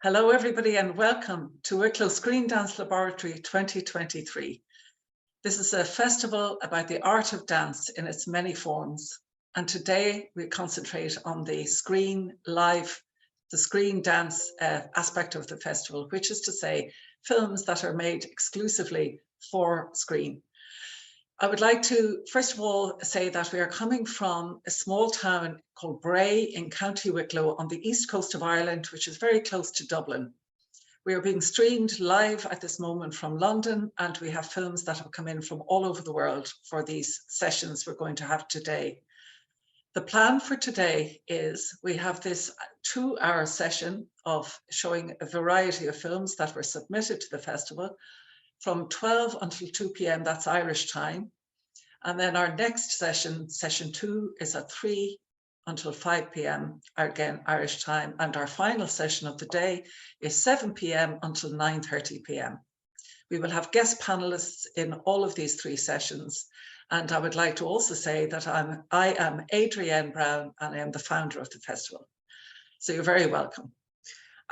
Hello everybody and welcome to Wicklow Screendance Laboratory 2023. This is a festival about the art of dance in its many forms, and today we concentrate on the screen dance aspect of the festival, which is to say films that are made exclusively for screen. I would like to first of all say that we are coming from a small town called Bray in County Wicklow on the east coast of Ireland, which is very close to Dublin. We are being streamed live at this moment from London, and we have films that have come in from all over the world for these sessions we're going to have today. The plan for today is we have this 2-hour session of showing a variety of films that were submitted to the festival from 12 until 2 p.m, that's Irish time. And then our next session, session 2, is at 3 until 5 p.m, again, Irish time. And our final session of the day is 7 p.m. until 9:30 p.m. We will have guest panelists in all of these 3 sessions. And I would like to also say that I am Adrienne Brown, and I am the founder of the festival. So you're very welcome.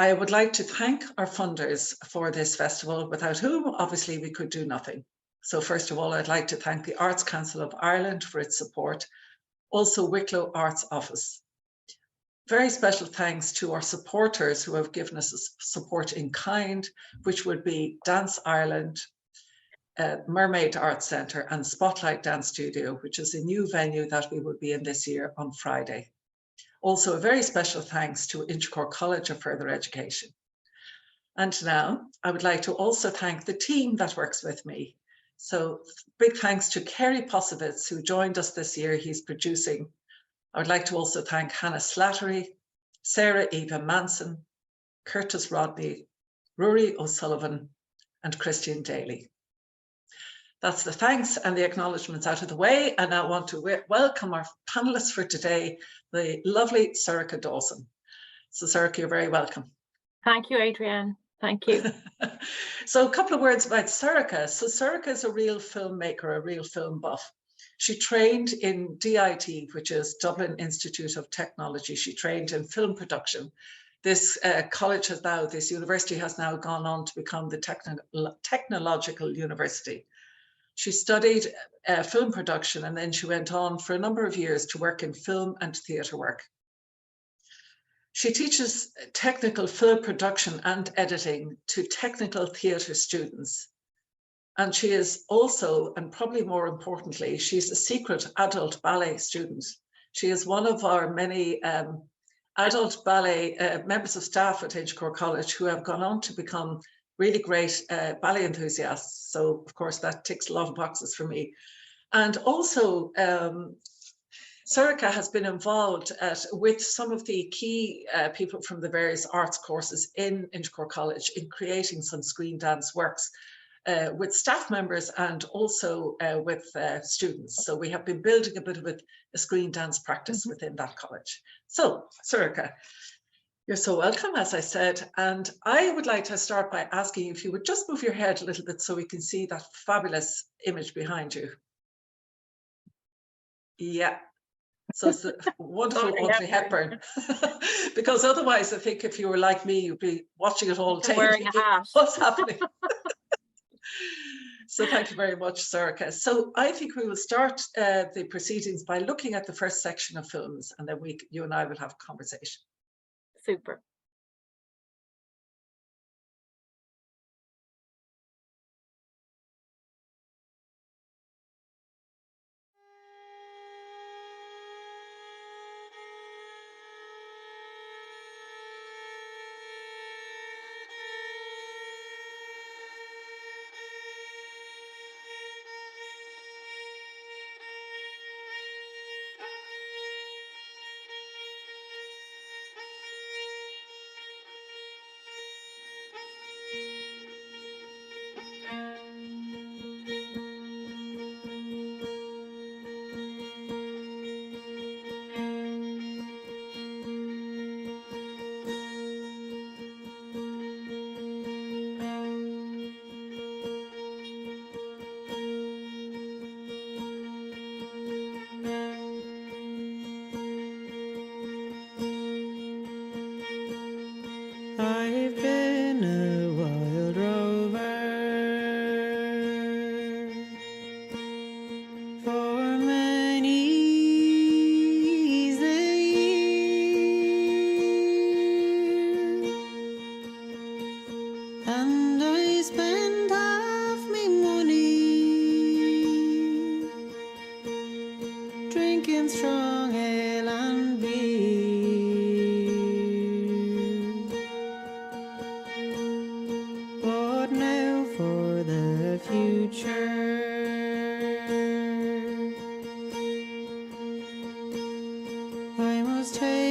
I would like to thank our funders for this festival, without whom obviously we could do nothing. So first of all, I'd like to thank the Arts Council of Ireland for its support, also Wicklow Arts Office. Very special thanks to our supporters who have given us support in kind, which would be Dance Ireland, Mermaid Arts Centre and Spotlight Dance Studio, which is a new venue that we will be in this year on Friday. Also, a very special thanks to Inchicore College of Further Education. And now I would like to also thank the team that works with me. So big thanks to Kerry Posovitz, who joined us this year. He's producing. I would like to also thank Hannah Slattery, Sarah Eva Manson, Curtis Rodney, Rory O'Sullivan, and Christian Daly. That's the thanks and the acknowledgements out of the way. And I want to welcome our panelists for today, the lovely Sorcha Dawson. So Sorcha, you're very welcome. Thank you, Adrienne. Thank you. So a couple of words about Sorcha. So Sorcha is a real filmmaker, a real film buff. She trained in DIT, which is Dublin Institute of Technology. She trained in film production. This this university has now gone on to become the Technological University. She studied film production, and then she went on for a number of years to work in film and theatre work. She teaches technical film production and editing to technical theatre students. And she is also, and probably more importantly, she's a secret adult ballet student. She is one of our many adult ballet members of staff at Inchicore College who have gone on to become really great ballet enthusiasts. So of course that ticks a lot of boxes for me. And also Sorcha has been involved with some of the key people from the various arts courses in Inchicore College in creating some screen dance works with staff members and also with students. So we have been building a bit of a screen dance practice within that college. So Sorcha, you're so welcome, as I said, and I would like to start by asking you if you would just move your head a little bit so we can see that fabulous image behind you. Yeah, so it's a wonderful Audrey Hepburn. Because otherwise, I think if you were like me, you'd be watching it all day. Wearing a hat. What's happening? So thank you very much, Sorcha. So I think we will start the proceedings by looking at the first section of films, and then you and I will have a conversation. Super.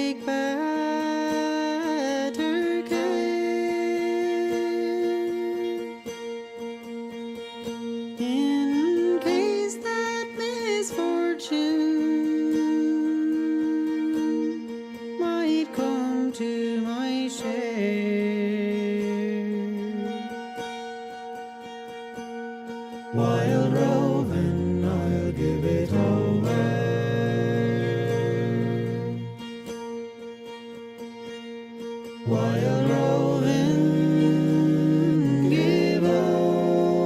take better care in case that misfortune might come to my share. While roving, I'll give it over. While roving, give all,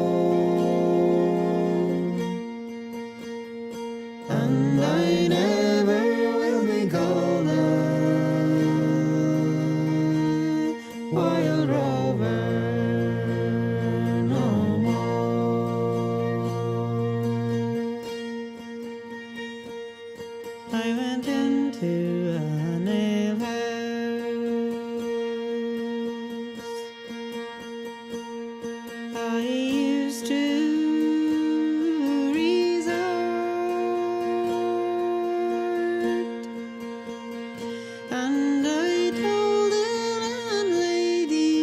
and I never will be called while roving no more. I went into an alehouse. I used to resort, and I told the landlady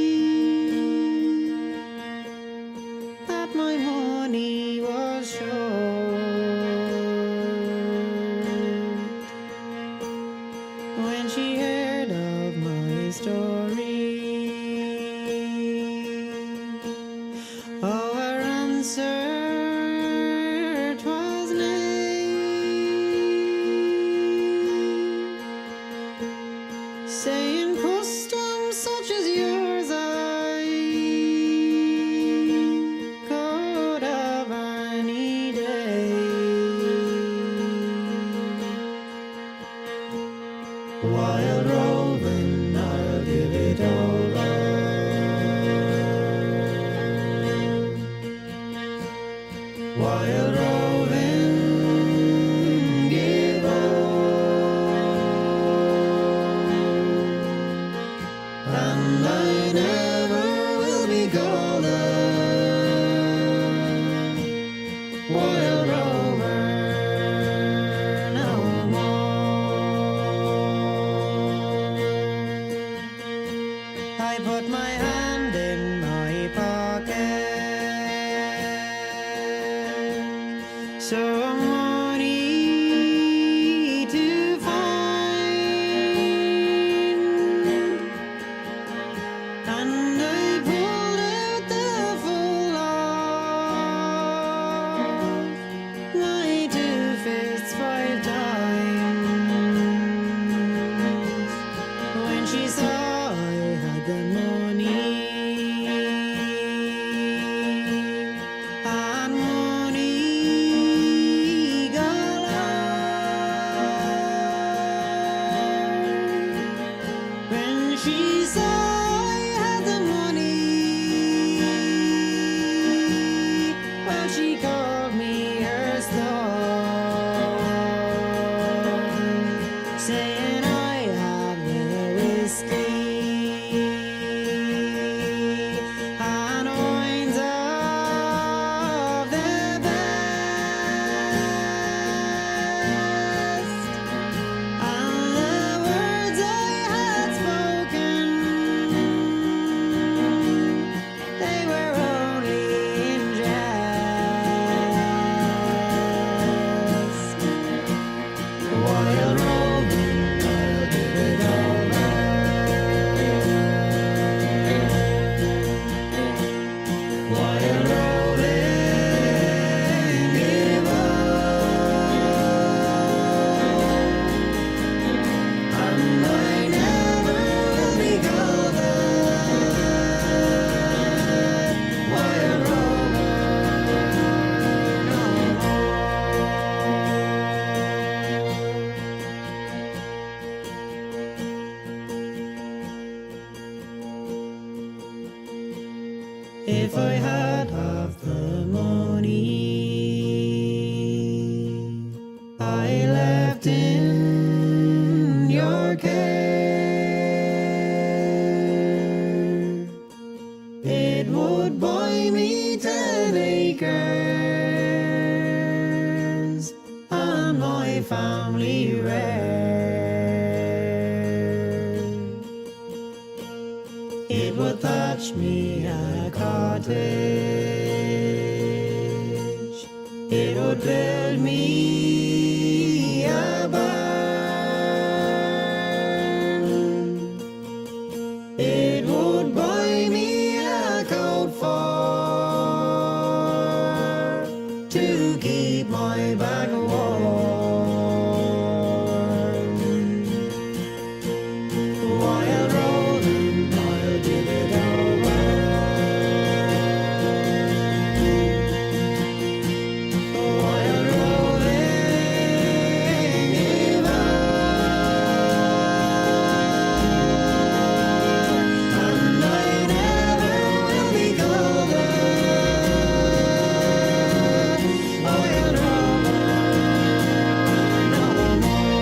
that my money was short. When she heard of my story, oh, her answer 'twas nay, saying customs such as yours I could have any day. While roving, I'll give it over. While roving, give all, and I never will be golden while roving no more. I put my hand in my pocket, some money to find, and I pulled out the full of my 2 fists 5 times. When she saw I had the money, and money galore, when she saw I had the money, well, she called me her star, saying I have the whiskey and wines of the best, and the words I had spoken, they were only in jest. While roving, I'll give it over. While roving, give all, and I never will be golden while roving no more. If I had half the money I left in your care, it would buy me 10 acres and my family rare. it would thatch me a cottage, it would build me a barn, it would buy me a coat for to keep my back warm. While rolling, I'll give it over. While rolling, give and I never will be colder. While rolling, no more.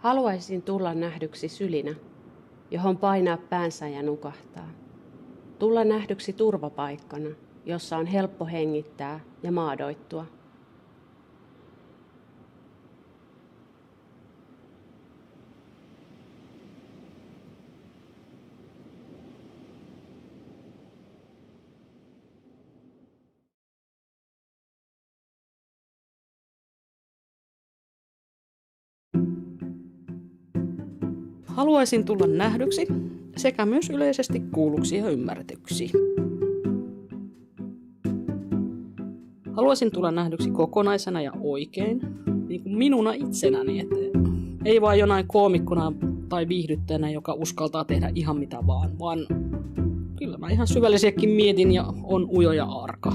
Haluaisin tulla nähdyksi sylinä, johon painaa päänsä ja nukahtaa. Tulla nähdyksi turvapaikkana, jossa on helppo hengittää ja maadoittua. Haluaisin tulla nähdyksi sekä myös yleisesti kuulluksi ja ymmärretyksi. Haluaisin tulla nähdyksi kokonaisena ja oikein, niin kuin minuna itsenäni. Että ei vaan jonain koomikkona tai viihdyttäjänä, joka uskaltaa tehdä ihan mitä vaan kyllä mä ihan syvällisiäkin mietin ja on ujo ja arka.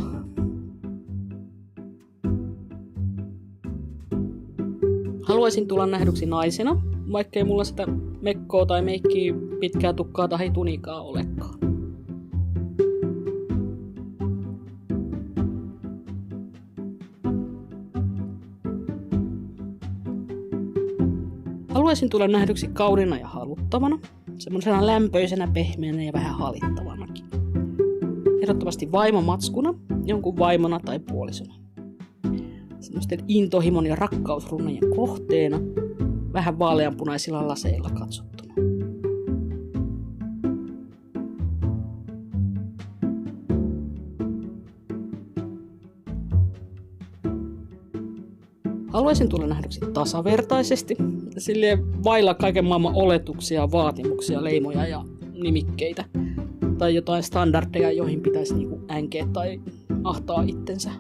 Haluaisin tulla nähdyksi naisena, vaikkei mulla sitä mekkoa tai meikkiä, pitkää tukkaa tai tunikaa olekaan. Haluaisin tulla nähdyksi kauniina ja haluttavana, semmoisena lämpöisenä, pehmeänä ja vähän halittavanakin. Ehdottomasti vaimomatskuna, jonkun vaimona tai puolisona. Semmoisten intohimon ja rakkausrunnojen kohteena, vähän vaaleanpunaisilla laseilla katsottuna. Haluaisin tulla nähdyksi tasavertaisesti, silleen vailla kaiken maailman oletuksia, vaatimuksia, leimoja ja nimikkeitä. Tai jotain standardeja, joihin pitäisi niinku änkeä tai ahtaa itsensä.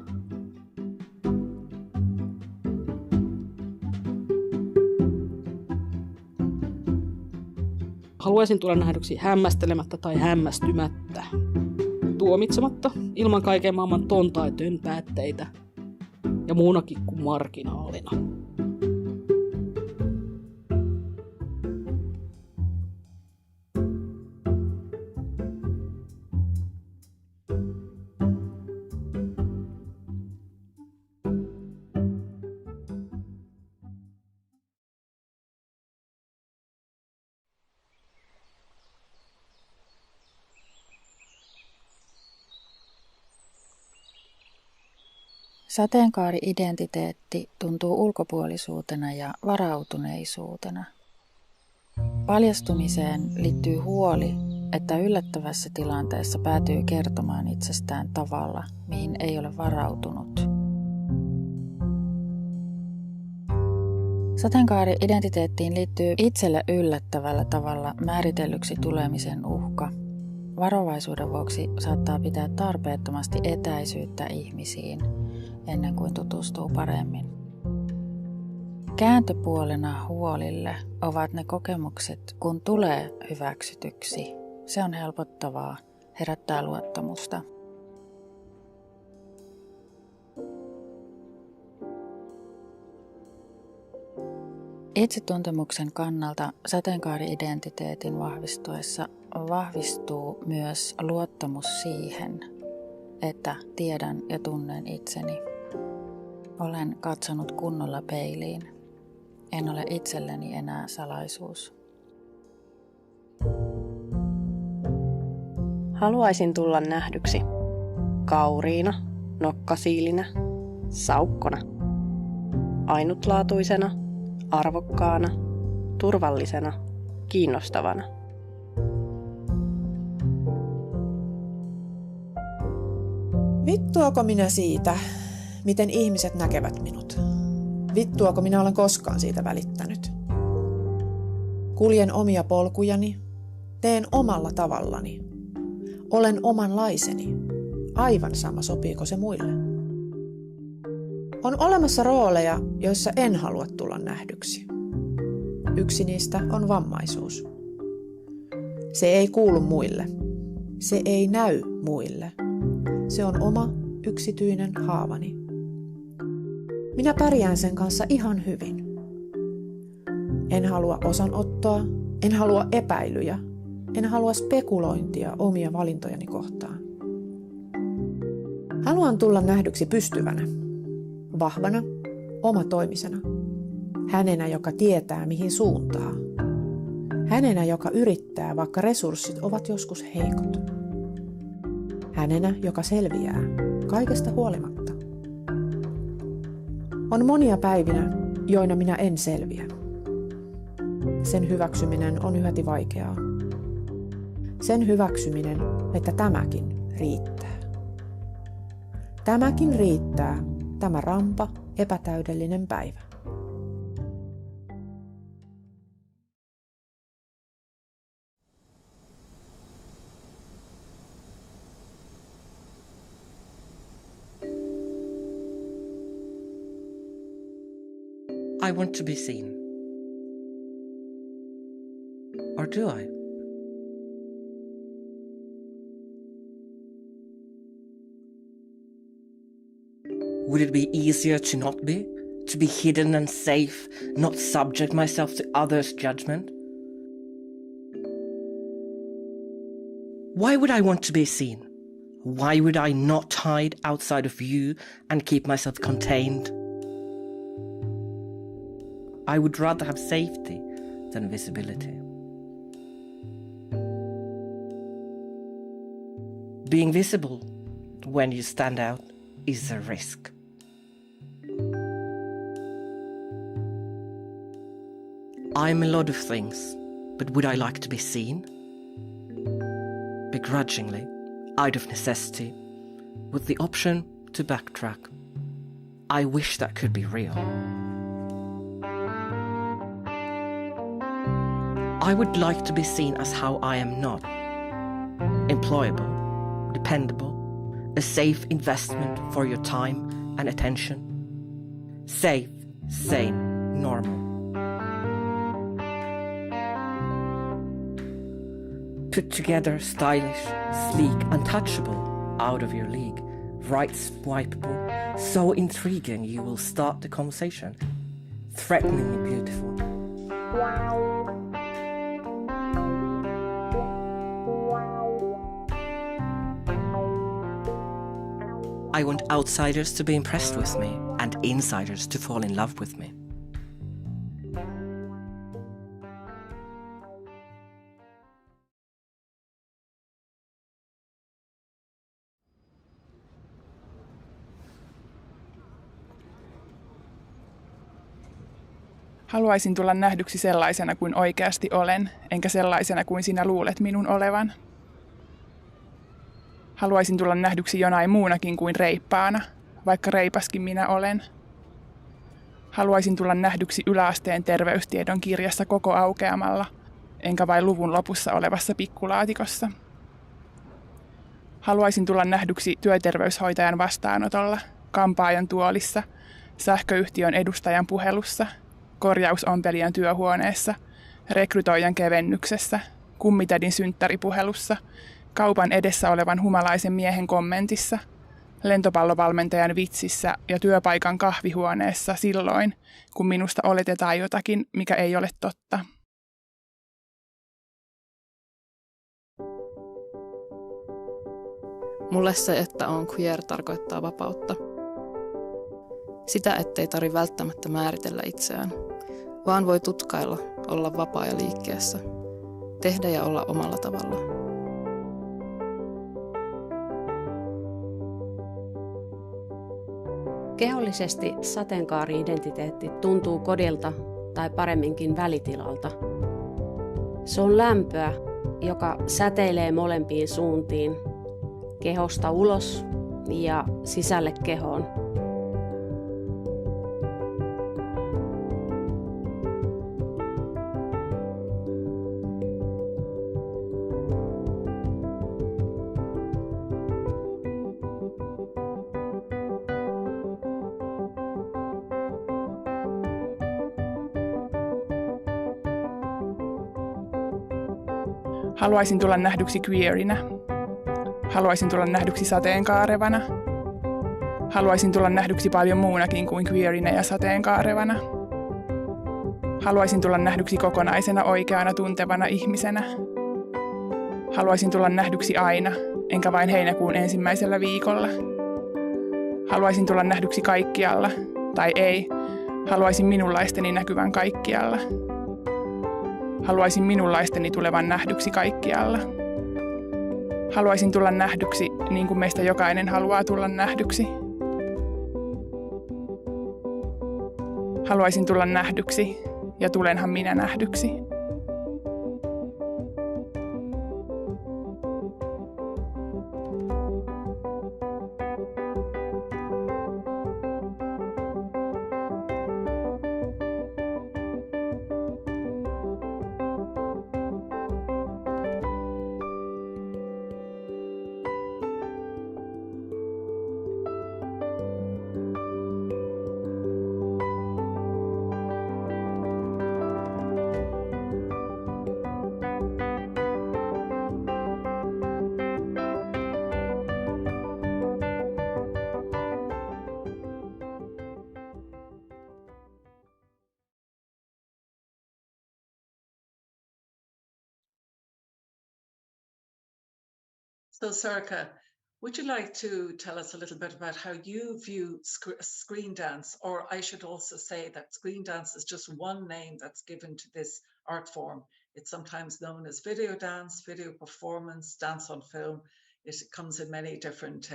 Haluaisin tulla nähdyksi hämmästelemättä tai hämmästymättä, tuomitsematta, ilman kaiken maailman tai tönpäätteitä ja muunakin kuin marginaalina. Sateenkaari-identiteetti tuntuu ulkopuolisuutena ja varautuneisuutena. Paljastumiseen liittyy huoli, että yllättävässä tilanteessa päätyy kertomaan itsestään tavalla, mihin ei ole varautunut. Sateenkaari-identiteettiin liittyy itselle yllättävällä tavalla määritellyksi tulemisen uhka. Varovaisuuden vuoksi saattaa pitää tarpeettomasti etäisyyttä ihmisiin ennen kuin tutustuu paremmin. Kääntöpuolena huolille ovat ne kokemukset, kun tulee hyväksytyksi. Se on helpottavaa, herättää luottamusta. Itsetuntemuksen kannalta sateenkaari-identiteetin vahvistuessa vahvistuu myös luottamus siihen, että tiedän ja tunnen itseni. Olen katsonut kunnolla peiliin. En ole itselleni enää salaisuus. Haluaisin tulla nähdyksi kauriina, nokkasiilinä, saukkona, ainutlaatuisena, arvokkaana, turvallisena, kiinnostavana. Vittuako minä siitä, miten ihmiset näkevät minut? Vittuako minä olen koskaan siitä välittänyt? Kuljen omia polkujani, teen omalla tavallani. Olen omanlaiseni, aivan sama sopiiko se muille. On olemassa rooleja, joissa en halua tulla nähdyksi. Yksi niistä on vammaisuus. Se ei kuulu muille. Se ei näy muille. Se on oma, yksityinen haavani. Minä pärjään sen kanssa ihan hyvin. En halua osanottoa, en halua epäilyjä, en halua spekulointia omia valintojani kohtaan. Haluan tulla nähdyksi pystyvänä, vahvana, omatoimisena. Hänenä, joka tietää mihin suuntaa. Hänenä, joka yrittää, vaikka resurssit ovat joskus heikot. Hänenä, joka selviää, kaikesta huolimatta. On monia päivinä, joina minä en selviä. Sen hyväksyminen on yhäti vaikeaa. Sen hyväksyminen, että tämäkin riittää. Tämäkin riittää, tämä rampa, epätäydellinen päivä. I want to be seen? Or do I? Would it be easier to not be? To be hidden and safe, not subject myself to others' judgment? Why would I want to be seen? Why would I not hide outside of you and keep myself contained? I would rather have safety than visibility. Being visible when you stand out is a risk. I'm a lot of things, but would I like to be seen? Begrudgingly, out of necessity, with the option to backtrack. I wish that could be real. I would like to be seen as how I am not. Employable, dependable, a safe investment for your time and attention. Safe, sane, normal. Put together, stylish, sleek, untouchable, out of your league, right swipeable, so intriguing you will start the conversation, threateningly beautiful. I want outsiders to be impressed with me and insiders to fall in love with me. Haluaisin tulla nähdyksi sellaisena kuin oikeasti olen, enkä sellaisena kuin sinä luulet minun olevan. Haluaisin tulla nähdyksi jonain muunakin kuin reippaana, vaikka reipaskin minä olen. Haluaisin tulla nähdyksi yläasteen terveystiedon kirjassa koko aukeamalla, enkä vain luvun lopussa olevassa pikkulaatikossa. Haluaisin tulla nähdyksi työterveyshoitajan vastaanotolla, kampaajan tuolissa, sähköyhtiön edustajan puhelussa, korjausompelijan työhuoneessa, rekrytoijan kevennyksessä, kummitädin synttäripuhelussa, kaupan edessä olevan humalaisen miehen kommentissa, lentopallovalmentajan vitsissä ja työpaikan kahvihuoneessa silloin, kun minusta oletetaan jotakin, mikä ei ole totta. Mulle se, että on queer, tarkoittaa vapautta. Sitä, ettei tarvitse välttämättä määritellä itseään, vaan voi tutkailla, olla vapaa ja liikkeessä, tehdä ja olla omalla tavalla. Kehollisesti sateenkaari-identiteetti tuntuu kodilta tai paremminkin välitilalta. Se on lämpöä, joka säteilee molempiin suuntiin, kehosta ulos ja sisälle kehoon. Haluaisin tulla nähdyksi queerinä. Haluaisin tulla nähdyksi sateenkaarevana. Haluaisin tulla nähdyksi paljon muunakin kuin queerinä ja sateenkaarevana. Haluaisin tulla nähdyksi kokonaisena oikeana tuntevana ihmisenä. Haluaisin tulla nähdyksi aina, enkä vain heinäkuun ensimmäisellä viikolla. Haluaisin tulla nähdyksi kaikkialla, tai ei, haluaisin minunlaisteni näkyvän kaikkialla. Haluaisin minunlaisteni tulevan nähdyksi kaikkialla. Haluaisin tulla nähdyksi niin kuin meistä jokainen haluaa tulla nähdyksi. Haluaisin tulla nähdyksi ja tulenhan minä nähdyksi. So Sorcha, would you like to tell us a little bit about how you view screen dance, or I should also say that screen dance is just one name that's given to this art form. It's sometimes known as video dance, video performance, dance on film. It comes in many different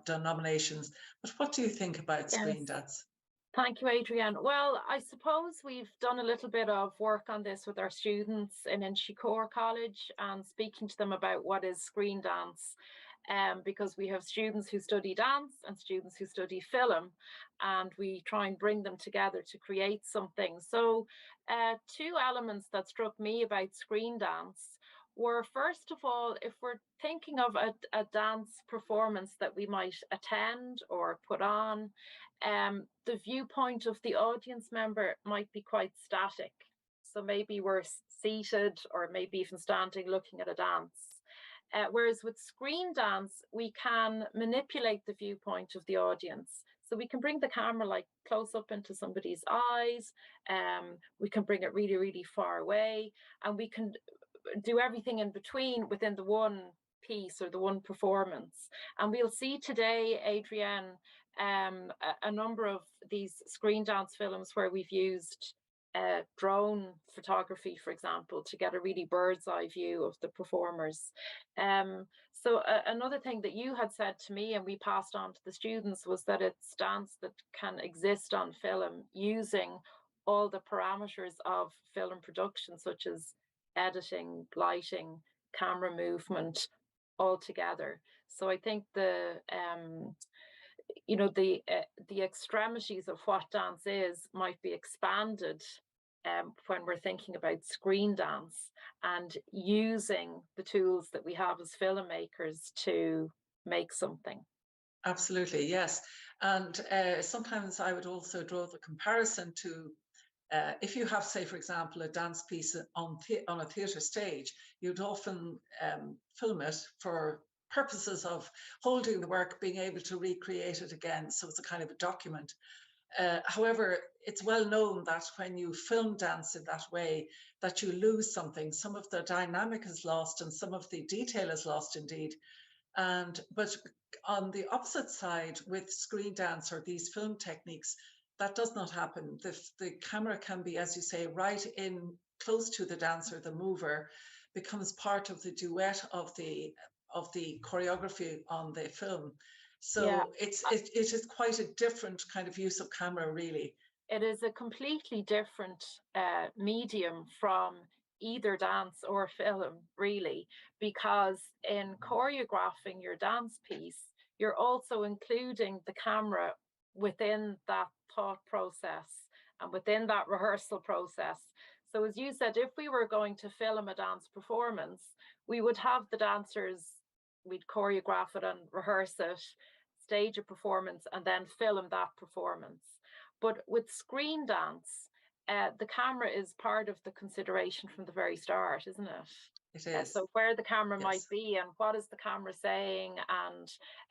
denominations. But what do you think about screen dance? Thank you, Adrienne. Well, I suppose we've done a little bit of work on this with our students in Inchicore College and speaking to them about what is screen dance, because we have students who study dance and students who study film, and we try and bring them together to create something. So two elements that struck me about screen dance were, first of all, if we're thinking of a dance performance that we might attend or put on, the viewpoint of the audience member might be quite static. So maybe we're seated or maybe even standing looking at a dance. Whereas with screen dance, we can manipulate the viewpoint of the audience. So we can bring the camera like close up into somebody's eyes. We can bring it really, really far away, and we can do everything in between within the one piece or the one performance. And we'll see today, Adrienne, a number of these screen dance films where we've used drone photography, for example, to get a really bird's eye view of the performers. So another thing that you had said to me and we passed on to the students was that it's dance that can exist on film using all the parameters of film production, such as editing, lighting, camera movement, all together. So I think the extremities of what dance is might be expanded when we're thinking about screen dance and using the tools that we have as filmmakers to make something. Absolutely, yes. And sometimes I would also draw the comparison to if you have, say, for example, a dance piece on a theatre stage, you'd often film it for purposes of holding the work, being able to recreate it again. So it's a kind of a document. However, it's well known that when you film dance in that way, that you lose something. Some of the dynamic is lost and some of the detail is lost indeed. But on the opposite side, with screen dance or these film techniques, that does not happen. The camera can be, as you say, right in close to the dancer, the mover, becomes part of the duet of the choreography on the film. So it is quite a different kind of use of camera, really. It is a completely different medium from either dance or film, really, because in choreographing your dance piece, you're also including the camera within that thought process and within that rehearsal process. So as you said, if we were going to film a dance performance, we would have the dancers, we'd choreograph it and rehearse it, stage a performance, and then film that performance. But with screen dance, the camera is part of the consideration from the very start, isn't it? It is. So where the camera might be and what is the camera saying,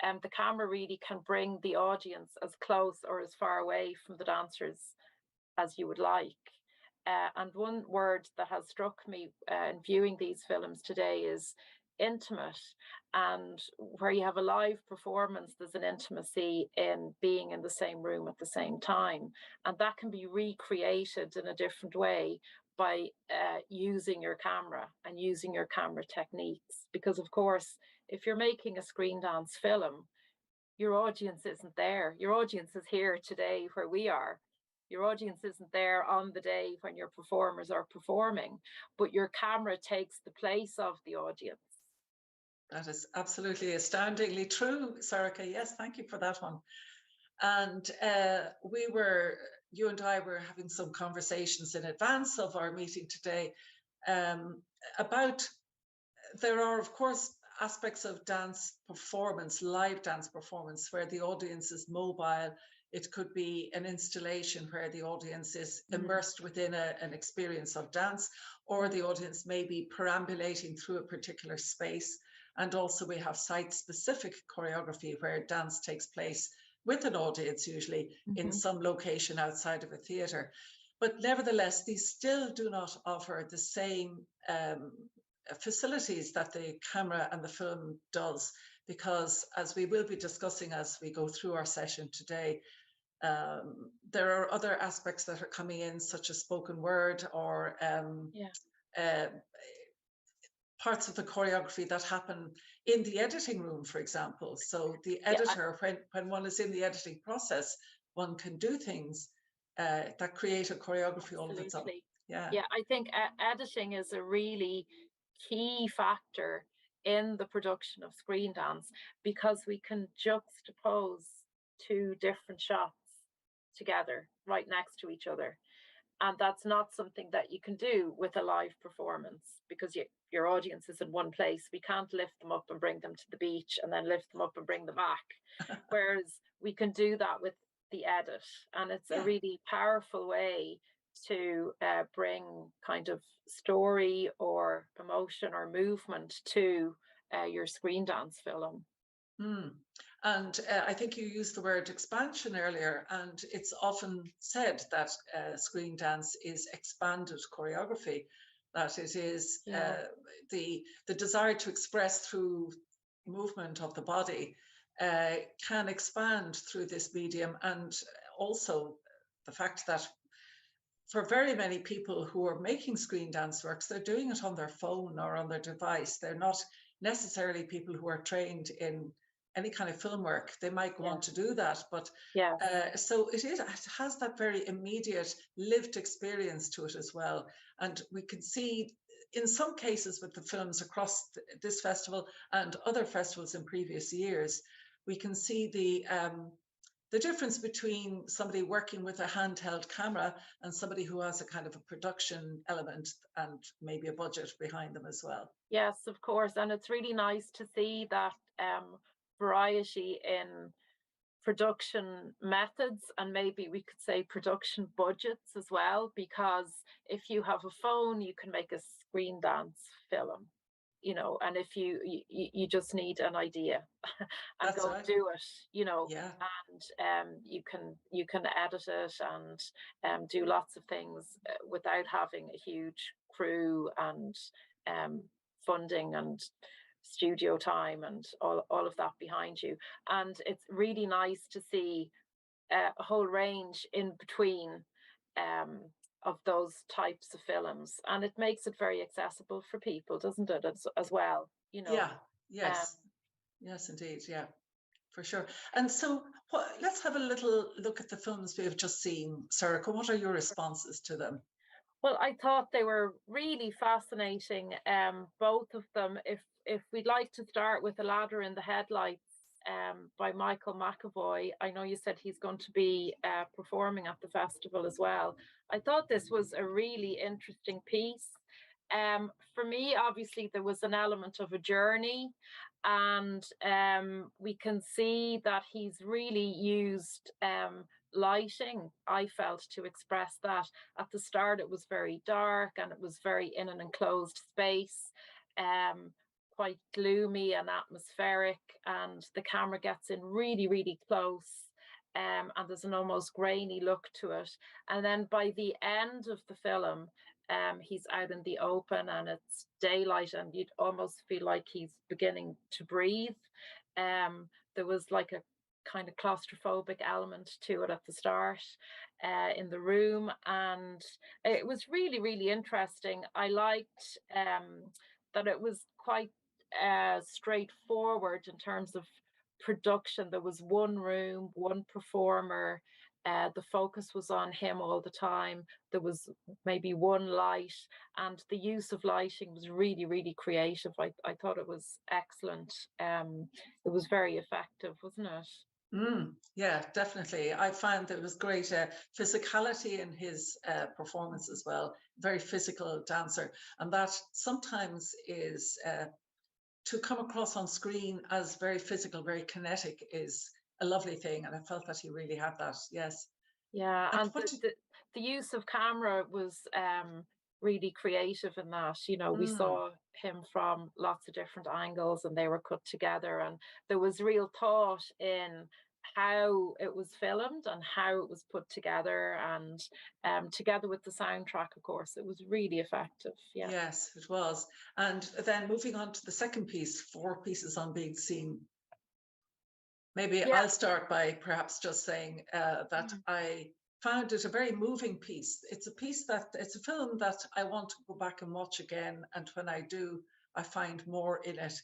and the camera really can bring the audience as close or as far away from the dancers as you would like. And one word that has struck me in viewing these films today is intimate. And where you have a live performance, there's an intimacy in being in the same room at the same time. And that can be recreated in a different way by using your camera and using your camera techniques. Because of course, if you're making a screen dance film, your audience isn't there. Your audience is here today where we are. Your audience isn't there on the day when your performers are performing, but your camera takes the place of the audience. That is absolutely astoundingly true, Sorcha. Yes, thank you for that one. And you and I were having some conversations in advance of our meeting today about, there are, of course, aspects of dance performance, live dance performance, where the audience is mobile. It could be an installation where the audience is immersed within an experience of dance, or the audience may be perambulating through a particular space. And also we have site-specific choreography where dance takes place with an audience, usually in some location outside of a theatre. But nevertheless, these still do not offer the same facilities that the camera and the film does, because as we will be discussing as we go through our session today, there are other aspects that are coming in, such as spoken word or parts of the choreography that happen in the editing room, for example. So the editor, when one is in the editing process, one can do things that create a choreography all of its own. Yeah, I think editing is a really key factor in the production of screen dance, because we can juxtapose two different shots together right next to each other. And that's not something that you can do with a live performance, because your audience is in one place. We can't lift them up and bring them to the beach and then lift them up and bring them back. Whereas we can do that with the edit. And it's a really powerful way to bring kind of story or emotion or movement to your screen dance film. And I think you used the word expansion earlier, and it's often said that screen dance is expanded choreography, that it is the desire to express through movement of the body can expand through this medium. And also the fact that for very many people who are making screen dance works, they're doing it on their phone or on their device. They're not necessarily people who are trained in any kind of film work. They might want to do that, but so it has that very immediate lived experience to it as well. And we can see in some cases with the films across this festival and other festivals in previous years, we can see the difference between somebody working with a handheld camera and somebody who has a kind of a production element and maybe a budget behind them as well. Yes, of course. And it's really nice to see that variety in production methods, and maybe we could say production budgets as well, because if you have a phone, you can make a screen dance film, you know, and if you just need an idea and go do it, you know, and you can edit it and do lots of things without having a huge crew and funding and studio time and all of that behind you. And it's really nice to see a whole range in between of those types of films, and it makes it very accessible for people, doesn't it, as well, you know? Yes indeed, for sure. And so let's have a little look at the films we have just seen. Sorcha, what are your responses to them? Well, I thought they were really fascinating, both of them. If we'd like to start with A Ladder in the Headlights by Michael McAvoy, I know you said he's going to be performing at the festival as well. I thought this was a really interesting piece. For me, obviously, there was an element of a journey, and we can see that he's really used lighting, I felt, to express that. At the start, it was very dark and it was very in an enclosed space, quite gloomy and atmospheric, and the camera gets in really, really close, and there's an almost grainy look to it. And then by the end of the film, he's out in the open and it's daylight, and you'd almost feel like he's beginning to breathe. There was like a kind of claustrophobic element to it at the start in the room, and it was really, really interesting. I liked that it was quite straightforward in terms of production. There was one room, one performer, the focus was on him all the time. There was maybe one light, and the use of lighting was really, really creative. I thought it was excellent. It was very effective, wasn't it? Yeah, definitely. I found there was great physicality in his performance as well. Very physical dancer, and that sometimes is to come across on screen as very physical, very kinetic is a lovely thing, and I felt that he really had that. Yes. Yeah, and the use of camera was really creative in that. You know, we saw him from lots of different angles, and they were cut together, and there was real thought in how it was filmed and how it was put together, and together with the soundtrack, of course, it was really effective. Yeah. Yes, it was. And then moving on to the second piece, 4 pieces on being seen. Maybe I'll start by perhaps just saying that I found it a very moving piece. It's a film that I want to go back and watch again. And when I do, I find more in it.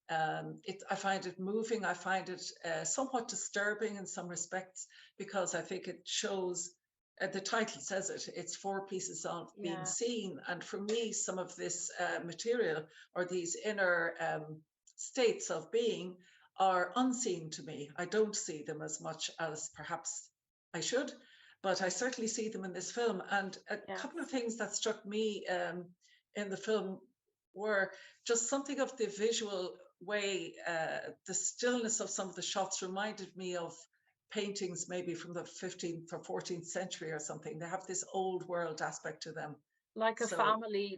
I find it moving. I find it somewhat disturbing in some respects, because I think it shows, the title says it, it's 4 pieces of being seen. And for me, some of this material, or these inner states of being, are unseen to me. I don't see them as much as perhaps I should, but I certainly see them in this film. And a couple of things that struck me in the film were just something of the visual way, the stillness of some of the shots reminded me of paintings maybe from the 15th or 14th century or something. They have this old world aspect to them. Like a family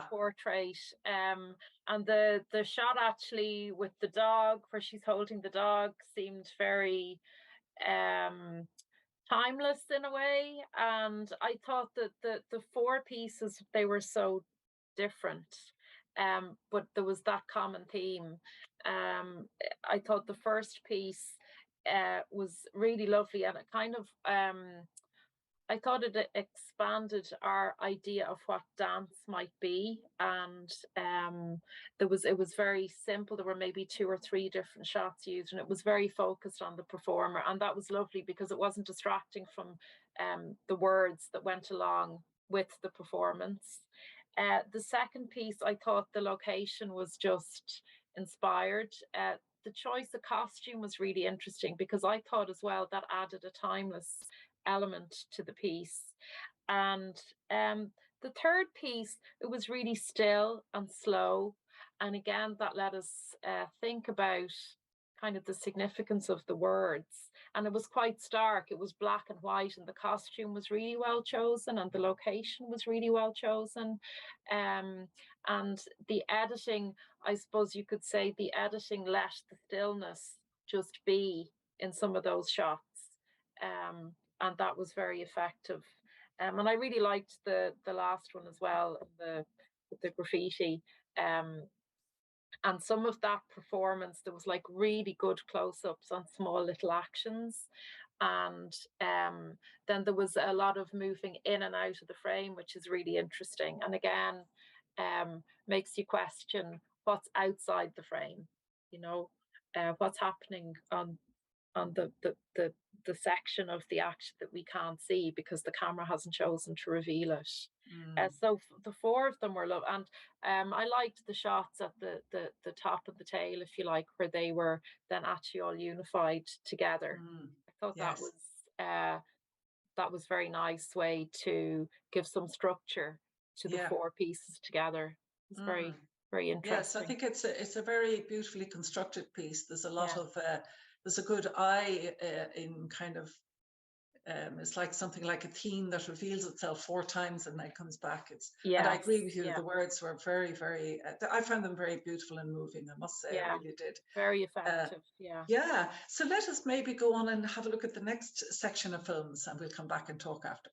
portrait. And the shot actually with the dog, where she's holding the dog, seemed very timeless in a way. And I thought that the 4 pieces, they were so different, but there was that common theme. I thought the first piece was really lovely, and it kind of I thought it expanded our idea of what dance might be, and it was very simple. There were maybe 2 or 3 different shots used, and it was very focused on the performer, and that was lovely because it wasn't distracting from the words that went along with the performance. The second piece, I thought the location was just inspired. The choice of costume was really interesting, because I thought as well that added a timeless element to the piece. And the third piece, it was really still and slow, and again that let us think about kind of the significance of the words. And it was quite stark. It was black and white, and the costume was really well chosen, and the location was really well chosen. And the editing, I suppose you could say, the editing let the stillness just be in some of those shots. And that was very effective. And I really liked the last one as well, the graffiti. And some of that performance, there was like really good close-ups on small little actions. And then there was a lot of moving in and out of the frame, which is really interesting. And again, makes you question what's outside the frame, what's happening on the section of the act that we can't see because the camera hasn't chosen to reveal it. So the 4 of them were lovely, and I liked the shots at the top and the tail, if you like, where they were then actually all unified together. I thought that was very nice way to give some structure to the 4 pieces together. It's very, very interesting. Yes, I think it's a very beautifully constructed piece. There's a lot of there's a good eye in kind of it's like something like a theme that reveals itself 4 times and then comes back. And I agree with you. The words were very, very. I found them very beautiful and moving. I must say, I really did. Very effective. Yeah. So let us maybe go on and have a look at the next section of films, and we'll come back and talk after.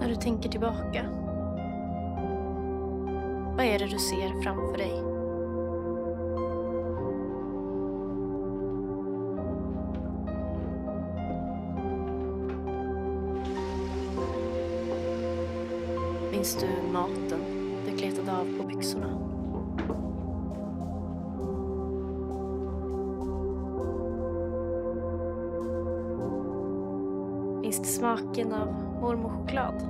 När du tänker tillbaka, vad är det du ser framför dig? Minns du maten du kletade av på byxorna? Minns du smaken av mormorchoklad?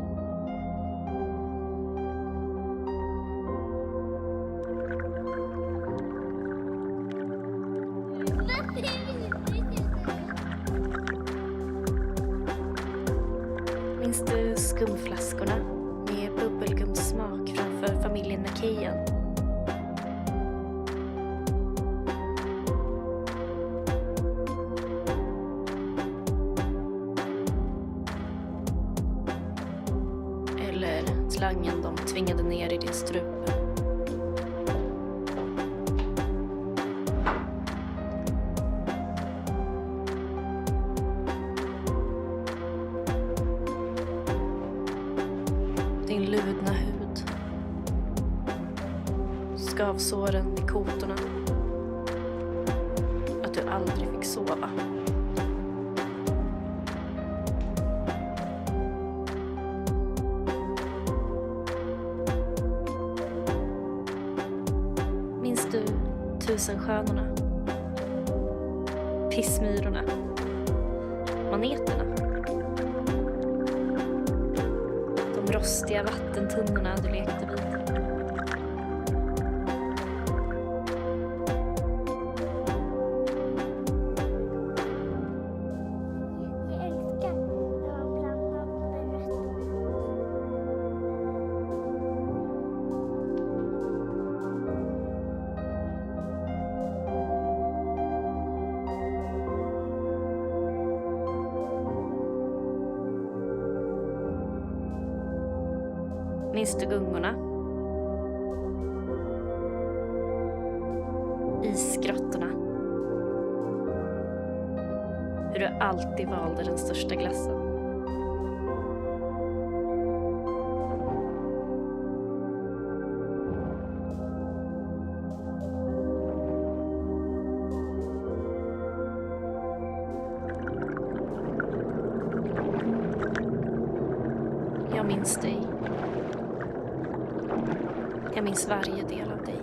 Minns du skumflaskorna med bubbelgumssmak framför familjen McKeon? Eller slangen de tvingade ner i din strupe? Din ludna hud, skavsåren i kotorna, att du aldrig fick sova. Minns du tusenskönorna, pissmyrorna, maneterna? Rostiga vattentunnorna du lekte vid. Minns du gungorna? Isgrottorna. Hur du alltid valde den största glassen. Jag minns dig. Jag minns varje del av dig.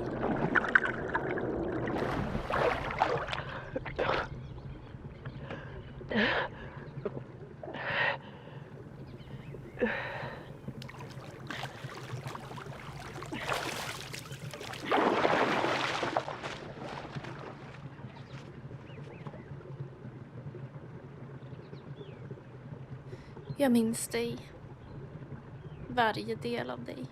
Jag minns dig. Varje del av dig.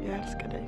Jag älskar dig.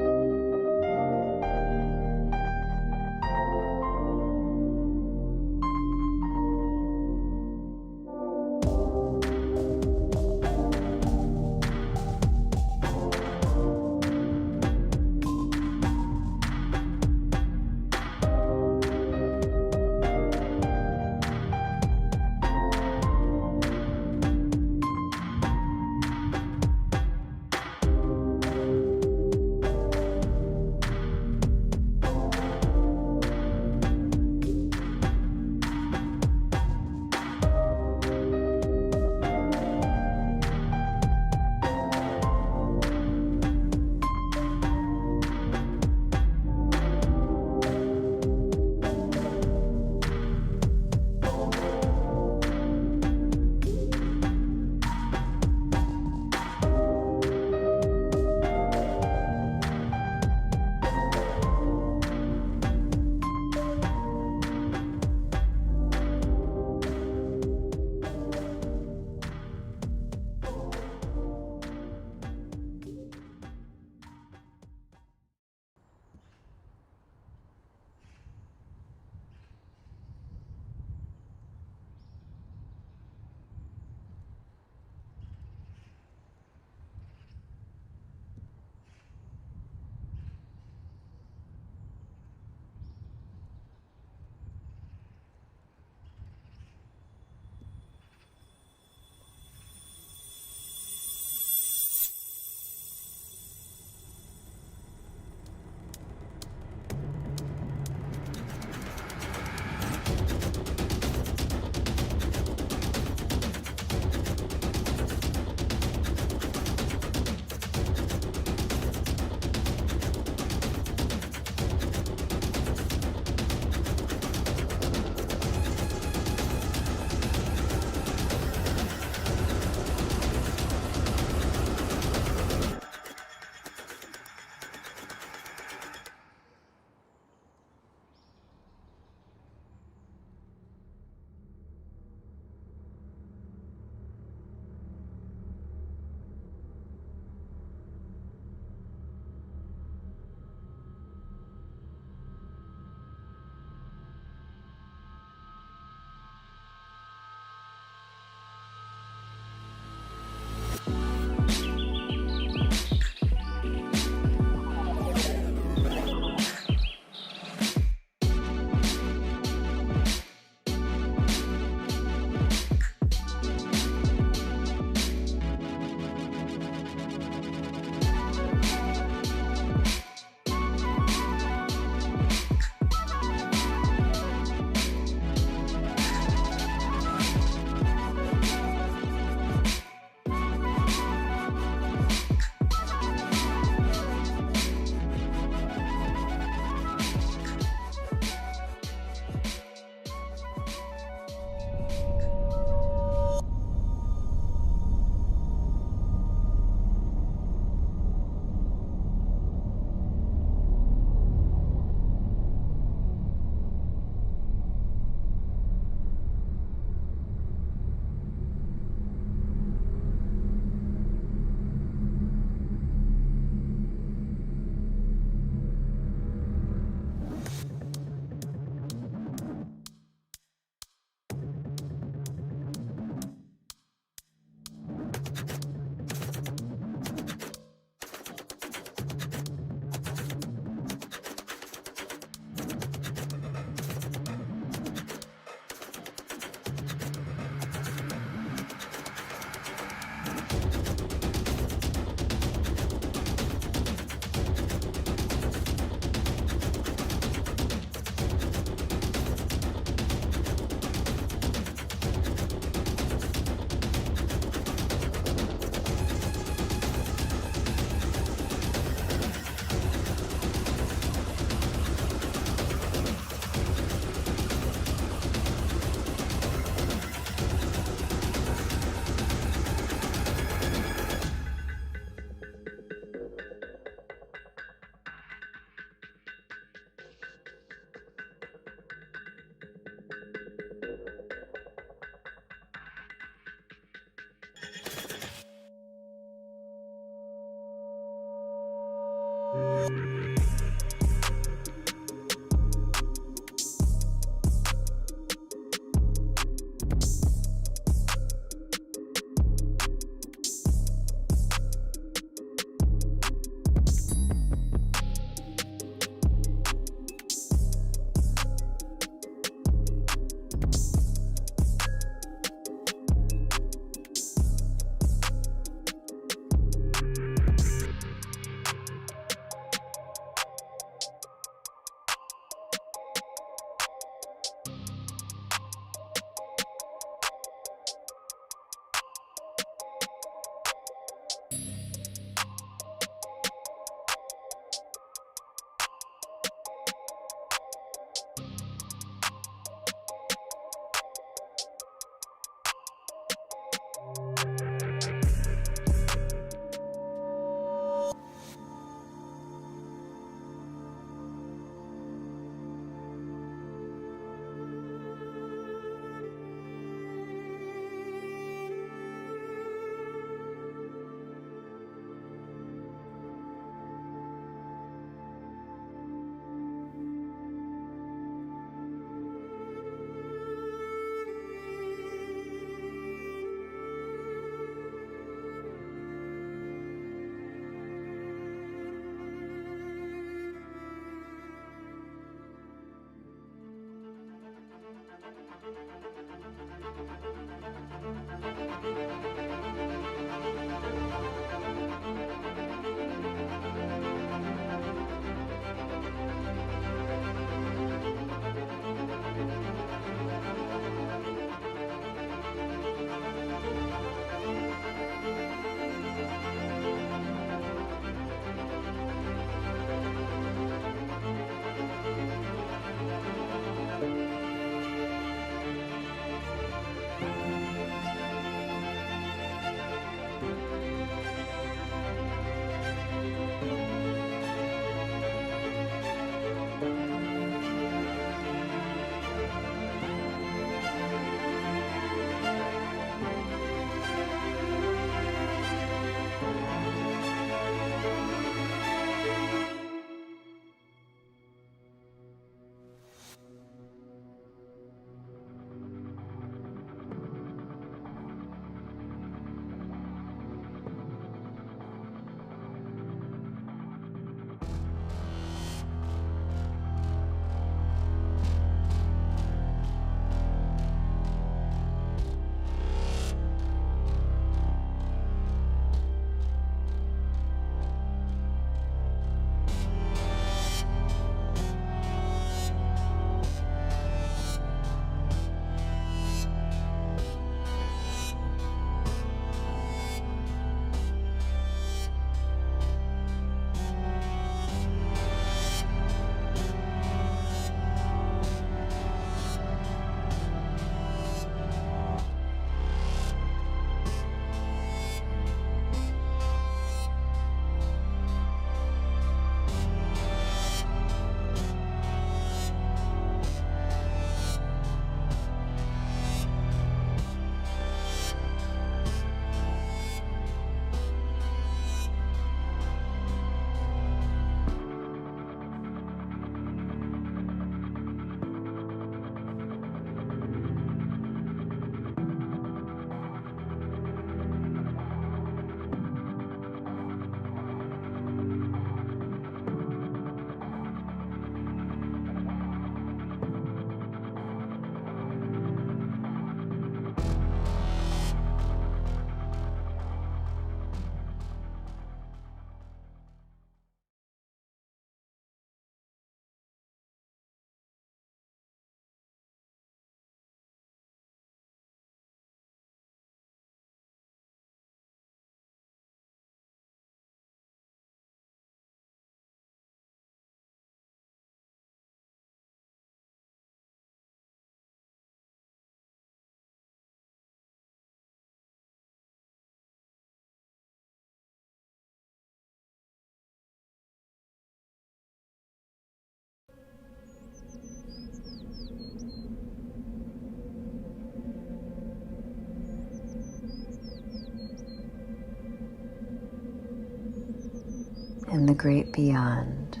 In the great beyond,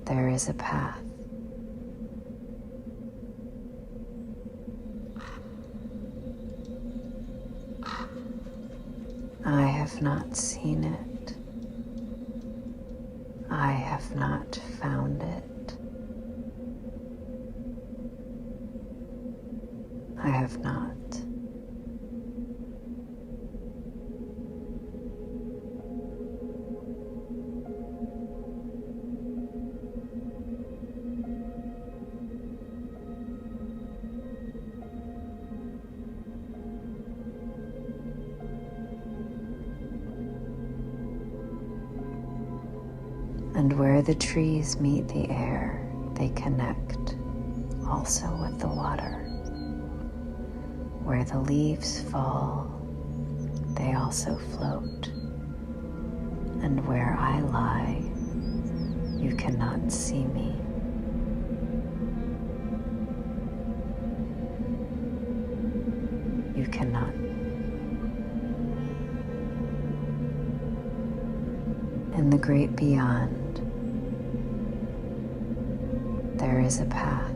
there is a path. I have not seen it. I have not found it. I have not. And where the trees meet the air, they connect also with the water. Where the leaves fall, they also float. And where I lie, you cannot see me. You cannot. In the great beyond, there is a path.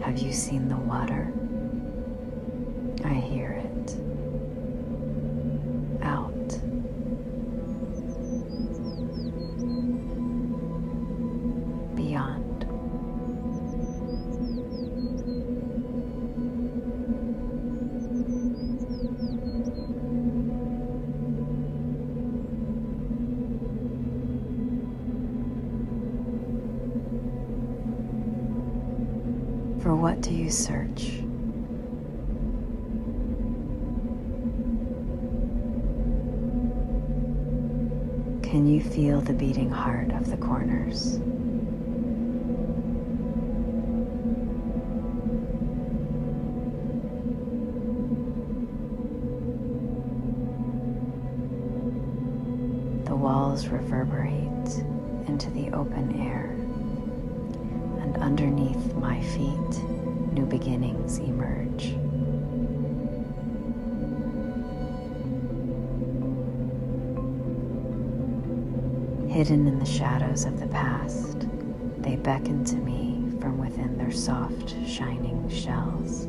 Have you seen the water? I hear it. Out. Beyond. For what do you search? Can you feel the beating heart of the corners? The walls reverberate into the open air. And underneath my feet, new beginnings emerge. Hidden in the shadows of the past, they beckon to me from within their soft, shining shells.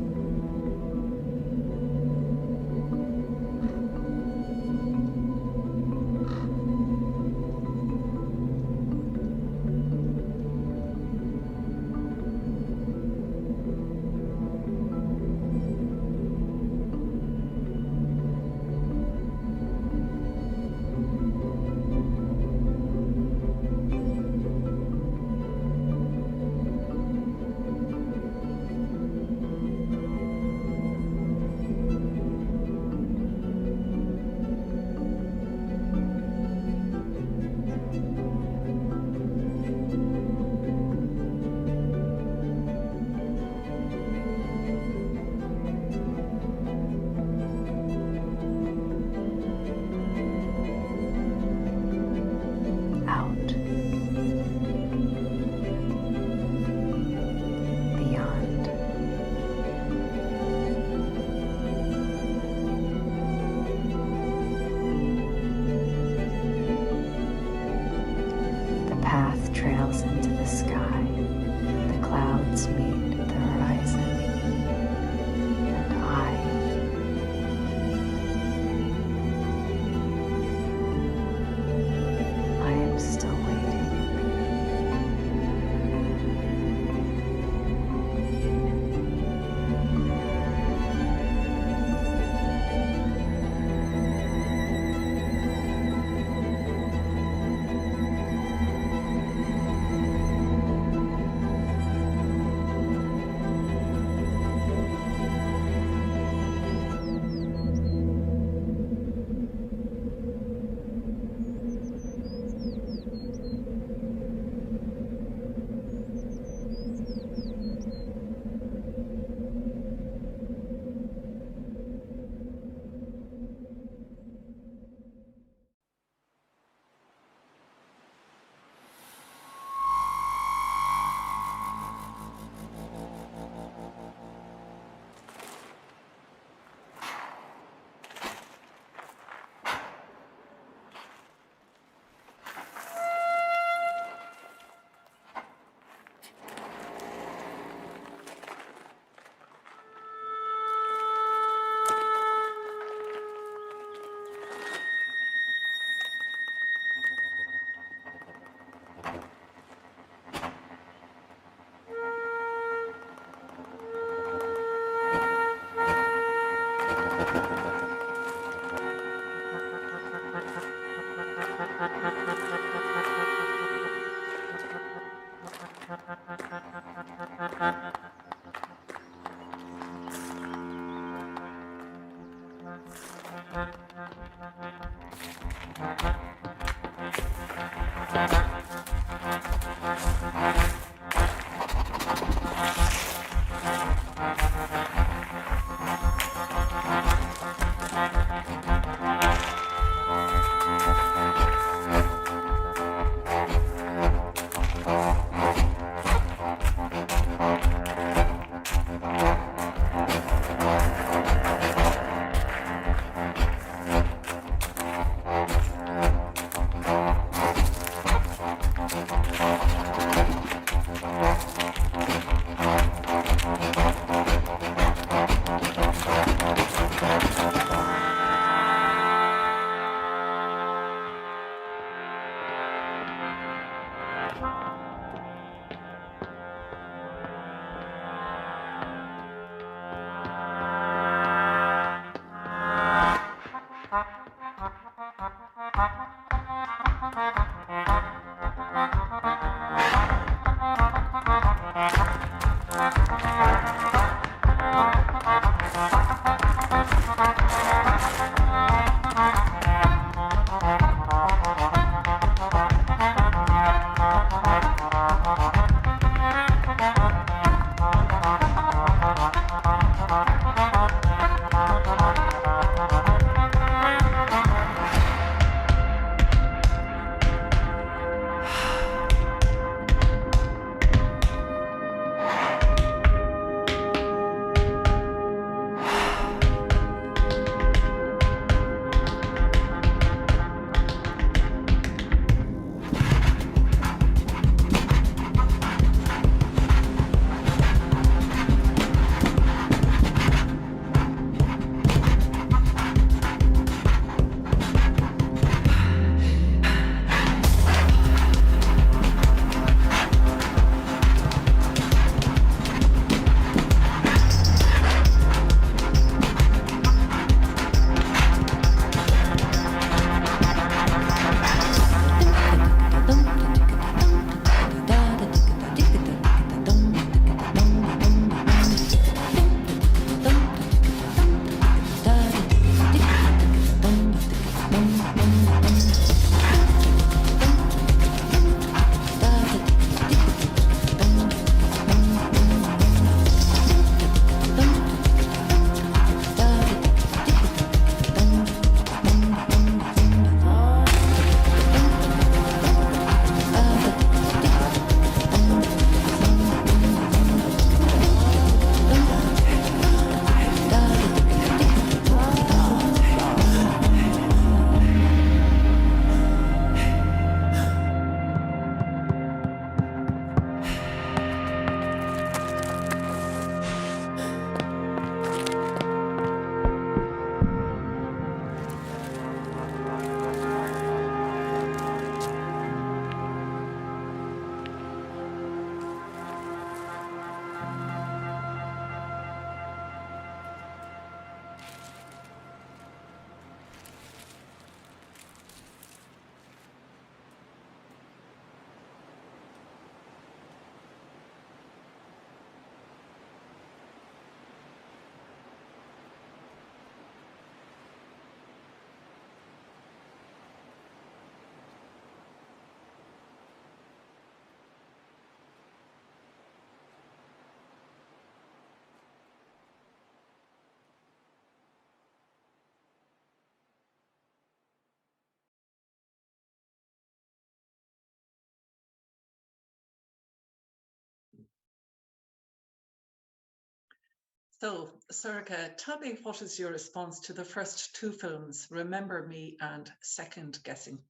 So, Sorcha, tell me, what is your response to the first two films, Remember Me and Second Guessing?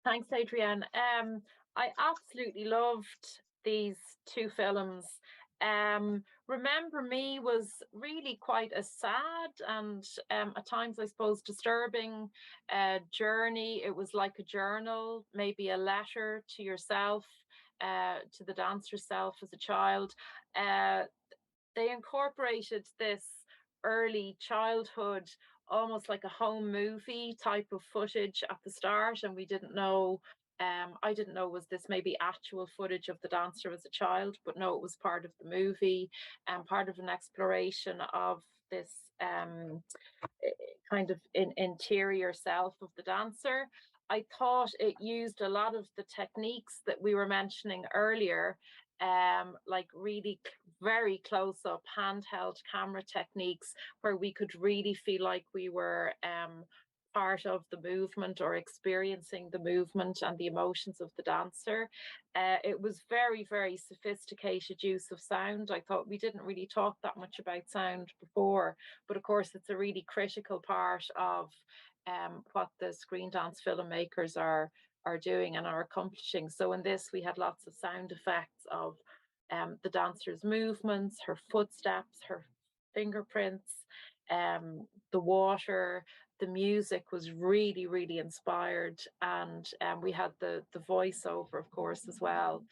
Thanks, Adrienne. I absolutely loved these two films. Remember Me was really quite a sad and at times, I suppose, disturbing journey. It was like a journal, maybe a letter to yourself, to the dancer self as a child. They incorporated this early childhood almost like a home movie type of footage at the start, and we didn't know. I didn't know, was this maybe actual footage of the dancer as a child, but no, it was part of the movie and part of an exploration of this kind of interior self of the dancer. I thought it used a lot of the techniques that we were mentioning earlier, like really very close up handheld camera techniques where we could really feel like we were part of the movement or experiencing the movement and the emotions of the dancer. It was very, very sophisticated use of sound. I thought we didn't really talk that much about sound before, but of course it's a really critical part of what the screen dance filmmakers are doing and are accomplishing. So in this, we had lots of sound effects of the dancer's movements, her footsteps, her fingerprints, the water. The music was really, really inspired, and we had the voiceover, of course, as well,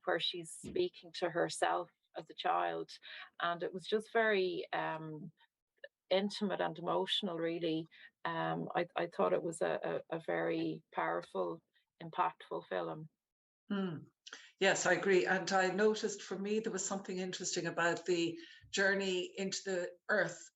where she's speaking to herself as a child, and it was just very intimate and emotional, really. I thought it was a very powerful, impactful film. Yes, I agree. And I noticed, for me, there was something interesting about the journey into the earth,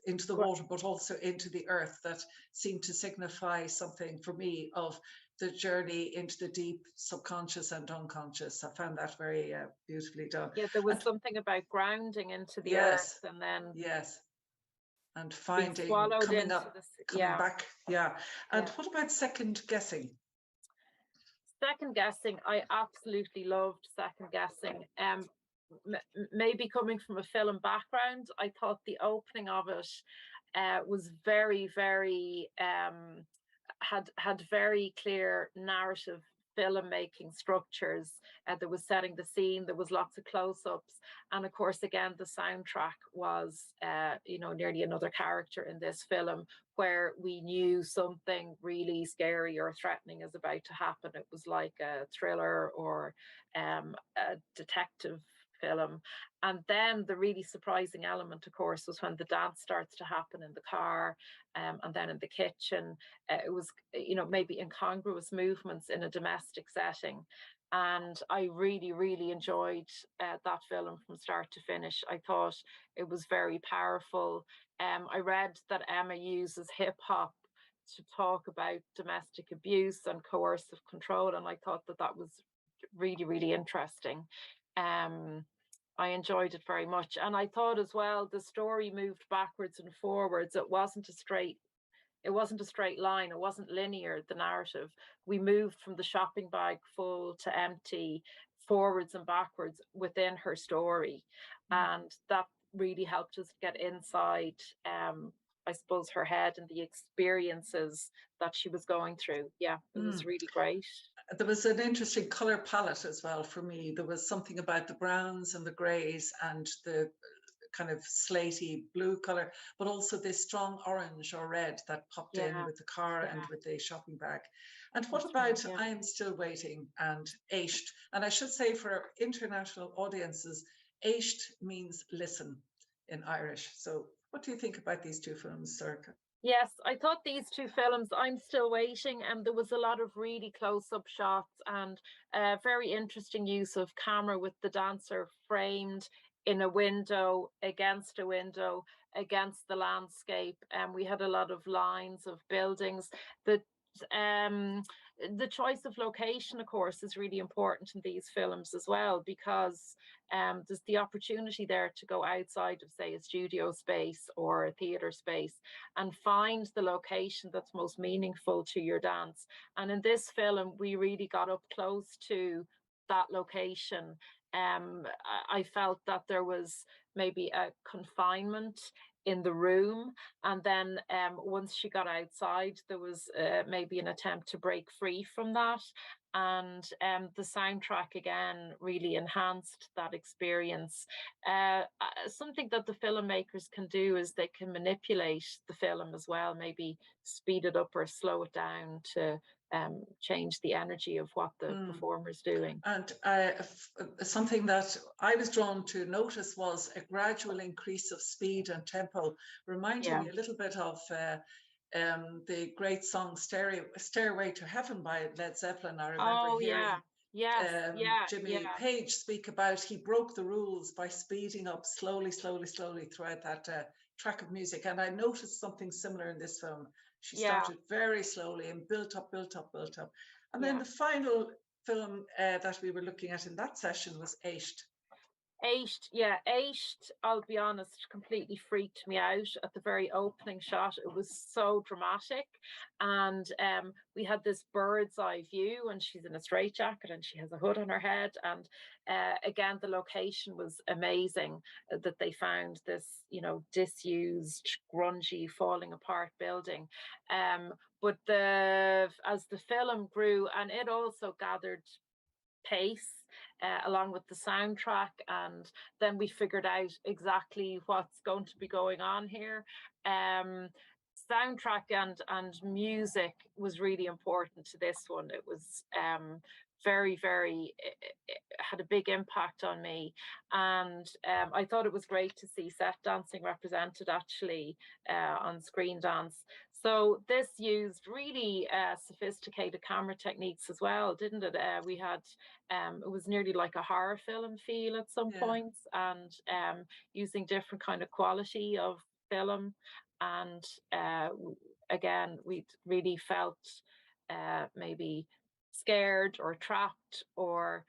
into the water, but also into the earth, that seemed to signify something for me of the journey into the deep subconscious and unconscious. I found that very beautifully done. Yeah, there was something about grounding into the earth, and then and finding, coming back. Yeah. And what about second guessing? Second guessing, I absolutely loved second guessing. Maybe coming from a film background, I thought the opening of it was very, very had very clear narrative filmmaking structures. There was setting the scene, there was lots of close-ups, and of course, again, the soundtrack was nearly another character in this film, where we knew something really scary or threatening is about to happen. It was like a thriller or a detective film. And then the really surprising element, of course, was when the dance starts to happen in the car, and then in the kitchen. It was, maybe incongruous movements in a domestic setting. And I really, really enjoyed that film from start to finish. I thought it was very powerful. I read that Emma uses hip hop to talk about domestic abuse and coercive control, and I thought that was really, really interesting. I enjoyed it very much, and I thought as well the story moved backwards and forwards. It wasn't a straight line. It wasn't linear, the narrative. We moved from the shopping bag full to empty, forwards and backwards within her story. And that really helped us get inside, I suppose, her head and the experiences that she was going through. Yeah, it was really great. There was an interesting colour palette as well for me. There was something about the browns and the greys and the kind of slaty blue colour, but also this strong orange or red that popped in with the car and with the shopping bag. And what about I Am Still Waiting and Éist? And I should say, for international audiences, Éist means listen in Irish. So what do you think about these two films, Sorcha? Yes, I thought these two films, I'm Still Waiting, and there was a lot of really close-up shots and very interesting use of camera with the dancer framed in a window, against the landscape. And we had a lot of lines of buildings. The choice of location, of course, is really important in these films as well, because there's the opportunity there to go outside of, say, a studio space or a theatre space and find the location that's most meaningful to your dance. And in this film, we really got up close to that location. I felt that there was maybe a confinement in the room, and then once she got outside, there was maybe an attempt to break free from that. and the soundtrack again really enhanced that experience. Something that the filmmakers can do is they can manipulate the film as well, maybe speed it up or slow it down to change the energy of what the performer's doing. And something that I was drawn to notice was a gradual increase of speed and tempo, reminding me a little bit of the great song Stairway to Heaven by Led Zeppelin. I remember hearing Jimmy Page speak about he broke the rules by speeding up slowly throughout that track of music. And I noticed something similar in this film. She started very slowly and built up. And then the final film that we were looking at in that session was Eist. Eist, I'll be honest, completely freaked me out at the very opening shot. It was so dramatic, and we had this bird's eye view, and she's in a straitjacket and she has a hood on her head, and again the location was amazing, that they found this, you know, disused, grungy, falling apart building, but as the film grew, and it also gathered pace along with the soundtrack, and then we figured out exactly what's going to be going on here. Soundtrack and music was really important to this one. It was it had a big impact on me, and I thought it was great to see set dancing represented actually on Screendance. So this used really sophisticated camera techniques as well, didn't it? We had, it was nearly like a horror film feel at some points, and using different kind of quality of film. And again, we really felt maybe scared or trapped or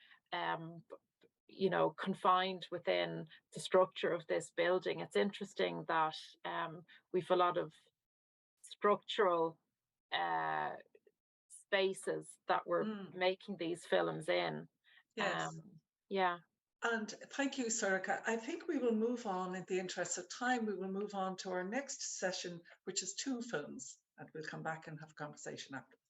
you know, confined within the structure of this building. It's interesting that we've a lot of structural spaces that we're making these films in. And thank you, Sorcha. I think we will move on, in the interest of time, we will move on to our next session, which is 2 films, and we'll come back and have a conversation afterwards.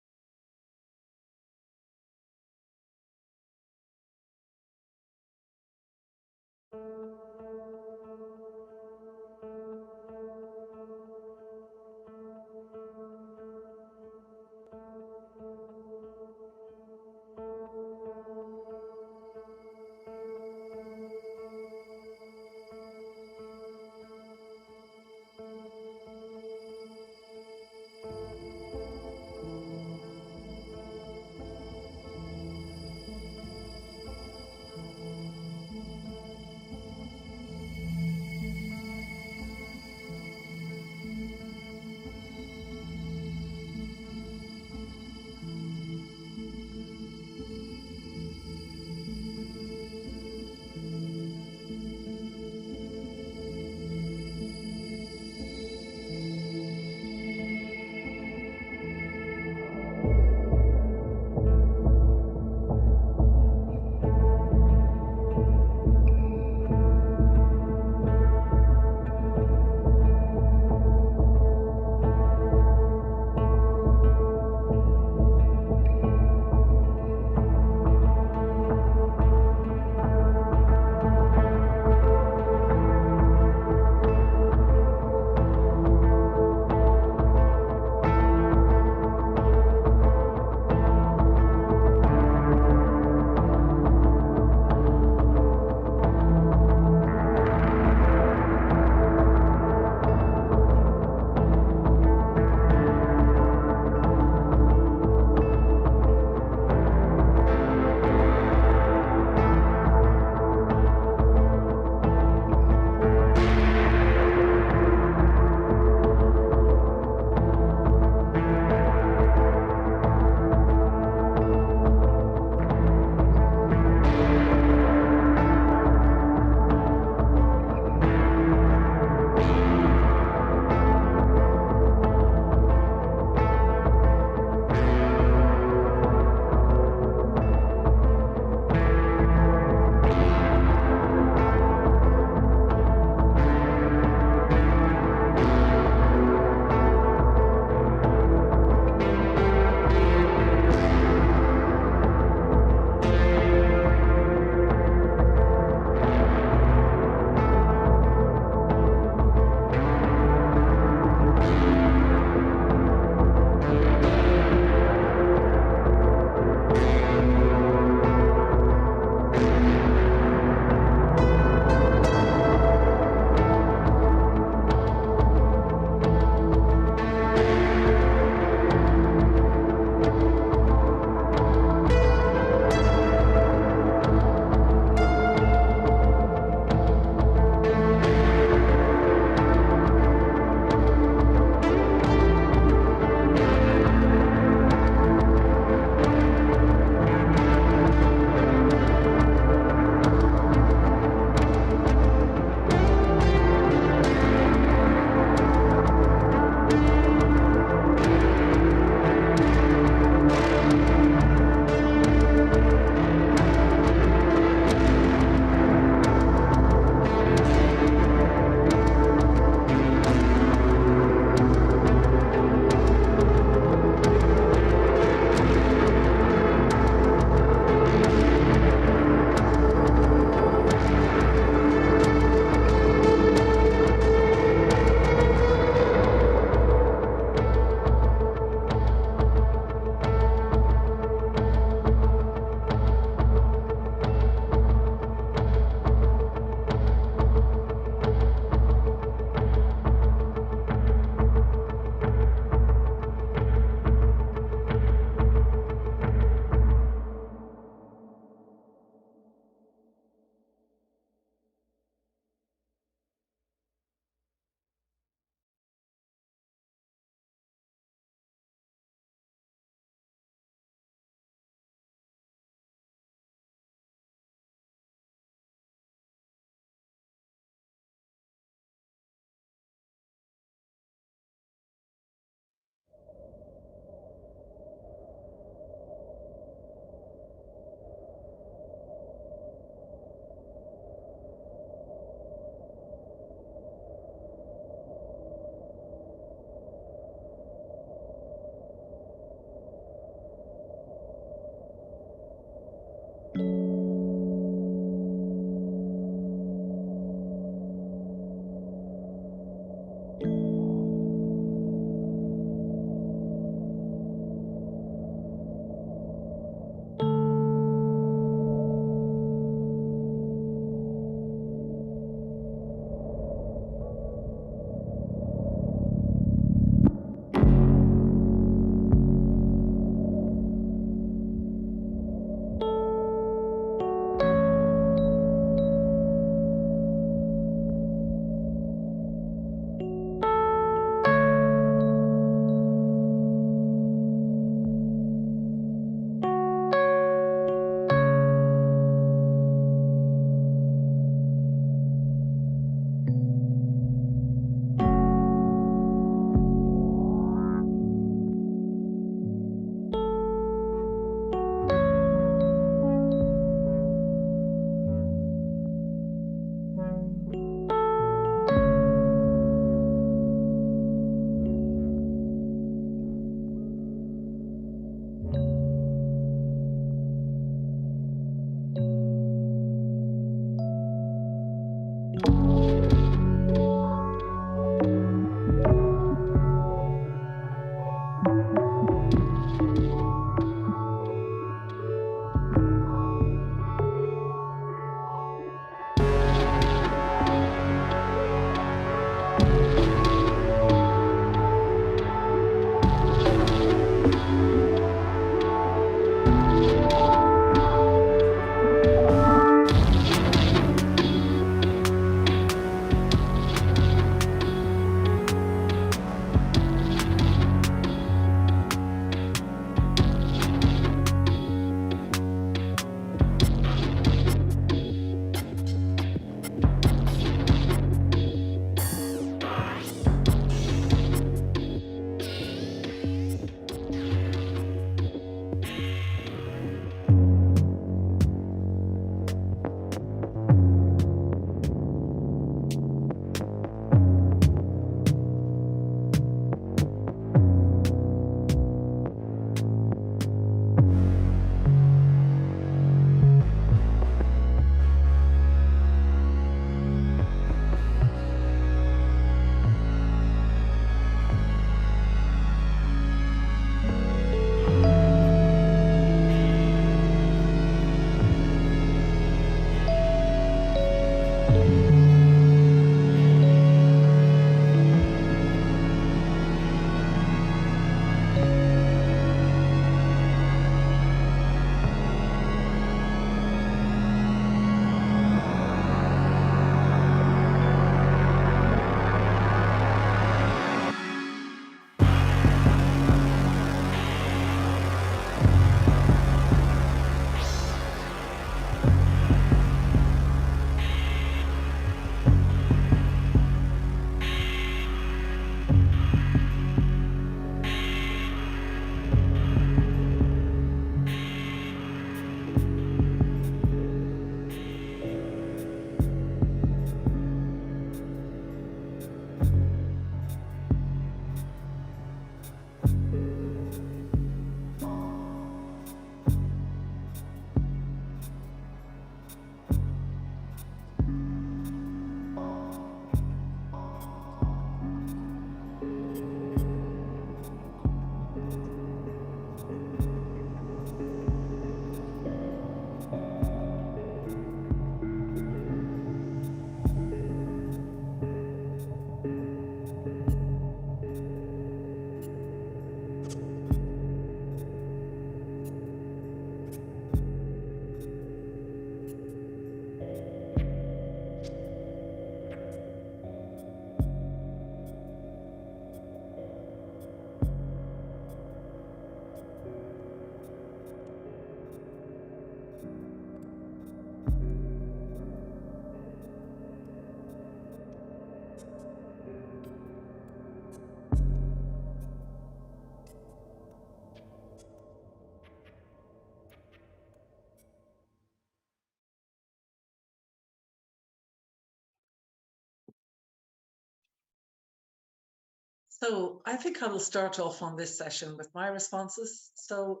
So I think I will start off on this session with my responses. So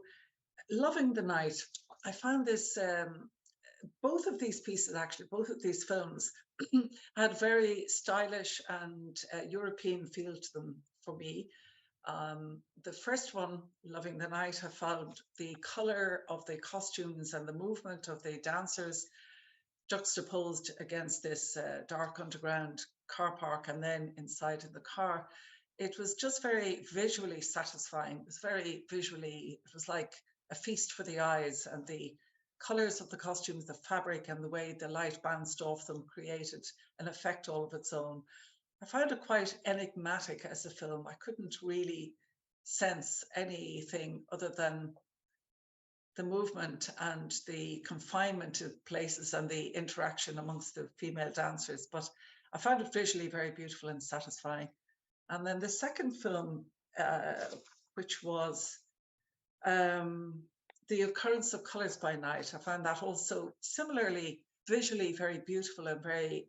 Loving the Night, I found this, both of these pieces, actually, both of these films had very stylish and European feel to them for me. The first one, Loving the Night, I found the color of the costumes and the movement of the dancers juxtaposed against this dark underground car park and then inside in the car. It was just very visually satisfying. It was very visually, it was like a feast for the eyes, and the colors of the costumes, the fabric, and the way the light bounced off them created an effect all of its own. I found it quite enigmatic as a film. I couldn't really sense anything other than the movement and the confinement to places and the interaction amongst the female dancers. But I found it visually very beautiful and satisfying. And then the second film, which was The Occurrence of Colours by Night, I found that also similarly visually very beautiful and very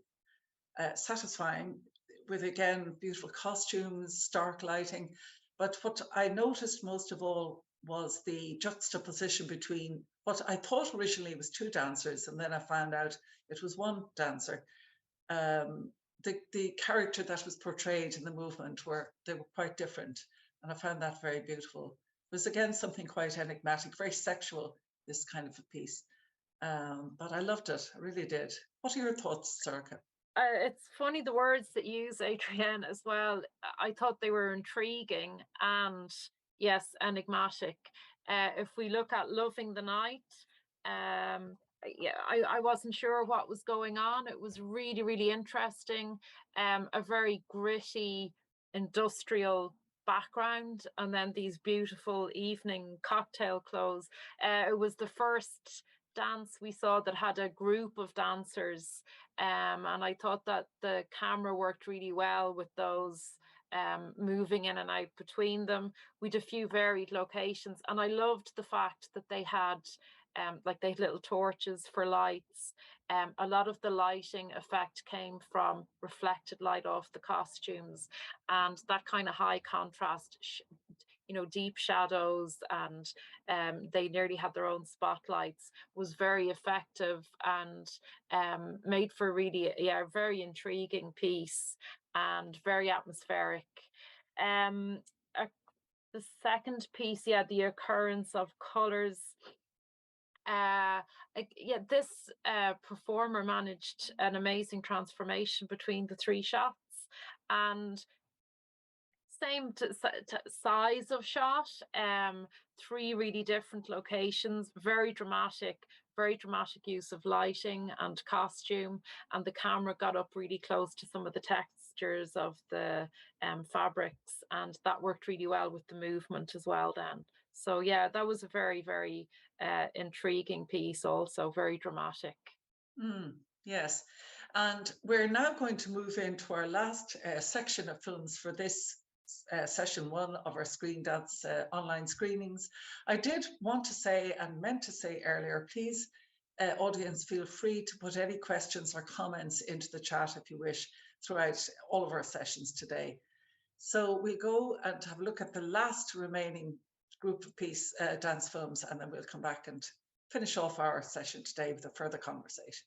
satisfying, with again beautiful costumes, stark lighting. But what I noticed most of all was the juxtaposition between what I thought originally was two dancers, and then I found out it was one dancer. The character that was portrayed in the movement they were quite different, and I found that very beautiful. It was again something quite enigmatic, very sexual, this kind of a piece. But I loved it, I really did. What are your thoughts, Sorcha? It's funny the words that you use, Adrienne, as well. I thought they were intriguing and, yes, enigmatic. If we look at Loving the Night, yeah, I wasn't sure what was going on. It was really, really interesting. A very gritty, industrial background, and then these beautiful evening cocktail clothes. It was the first dance we saw that had a group of dancers, and I thought that the camera worked really well with those moving in and out between them. We did a few varied locations, and I loved the fact that they had like they had little torches for lights. A lot of the lighting effect came from reflected light off the costumes, and that kind of high contrast, deep shadows, and they nearly had their own spotlights, was very effective and made for really, a very intriguing piece and very atmospheric. The second piece, The Occurrence of Colours. this performer managed an amazing transformation between the 3 shots, and same size of shot, 3 really different locations, very dramatic use of lighting and costume, and the camera got up really close to some of the textures of the fabrics, and that worked really well with the movement as well then. So yeah, that was a very, very intriguing piece, also very dramatic. Yes, and we're now going to move into our last section of films for this session 1 of our Screendance online screenings. I did want to say and meant to say earlier, please, audience, feel free to put any questions or comments into the chat if you wish throughout all of our sessions today. So we'll go and have a look at the last remaining group of dance films, and then we'll come back and finish off our session today with a further conversation.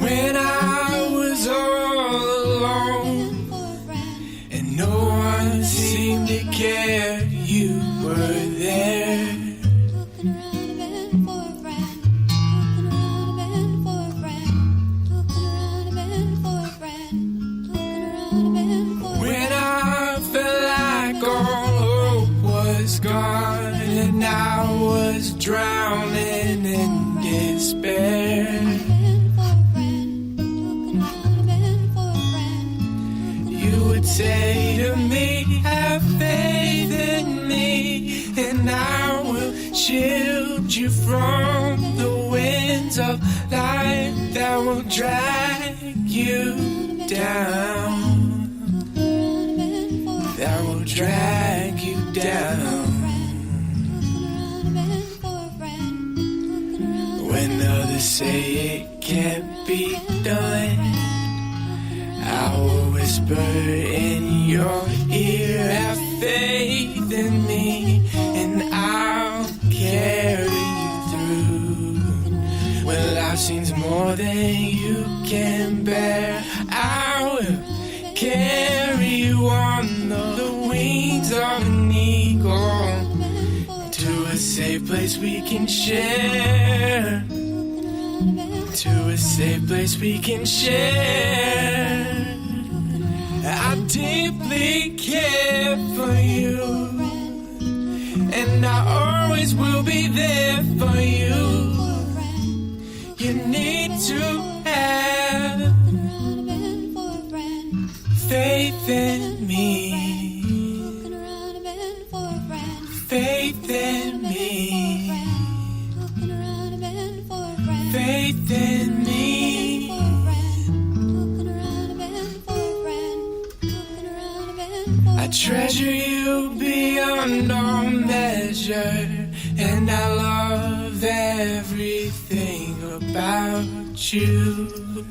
When I was all alone and no one seemed to care, you were there. When I felt like all hope was gone and I was drowning in despair, you would say to me, have faith in me. shield you from the winds of life that will drag you down, that will drag you down. When others say it can't be done, I will whisper in your ear, have faith in me and I'll carry you through. When life seems more than you can bear, I will carry you on the wings of an eagle to a safe place we can share, to a safe place we can share. I deeply care for you, and I always will be there for you. You need to have faith in me, faith in me, faith in me. I treasure you beyond all measure, and I love everything about you.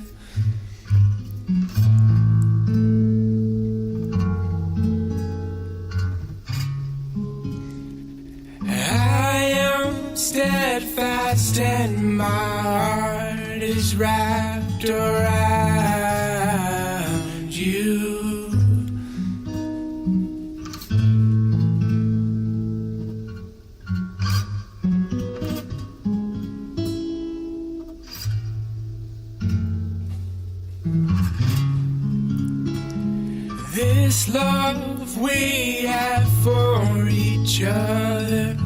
I am steadfast and my heart is wrapped around you. This love we have for each other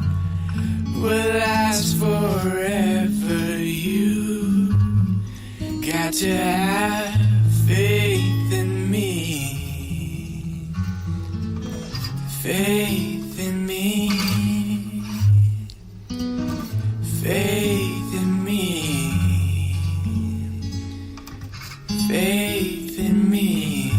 will last forever. You got to have faith in me, faith in me, faith in me, faith in me.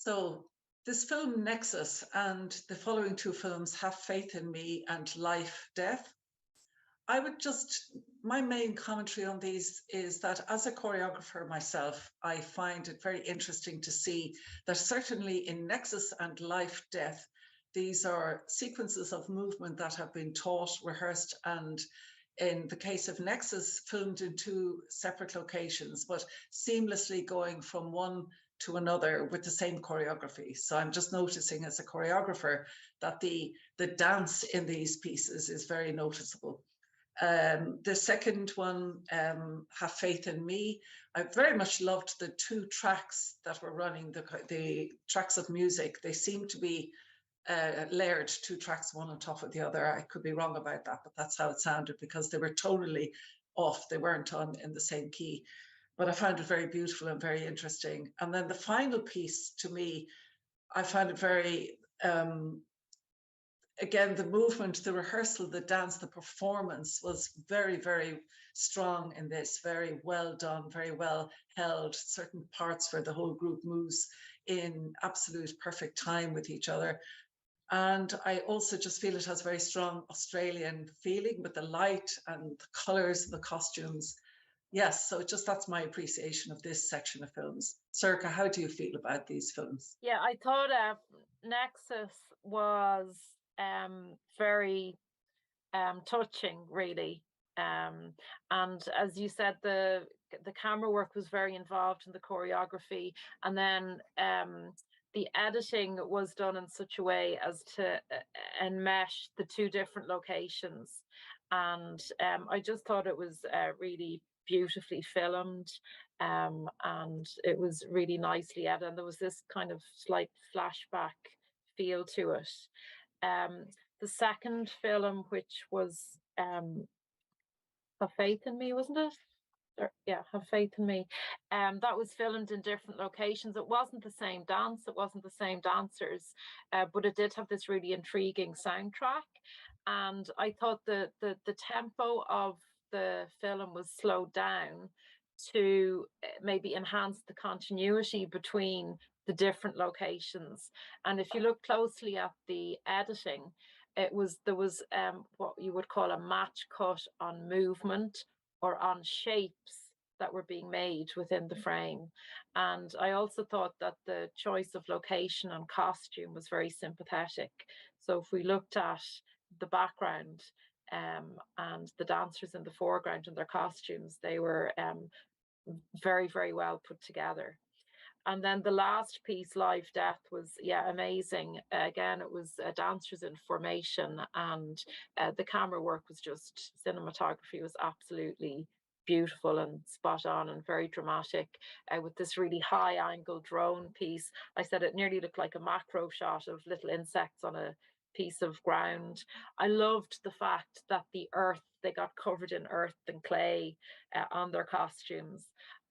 So this film Nexus and the following two films, Have Faith in Me and Life, Death, my main commentary on these is that as a choreographer myself, I find it very interesting to see that certainly in Nexus and Life, Death, these are sequences of movement that have been taught, rehearsed, and in the case of Nexus, filmed in two separate locations, but seamlessly going from one to another with the same choreography. So I'm just noticing as a choreographer that the dance in these pieces is very noticeable. The second one, Have Faith in Me, I very much loved the two tracks that were running, the tracks of music. They seem to be layered, two tracks, one on top of the other. I could be wrong about that, but that's how it sounded because they were tonally off. They weren't on in the same key. But I found it very beautiful and very interesting. And then the final piece, to me, I found it very, again, the movement, the rehearsal, the dance, the performance was very, very strong in this, very well done, very well held. Certain parts where the whole group moves in absolute perfect time with each other. And I also just feel it has very strong Australian feeling with the light and the colours and the costumes. Yes, so that's my appreciation of this section of films. Sorcha, how do you feel about these films? Yeah, I thought Nexus was very touching, really. And as you said, the camera work was very involved in the choreography, and then the editing was done in such a way as to enmesh the two different locations. And I just thought it was really beautifully filmed, and it was really nicely edited. And there was this kind of slight flashback feel to it. The second film, which was Have Faith in Me, wasn't it? Yeah, Have Faith in Me. That was filmed in different locations. It wasn't the same dance, it wasn't the same dancers, but it did have this really intriguing soundtrack. And I thought the tempo of the film was slowed down to maybe enhance the continuity between the different locations. And if you look closely at the editing, there was what you would call a match cut on movement or on shapes that were being made within the frame. And I also thought that the choice of location and costume was very sympathetic. So if we looked at the background and the dancers in the foreground and their costumes, they were very, very well put together. And then the last piece, Live Death, was, yeah, amazing. Again, it was dancers in formation, and the camera work was just, cinematography was absolutely beautiful and spot on and very dramatic, with this really high angle drone piece. I said it nearly looked like a macro shot of little insects on a piece of ground. I loved the fact that the earth, they got covered in earth and clay on their costumes.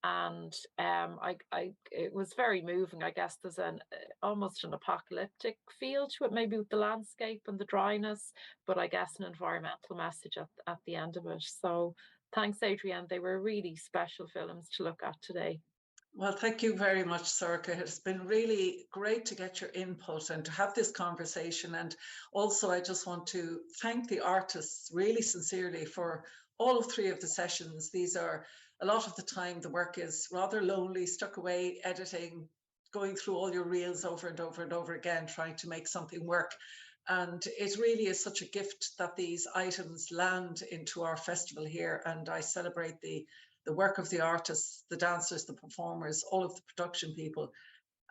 And it was very moving. I guess there's almost an apocalyptic feel to it, maybe with the landscape and the dryness, but I guess an environmental message at the end of it. So thanks, Adrienne. They were really special films to look at today. Well, thank you very much, Sorcha. It's been really great to get your input and to have this conversation. And also, I just want to thank the artists really sincerely for all three of the sessions. These are, a lot of the time, the work is rather lonely, stuck away, editing, going through all your reels over and over and over again, trying to make something work. And it really is such a gift that these items land into our festival here. And I celebrate the work of the artists, the dancers, the performers, all of the production people.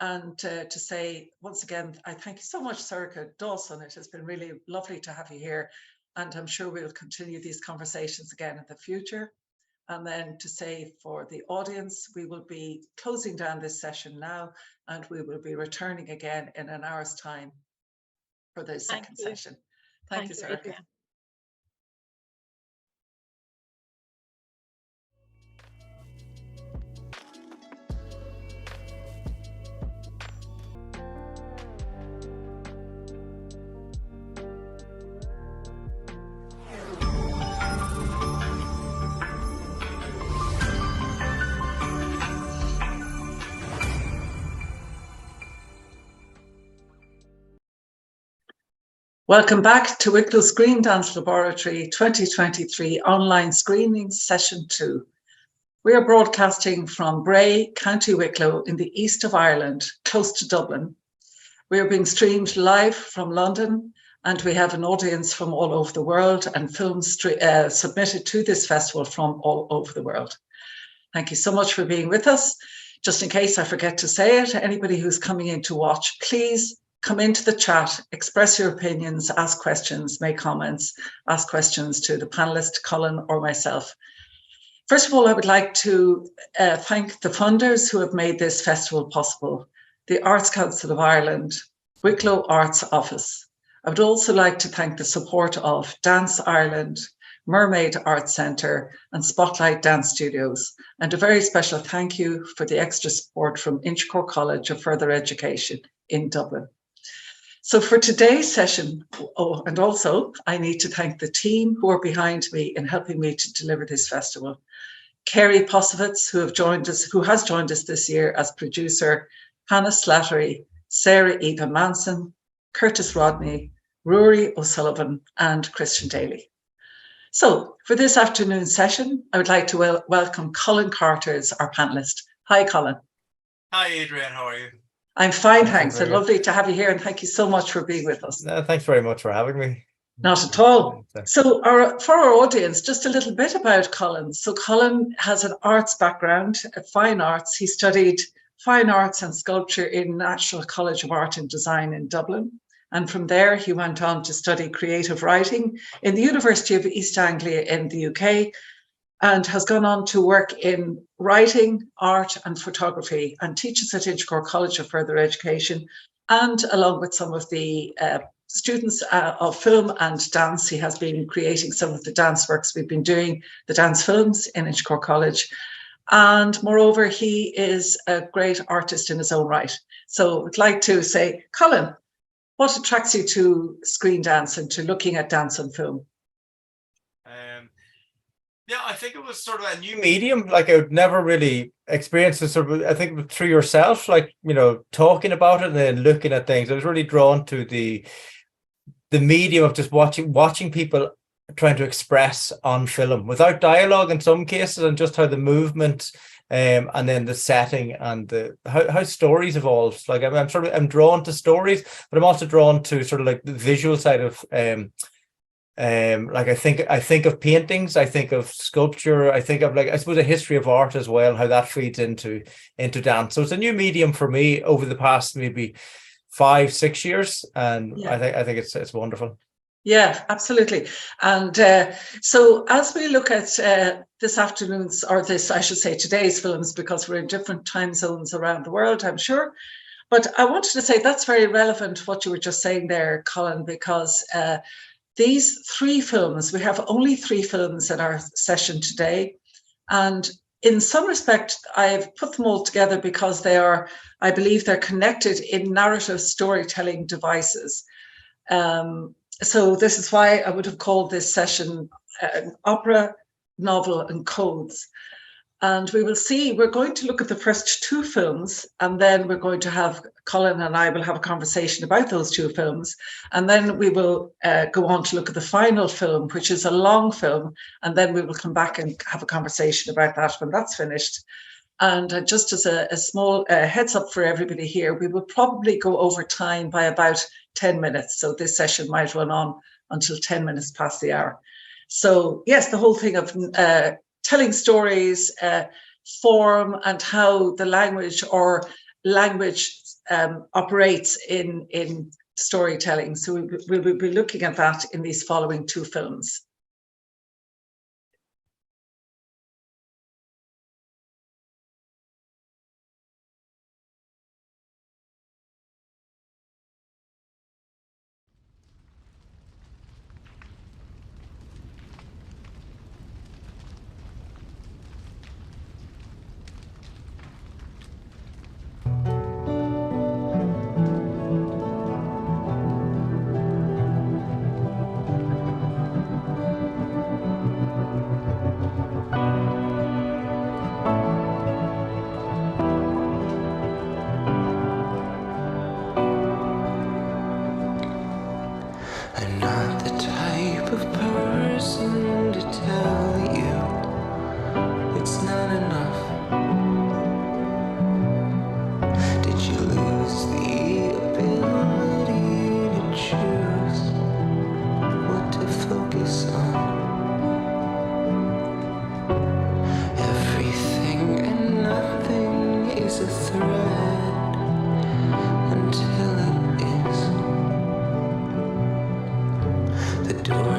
And to say, once again, I thank you so much, Sorcha Dawson. It has been really lovely to have you here. And I'm sure we'll continue these conversations again in the future. And then to say for the audience, we will be closing down this session now, and we will be returning again in an hour's time for the second session. Thank you, Sorcha. Welcome back to Wicklow Screendance Laboratory 2023 online screening session 2. We are broadcasting from Bray, County Wicklow in the east of Ireland, close to Dublin. We are being streamed live from London, and we have an audience from all over the world and films submitted to this festival from all over the world. Thank you so much for being with us. Just in case I forget to say it, anybody who's coming in to watch, please come into the chat, express your opinions, ask questions, make comments, ask questions to the panelist, Colin or myself. First of all, I would like to thank the funders who have made this festival possible, the Arts Council of Ireland, Wicklow Arts Office. I would also like to thank the support of Dance Ireland, Mermaid Arts Centre and Spotlight Dance Studios, and a very special thank you for the extra support from Inchicore College of Further Education in Dublin. So for today's session, and also I need to thank the team who are behind me in helping me to deliver this festival. Kerry Posovitz, who has joined us this year as producer, Hannah Slattery, Sarah Eva Manson, Curtis Rodney, Rory O'Sullivan, and Christian Daly. So for this afternoon's session, I would like to welcome Colin Carters, our panelist. Hi, Colin. Hi, Adrienne. How are you? I'm fine, thanks. And lovely to have you here. And thank you so much for being with us. No, thanks very much for having me. Not at all. So for our audience, just a little bit about Colin. So Colin has an arts background, fine arts. He studied fine arts and sculpture in National College of Art and Design in Dublin. And from there, he went on to study creative writing in the University of East Anglia in the UK, and has gone on to work in writing, art and photography, and teaches at Inchicore College of Further Education. And along with some of the students of film and dance, he has been creating some of the dance works we've been doing, the dance films in Inchicore College. And moreover, he is a great artist in his own right. So I'd like to say, Colin, what attracts you to screen dance and to looking at dance and film? Yeah, I think it was sort of a new medium. Like I would never really experience it sort of, I think through yourself, like, you know, talking about it and then looking at things. I was really drawn to the medium of just watching people trying to express on film without dialogue in some cases, and just how the movement and then the setting and how stories evolve. Like I'm drawn to stories, but I'm also drawn to sort of like the visual side of like I think of paintings, I think of sculpture, I think of, like, I suppose, a history of art as well, how that feeds into dance. So it's a new medium for me over the past maybe 5-6 years, and yeah. I think it's wonderful. Yeah, absolutely. And so as we look at this afternoon's, or this, I should say, today's films, because we're in different time zones around the world, I'm sure. But I wanted to say that's very relevant, what you were just saying there, Colin, because these 3 films, we have only 3 films in our session today. And in some respect, I've put them all together because they are, I believe they're connected in narrative storytelling devices. So this is why I would have called this session Opera, Novel and Codes. And we will see, we're going to look at the first 2 films, and then we're going to have, Colin and I will have a conversation about those 2 films. And then we will go on to look at the final film, which is a long film. And then we will come back and have a conversation about that when that's finished. And just as a small heads up for everybody here, we will probably go over time by about 10 minutes. So this session might run on until 10 minutes past the hour. So yes, the whole thing of telling stories, form, and how the language operates in storytelling. So we will be looking at that in these following 2 films.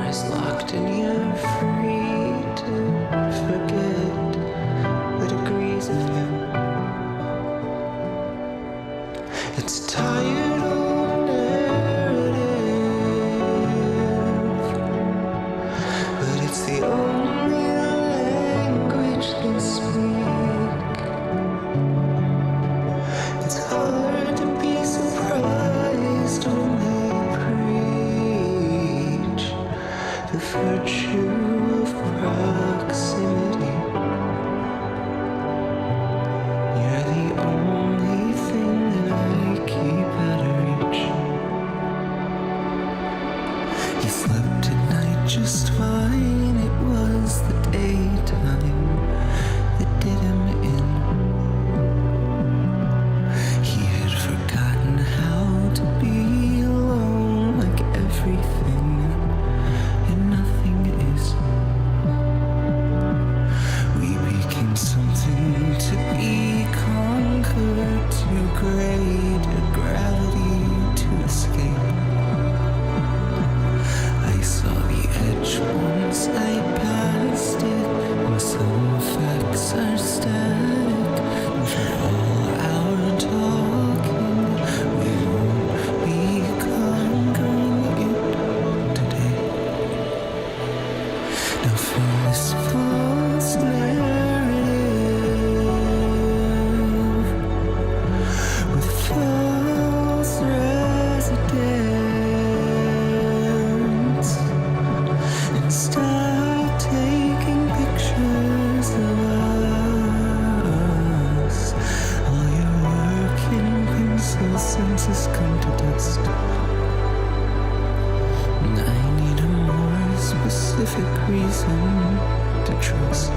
is locked and you're free to forget the degrees of you. It's tired old narrative, but it's the only language they speak. It's hard to be surprised when they preach the virtue of proximity. You're the only thing that I keep out of reach. You slept at night just fine. It was the daytime that did him in. He had forgotten how to be alone, like everything and nothing is. We became something to be conquered, too great a gravity to escape. I saw the edge once I passed it, and some facts are static. And for all our talking, we won't be conquering it today. Now for this false narrative with false residents, and stop taking pictures of us. All your work in pencil senses come to dust. And I need a more specific reason to trust.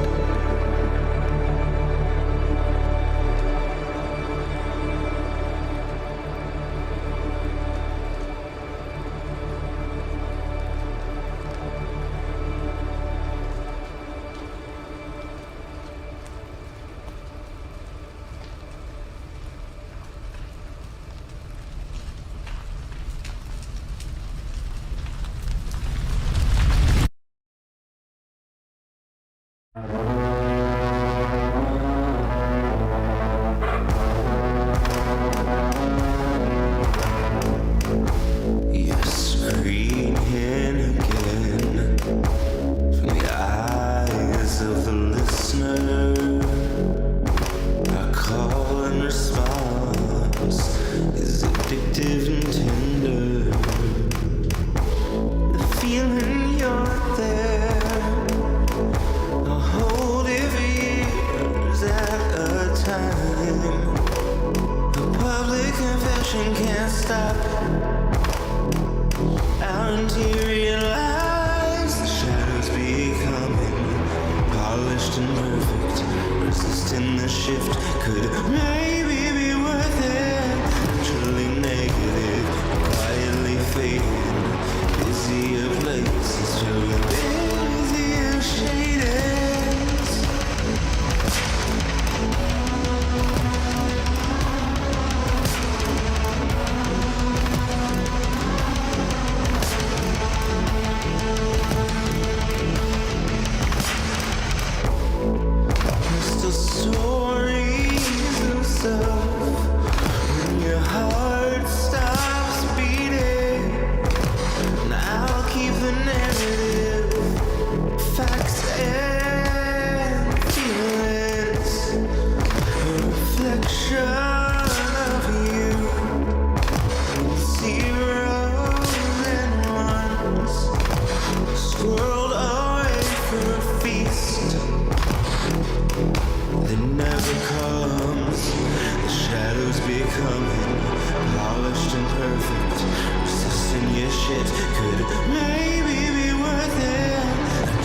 You're screaming again from the eyes of the listener. Our call and response is addictive and tender. The feeling you're there, I'll hold it for years at a time. A public confession can't stop our interior lives. The shadows becoming polished and perfect, resisting the shift could maybe be worth it. Truly negative, quietly fading, busier places filled with busier shadings. Crystal stories of self when your heart stops beating. And I'll keep the narrative, facts and feelings, a reflection of you. Zeros and ones squirreled away for a feast that never comes. The shadows becoming polished and perfect, resisting your shit could maybe be worth it.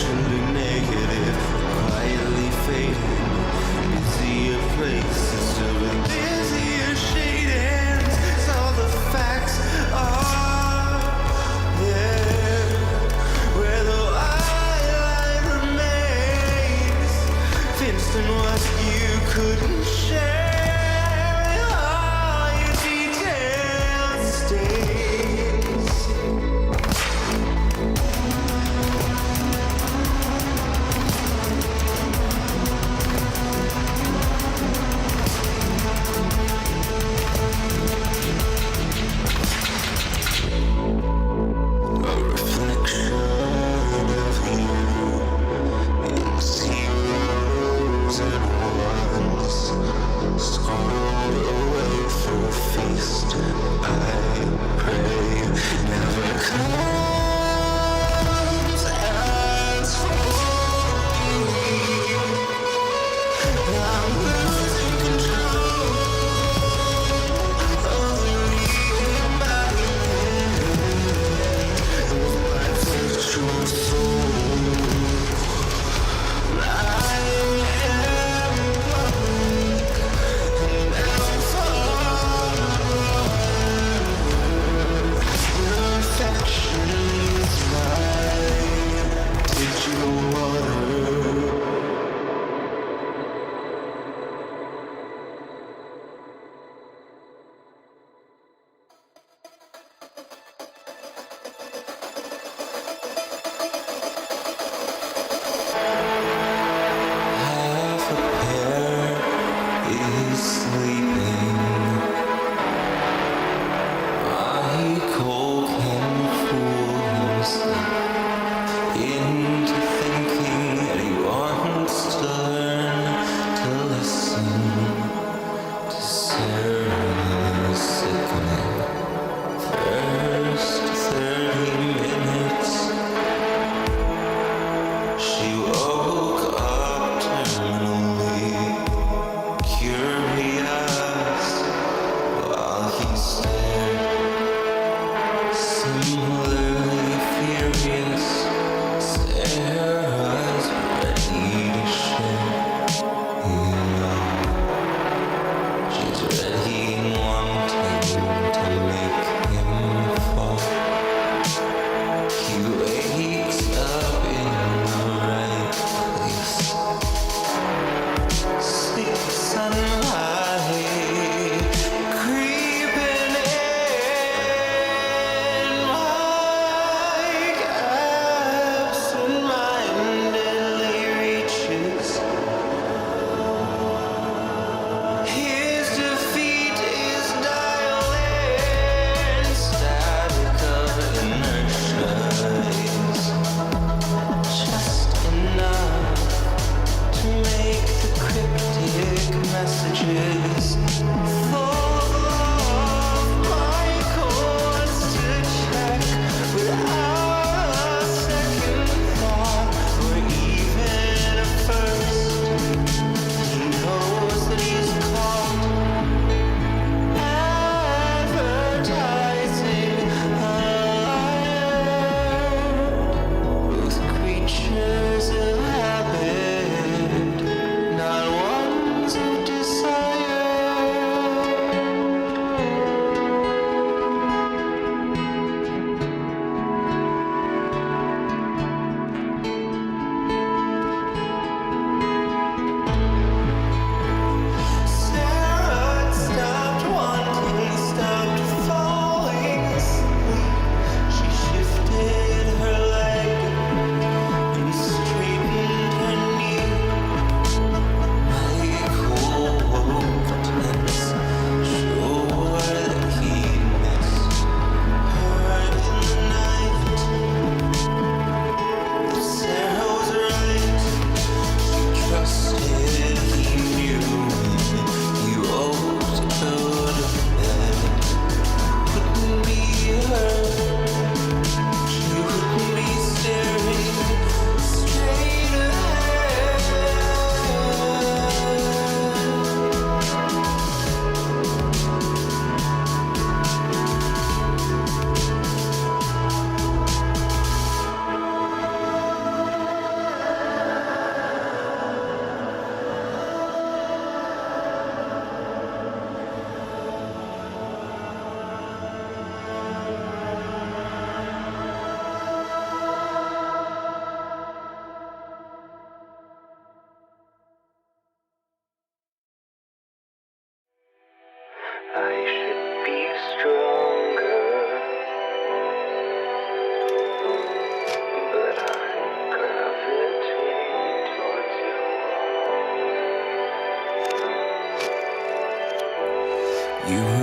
Truly negative, quietly fading, busier places filled with busier shadings. So the facts are there, where the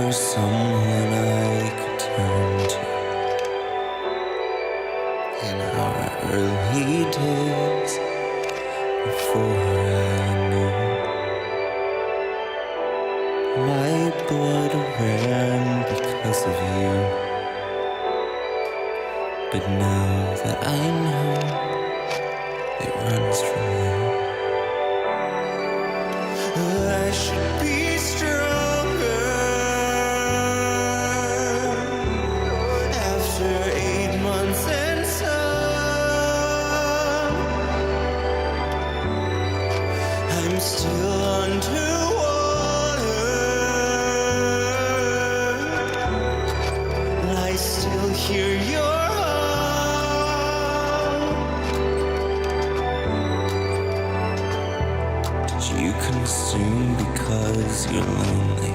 were someone I could turn to in our early days before I knew my blood ran because of you. But now that I know it runs from you, I should be stronger. After 8 months and some, I'm still underwater. I still hear your you consume because you're lonely,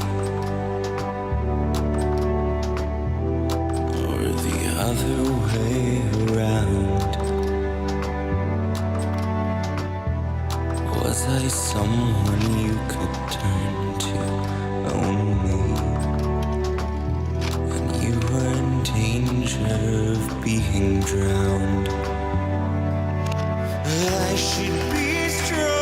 or the other way around? Was I someone you could turn to only when you were in danger of being drowned? I should be strong.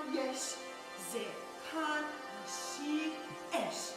Ze kan, ze kan, she, esh,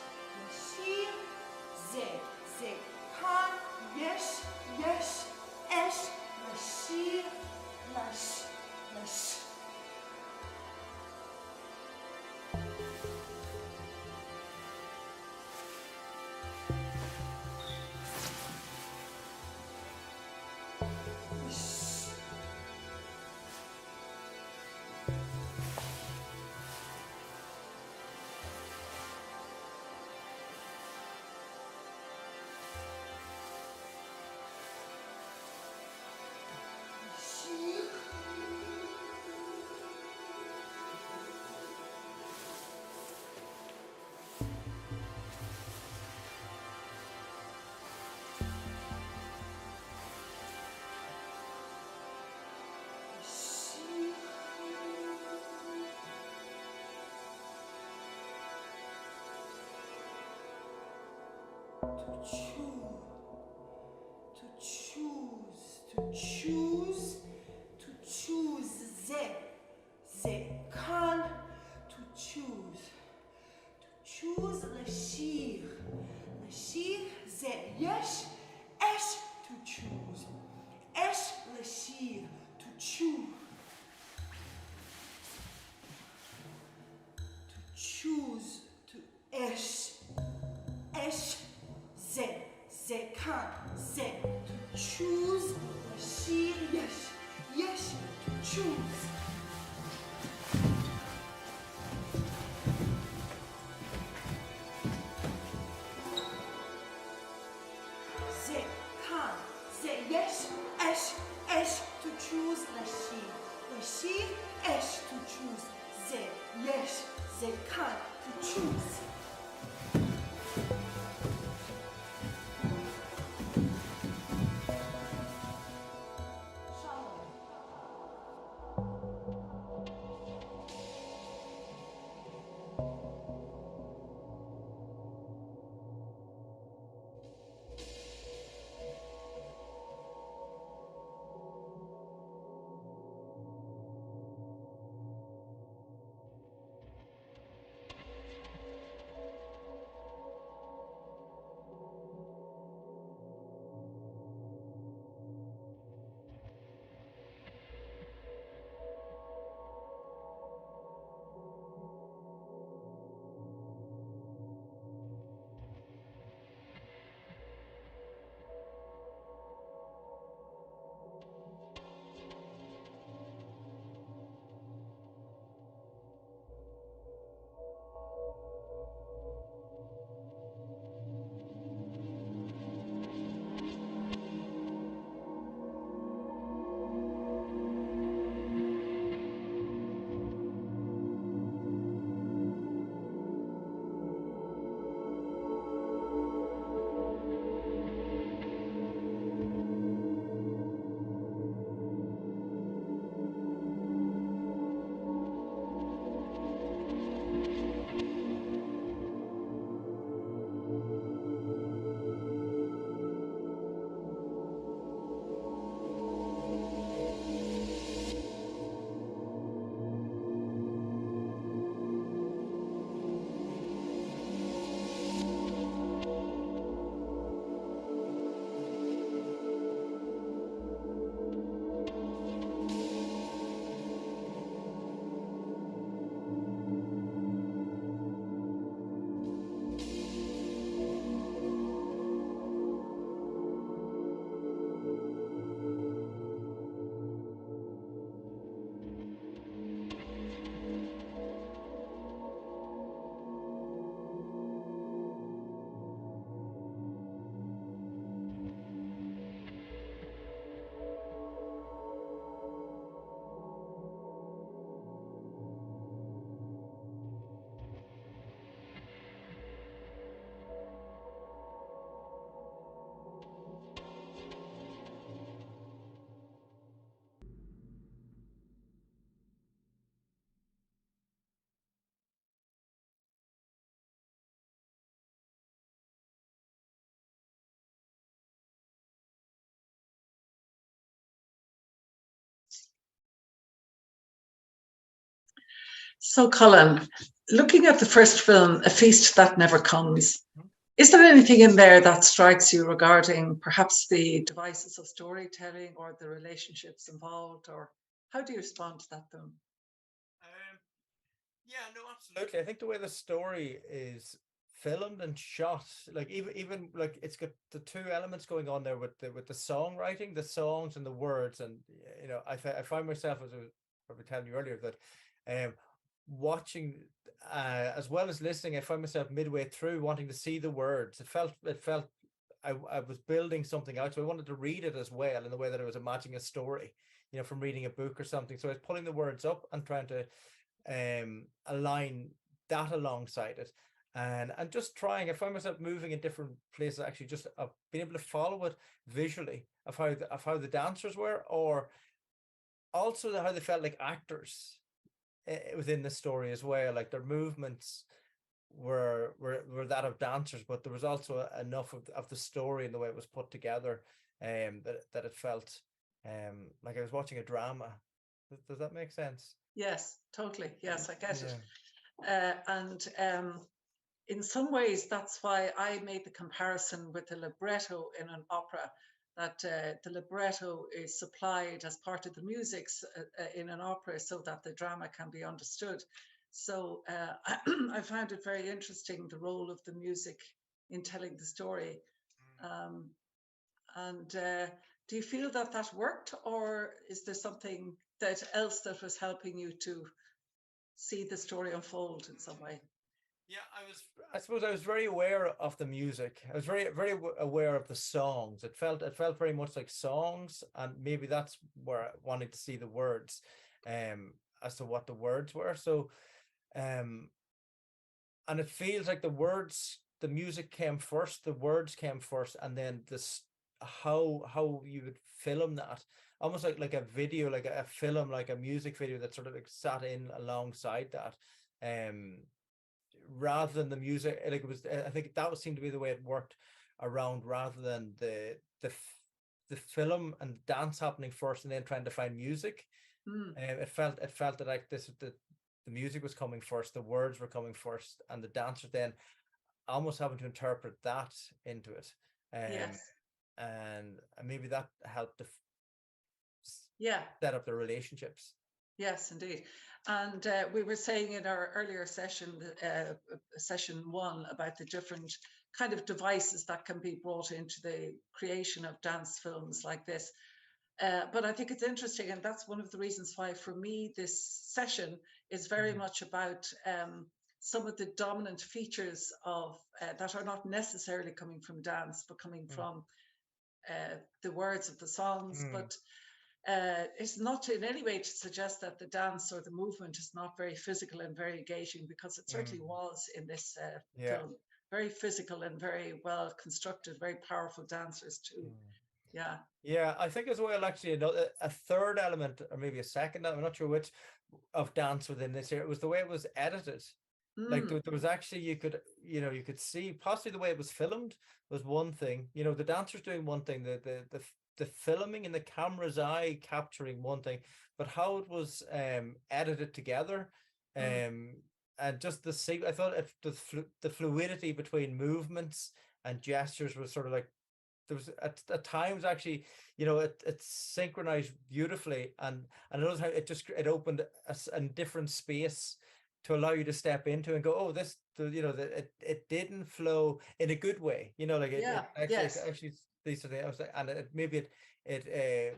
So, Colin, looking at the first film, A Feast That Never Comes, is there anything in there that strikes you regarding perhaps the devices of storytelling or the relationships involved, or how do you respond to that film? Yeah, no, absolutely. I think the way the story is filmed and shot, like even like it's got the two elements going on there with the songwriting, the songs and the words, and you know, I find myself, as I was probably telling you earlier, that watching as well as listening, I find myself midway through wanting to see the words. It felt I was building something out, so I wanted to read it as well in the way that I was imagining a story, you know, from reading a book or something. So I was pulling the words up and trying to align that alongside it, and just trying. I find myself moving in different places, actually, just being able to follow it visually of how the dancers were, or also how they felt like actors within the story as well, like their movements were that of dancers, but there was also enough of the story and the way it was put together, that it felt like I was watching a drama. Does that make sense? Yes, totally. Yes, I get it. And in some ways, that's why I made the comparison with the libretto in an opera, that the libretto is supplied as part of the music in an opera so that the drama can be understood. So I found it very interesting, the role of the music in telling the story. And do you feel that that worked, or is there something else that was helping you to see the story unfold in some way? Yeah, I suppose I was very aware of the music. I was very aware of the songs. It felt very much like songs, and maybe that's where I wanted to see the words, as to what the words were. So, and it feels like the music came first, the words came first, and then this how you would film that, almost like a video, like a film, like a music video that sort of like sat in alongside that, rather than the music. Like it was, I think that seemed to be the way it worked around, rather than the film and dance happening first and then trying to find music. It felt that like the music was coming first, the words were coming first, and the dancers then almost having to interpret that into it. Yes. And maybe that helped to set up the relationships. Yes, indeed. And we were saying in our earlier session, session 1, about the different kind of devices that can be brought into the creation of dance films like this. But I think it's interesting, and that's one of the reasons why, for me, this session is very much about some of the dominant features of that are not necessarily coming from dance, but coming from the words of the songs. But it's not in any way to suggest that the dance or the movement is not very physical and very engaging, because it certainly was in this film. Very physical and very well constructed, very powerful dancers too. Yeah, I think as well, actually, a third element, or maybe a second, I'm not sure which, of dance within this here, it was the way it was edited. Like there was actually, you could see possibly the way it was filmed was one thing, the dancers doing one thing, the filming and the camera's eye capturing one thing, but how it was edited together, and just I thought if the fluidity between movements and gestures was sort of like, there was at times actually, it synchronized beautifully, and I noticed how it opened a different space to allow you to step into and go, oh, this, it didn't flow in a good way, like actually these sort of things. I was like, and maybe there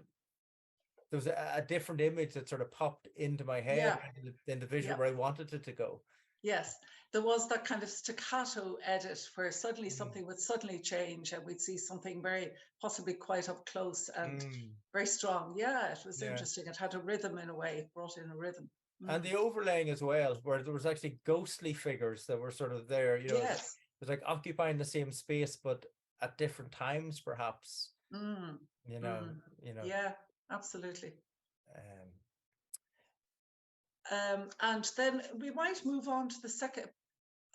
was a different image that sort of popped into my head in the visual where I wanted it to go. Yes, there was that kind of staccato edit where suddenly something would suddenly change, and we'd see something very possibly quite up close and very strong. Yeah, it was interesting. It had a rhythm in a way, it brought in a rhythm. And the overlaying as well, where there was actually ghostly figures that were sort of there, it was like occupying the same space, but at different times, perhaps. Yeah, absolutely. And then we might move on to the second.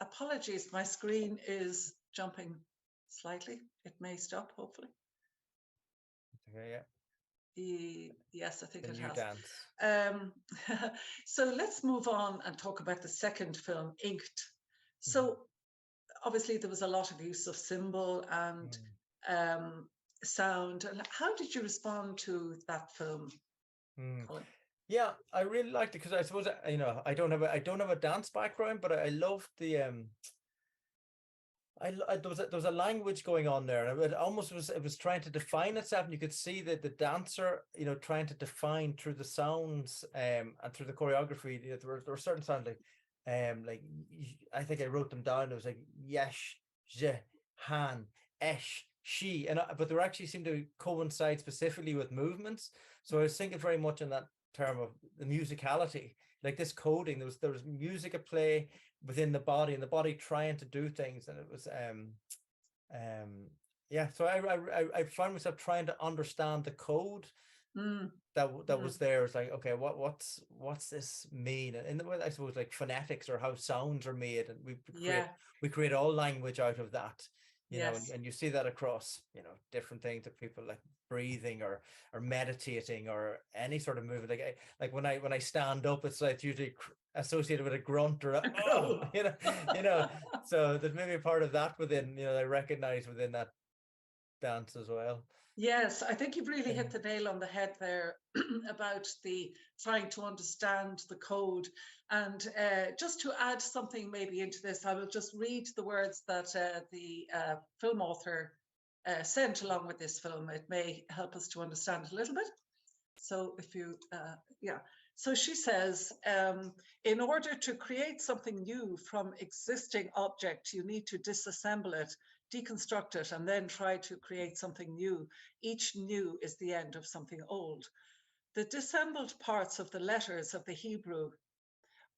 Apologies, my screen is jumping slightly. It may stop, hopefully. Okay, Yes, I think it has. Dance. So let's move on and talk about the second film, Inked. So obviously there was a lot of use of symbol and sound. And how did you respond to that film, Colin? Yeah, I really liked it, because I suppose I don't have a dance background, but I loved the there was a language going on there, and it was trying to define itself, and you could see that the dancer trying to define through the sounds and through the choreography. There were certain sounds like I think I wrote them down. It was like yesh, je, han, esh, she, but they actually seemed to coincide specifically with movements. So I was thinking very much in that term of the musicality, like this coding. There was music at play within the body, and the body trying to do things, and it was so I found myself trying to understand the code that was there. It's like, okay, what's this mean? And I suppose like phonetics or how sounds are made, and we create all language out of that, you know, and you see that across, you know, different things that people like breathing or meditating or any sort of movement. Like when I stand up, it's like usually associated with a grunt or you know, so there's maybe a part of that within, you know, I recognize within that dance as well. Yes, I think you've really hit the nail on the head there about the trying to understand the code. And just to add something maybe into this, I will just read the words that the film author sent along with this film. It may help us to understand a little bit. So if you, so she says, in order to create something new from existing object, you need to disassemble it, deconstruct it, and then try to create something new. Each new is the end of something old. The disassembled parts of the letters of the Hebrew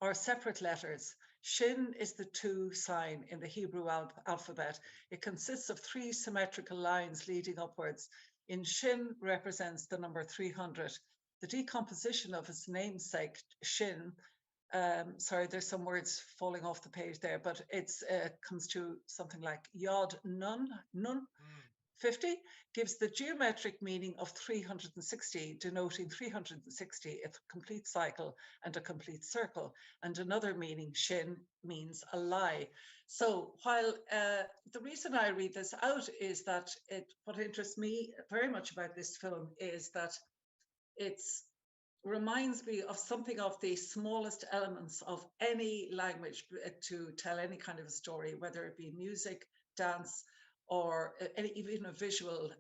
are separate letters. Shin is the 2 sign in the Hebrew alphabet. It consists of 3 symmetrical lines leading upwards. In Shin represents the number 300. The decomposition of its namesake, Shin, sorry, there's some words falling off the page there, but it's comes to something like Yod Nun, 50, gives the geometric meaning of 360, denoting 360, a complete cycle and a complete circle. And another meaning, Shin, means a lie. So while the reason I read this out is that what interests me very much about this film is that it reminds me of something of the smallest elements of any language to tell any kind of a story, whether it be music, dance, or even a visual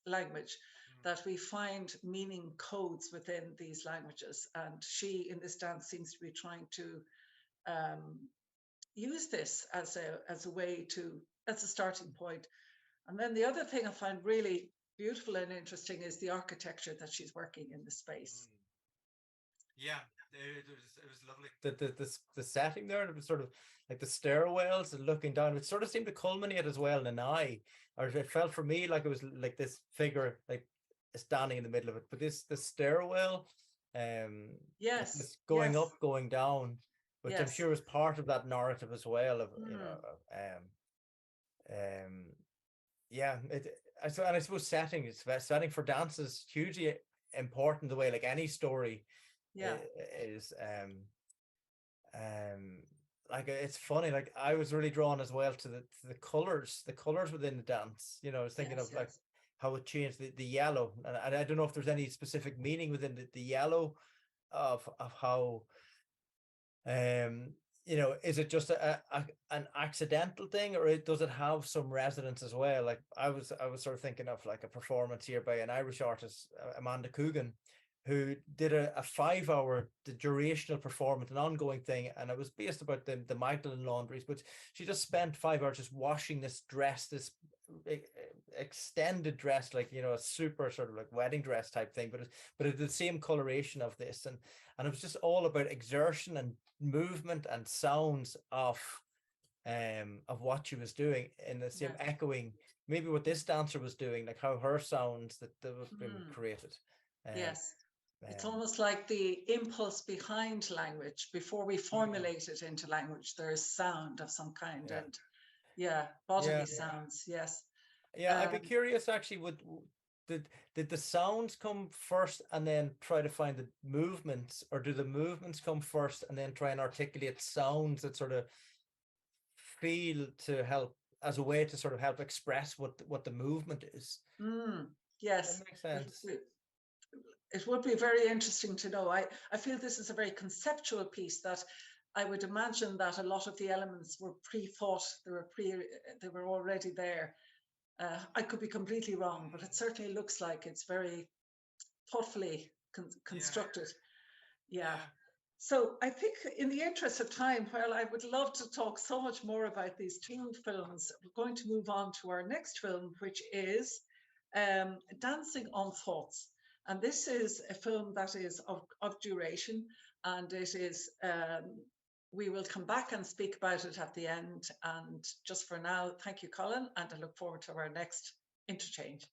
language, that we find meaning codes within these languages. And she, in this dance, seems to be trying to use this as a way to, as a starting point. And then the other thing I find really beautiful and interesting is the architecture that she's working in the space. Yeah, it was lovely. The setting there, it was sort of like the stairwells and looking down. It sort of seemed to culminate as well in an eye, or it felt for me like it was like this figure like standing in the middle of it. But the stairwell, yes, going up, going down, which I'm yes, sure is part of that narrative as well. Of you know, yeah. And I suppose setting for dance is hugely important. The way like any story. Yeah, is like it's funny, like I was really drawn as well to the colors within the dance, you know. I was thinking of like how it changed the yellow, and I don't know if there's any specific meaning within the yellow of how you know, is it just an accidental thing, or does it have some resonance as well? Like I was sort of thinking of like a performance here by an Irish artist, Amanda Coogan, who did a 5-hour durational performance, an ongoing thing, and it was based about the Magdalene laundries, but she just spent 5 hours just washing this dress, this extended dress, like, you know, a super sort of like wedding dress type thing, but it's the same coloration of this, and it was just all about exertion and movement and sounds of what she was doing, in the same echoing maybe what this dancer was doing, like how her sounds that have been created. Yes. It's almost like the impulse behind language. Before we formulate it into language, there is sound of some kind, and bodily sounds. Yes. Yeah, I'd be curious actually. Did the sounds come first and then try to find the movements, or do the movements come first and then try and articulate sounds that sort of feel to help as a way to sort of help express what the movement is? Yes, that makes sense. It would be very interesting to know. I feel this is a very conceptual piece that I would imagine that a lot of the elements were pre-thought. They were already there. I could be completely wrong, but it certainly looks like it's very thoughtfully constructed. Yeah. So I think in the interest of time, while I would love to talk so much more about these 2 films, we're going to move on to our next film, which is Dancing on Thoughts. And this is a film that is of duration, and it is, we will come back and speak about it at the end. And just for now, thank you, Colin, and I look forward to our next interchange.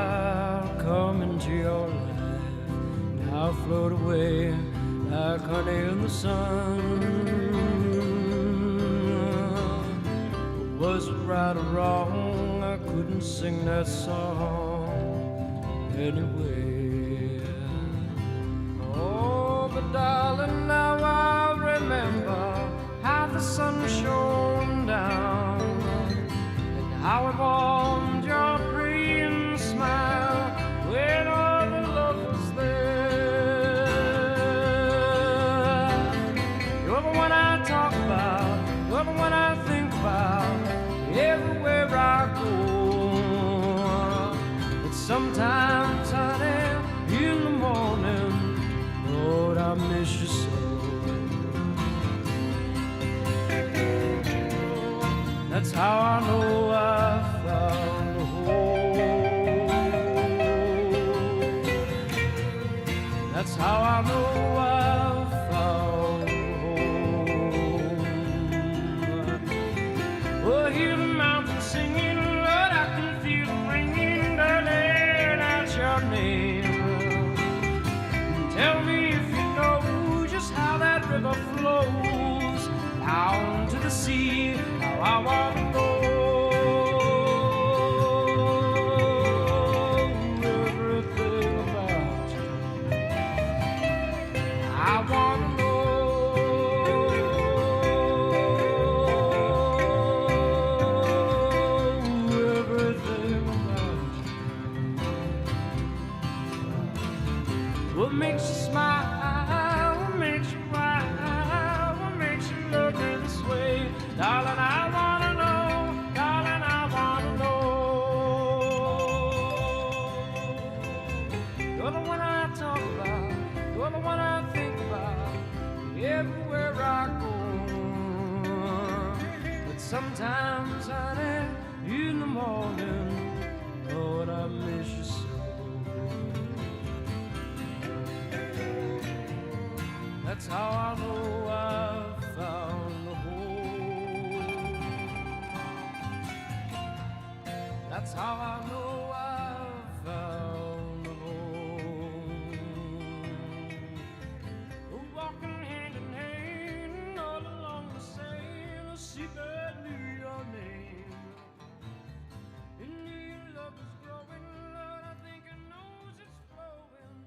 I'll come into your life, and I'll float away like honey in the sun. Was it right or wrong? I couldn't sing that song anyway. Oh, but darling, now I remember how the sun shone down and how it warmed your pretty smile when all the love was there. You're the one I talk about, you're the one I think about everywhere I go. But sometimes, honey, in the morning, Lord, I miss you so. That's how I know I found a home. That's how I know I found a home. Oh, hear the mountains singing, Lord, I can feel it ringing, darling, out your name. Tell me if you know just how that river flows down to the sea, how I want to go. Everything about you, I want to know. Everything about you. What makes you smile? What makes you cry? What makes you look this way? Darling, I wanna know. Darling, I wanna know. You're the one I talk about. You're the one I think about everywhere I go. But sometimes, honey, in the morning, Lord, I miss you so. That's how I know I've found a home. That's how I know I've found a home. Walking hand in hand all along the sand, a seabird knew your name. And your love is growing, Lord, I think I know it's flowing.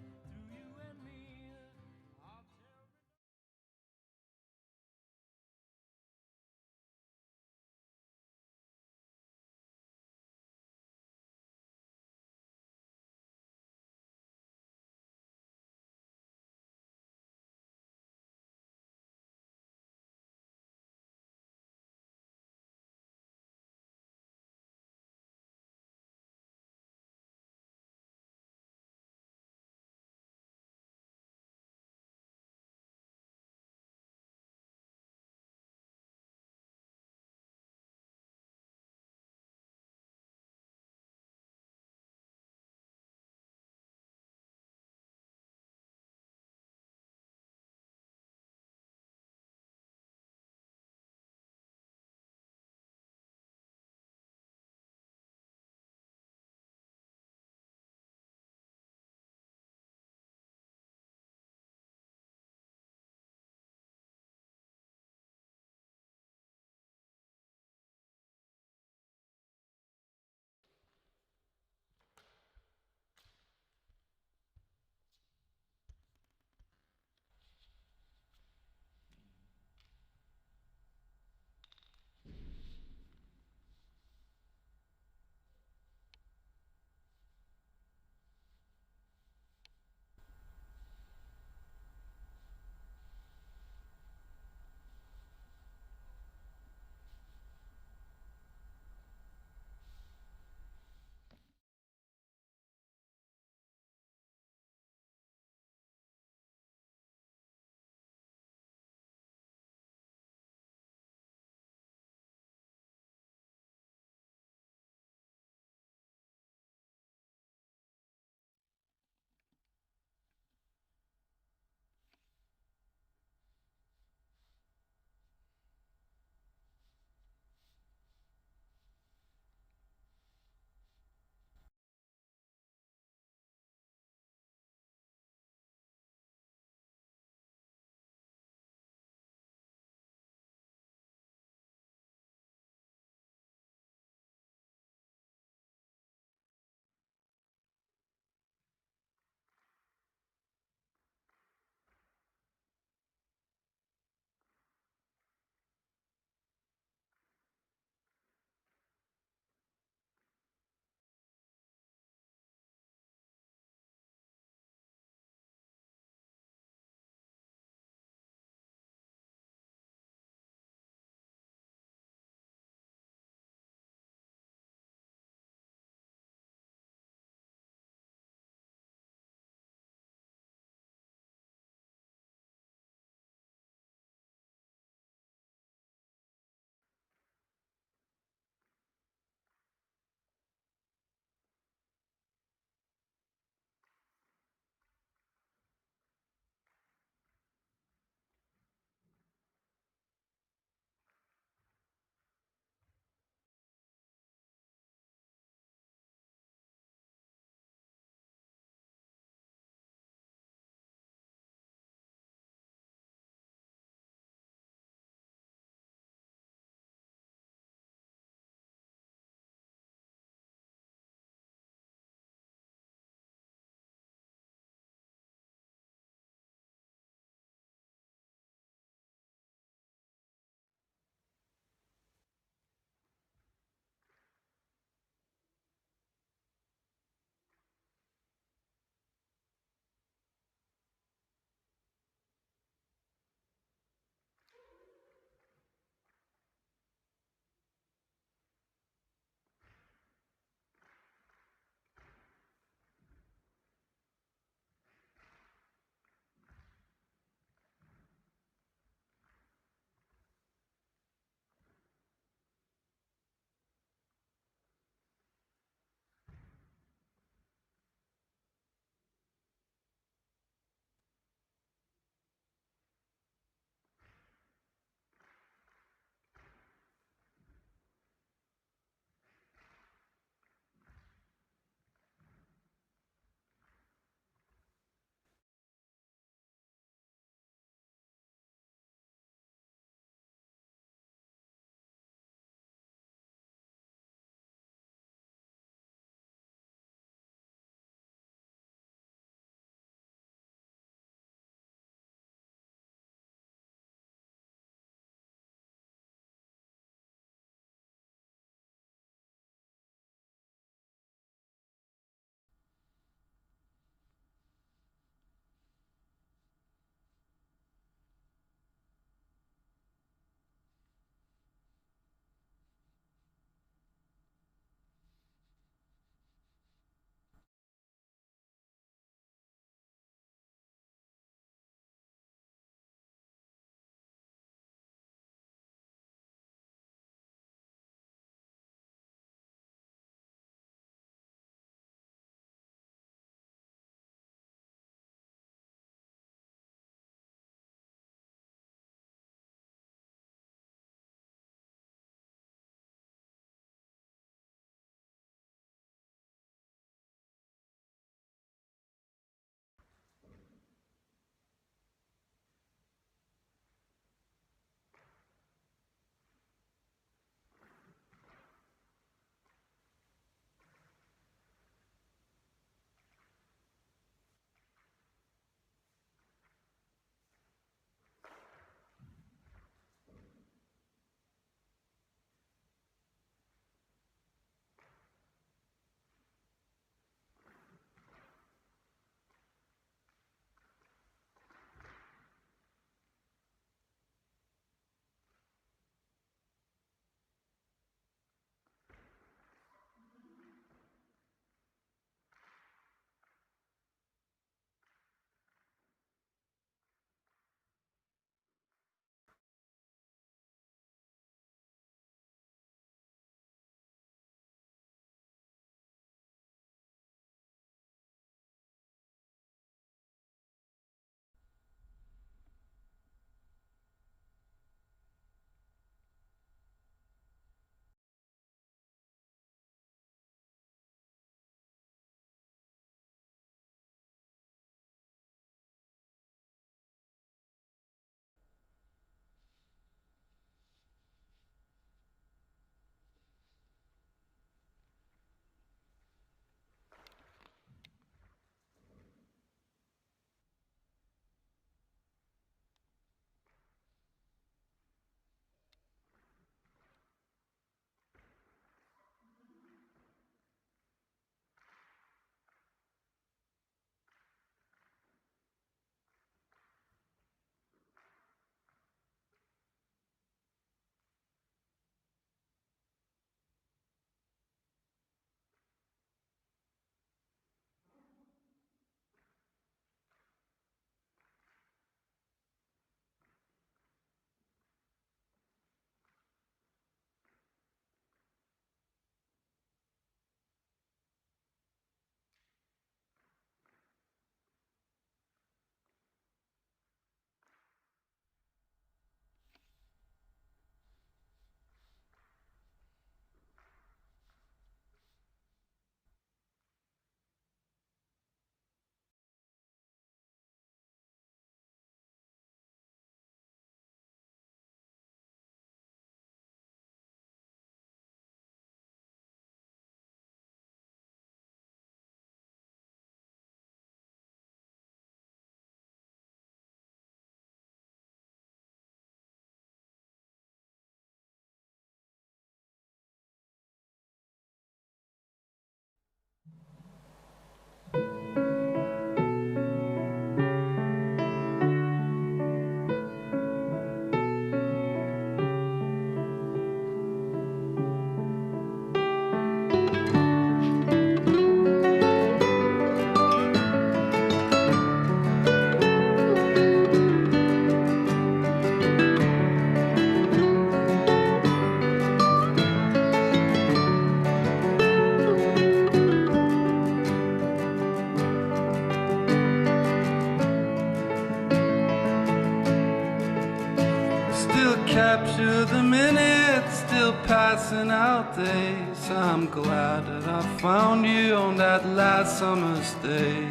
capture the minutes, still passing out days. I'm glad that I found you on that last summer's day.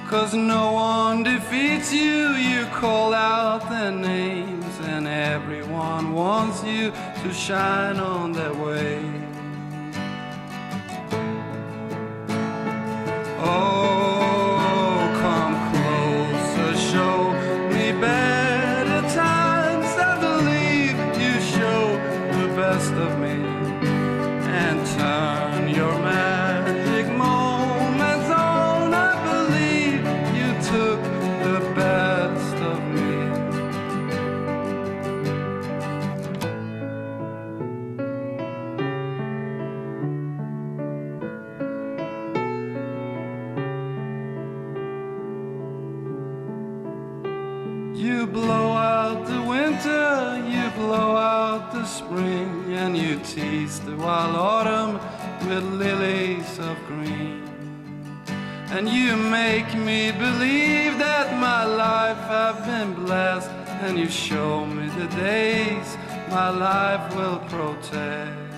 'Cause no one defeats you, you call out their names, and everyone wants you to shine on their way. Oh, come closer, show me better times. I believe you show the best of me, and turn your magic moments on. I believe you took the best of me. You blow out the winter, you blow out the spring, and you tease the wild autumn with lilies of green. And you make me believe that my life have been blessed, and you show me the days my life will protect.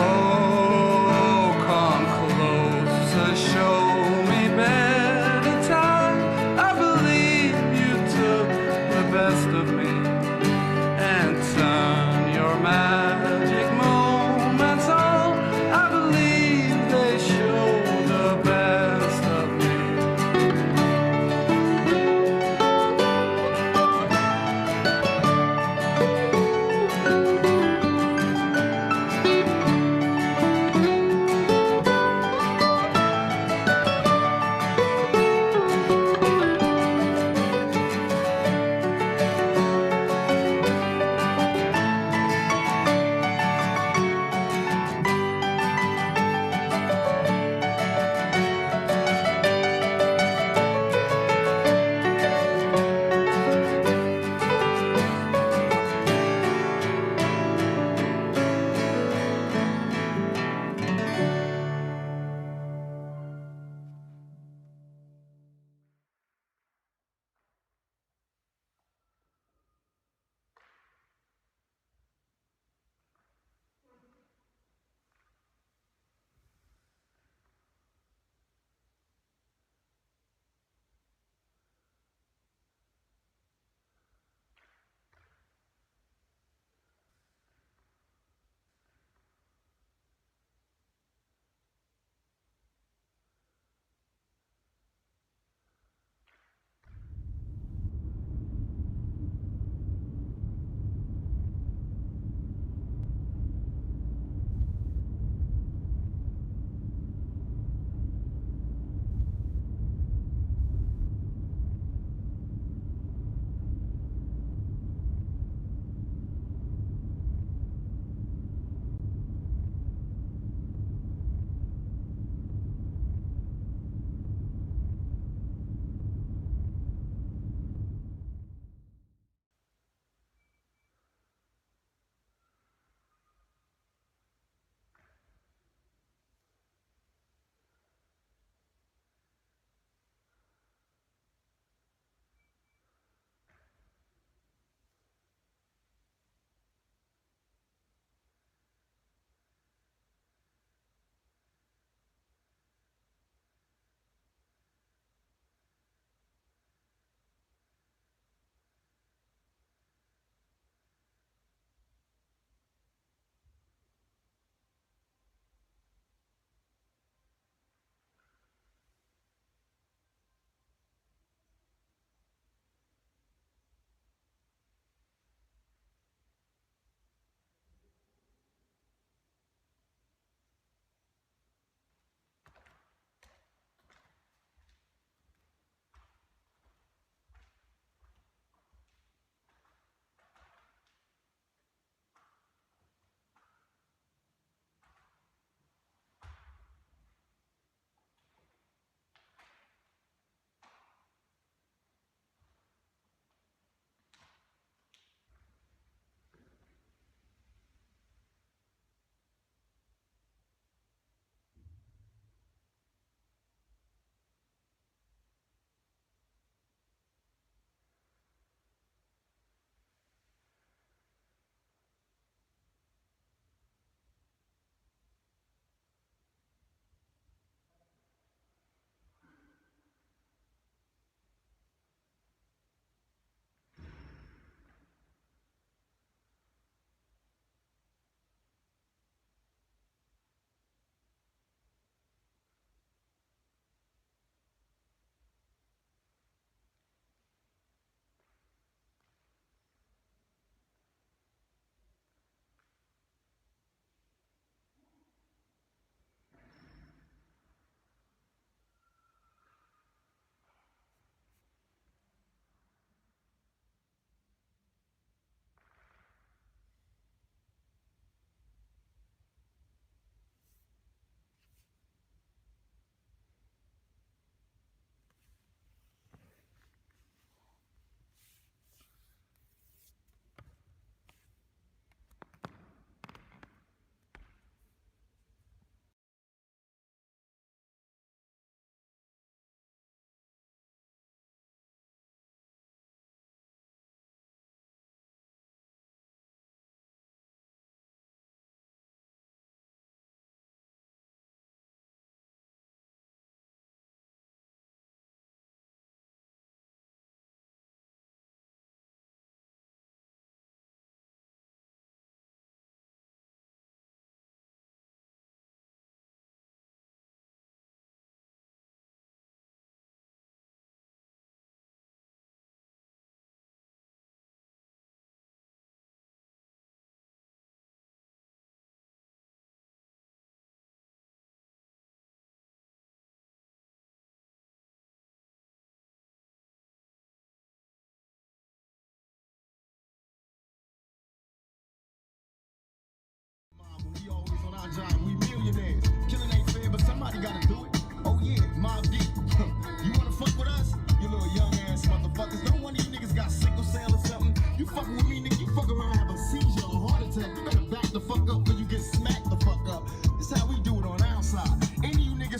Oh, come closer, show me better time. I believe you took the best of me, and turn your magic moments on. I believe they show the best of me.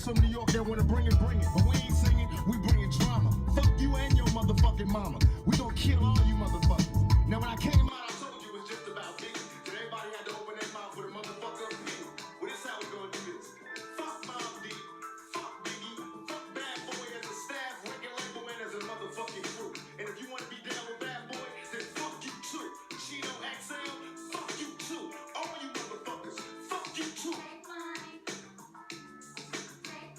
from New York that wanna bring it, bring it. But we ain't singing, we bringing drama. Fuck you and your motherfucking mama. We gonna kill all you motherfuckers. Now when I came out, I told you it was just about Biggie. That everybody had to open their mouth with a motherfucker appeal. Well, this how we gonna do this. Fuck Mob Deep, fuck Biggie, fuck Bad Boy as a staff, record label man as a motherfucking crew. And if you wanna be down with Bad Boy, then fuck you too. Chino XL, fuck you too. All you motherfuckers, fuck you too.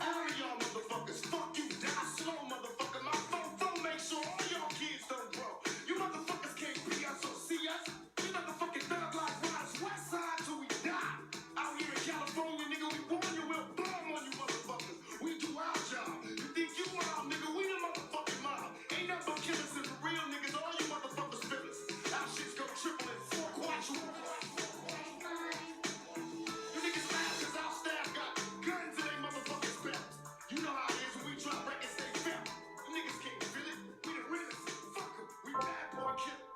All of y'all motherfuckers, fuck you, die slow, motherfucker. My phone, make sure all y'all kids don't grow. You motherfuckers can't be us or see us. You motherfucking thug like riders, west side till we die. Out here in California, nigga, we born you, we'll bomb on you motherfuckers. We do our job. You think you mob, nigga, we the motherfucking mob. Ain't nothing but killers and for real niggas, all you motherfuckers spitters. Our shit's go triple and four quadruple. You niggas mad cause our staff got guns in they motherfuckers' belts. You know how it is when we drop records, they felt. You niggas can't feel it. We the realest. Fuck 'em. We bad boy killer.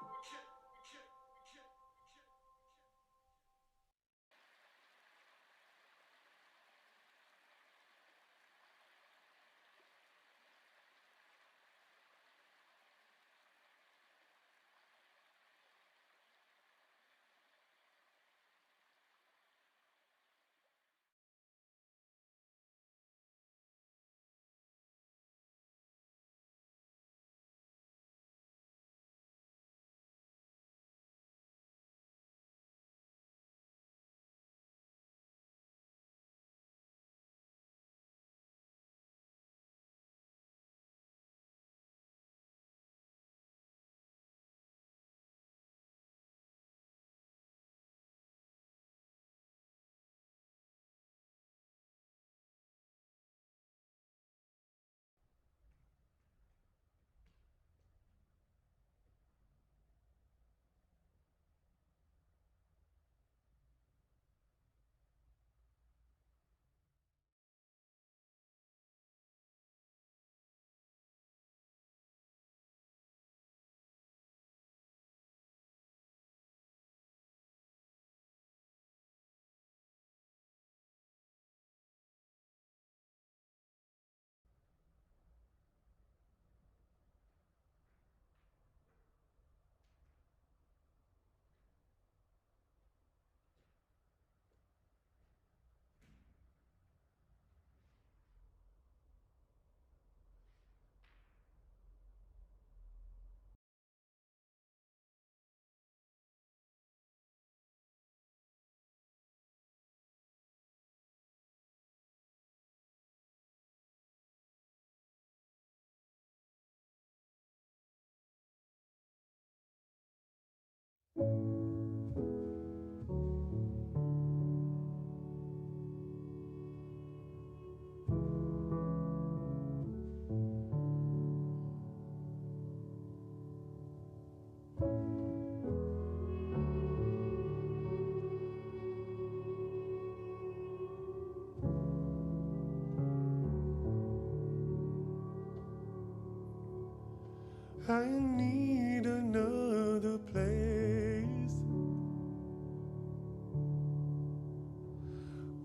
I need another place.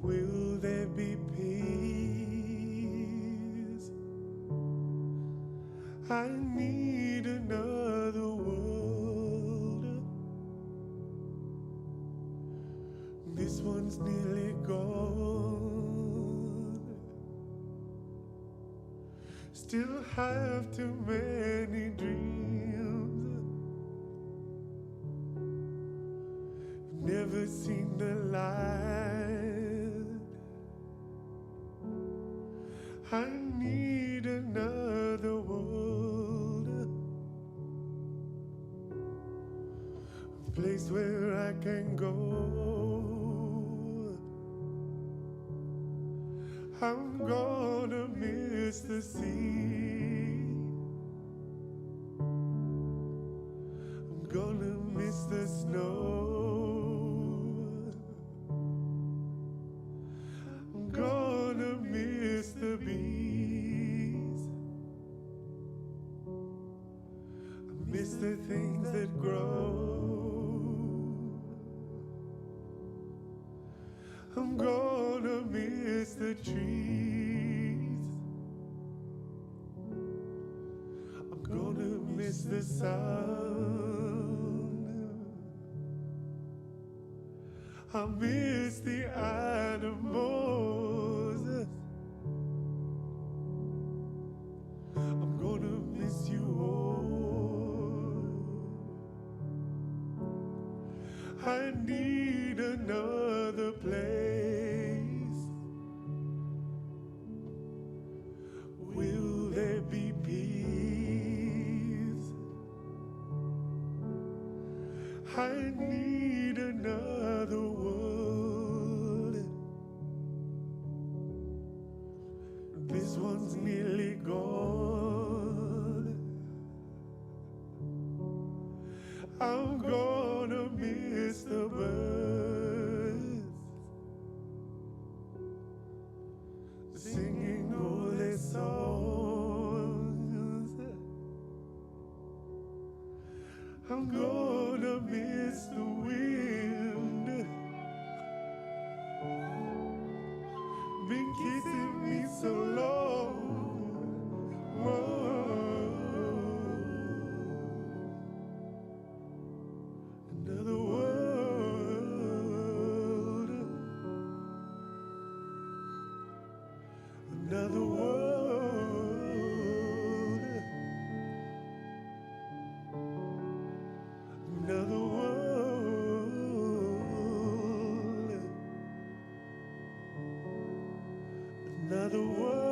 Will there be peace? I need another world. This one's nearly gone. Still have too many dreams. Never seen the light. I need another world, a place where I can go. I'm gonna miss the sea. I'm gonna miss the snow. I'm gonna miss the bees. I miss the things that grow. I'm gonna miss the trees. the sound. I miss the animals. I'm gonna miss you all. I need another place. Will there be peace? I need another world. This one's nearly gone. I'm gonna miss the birds singing all their songs. I'm gonna miss the wind been kissing me so long. Whoa. Another world, another world, another world, another world.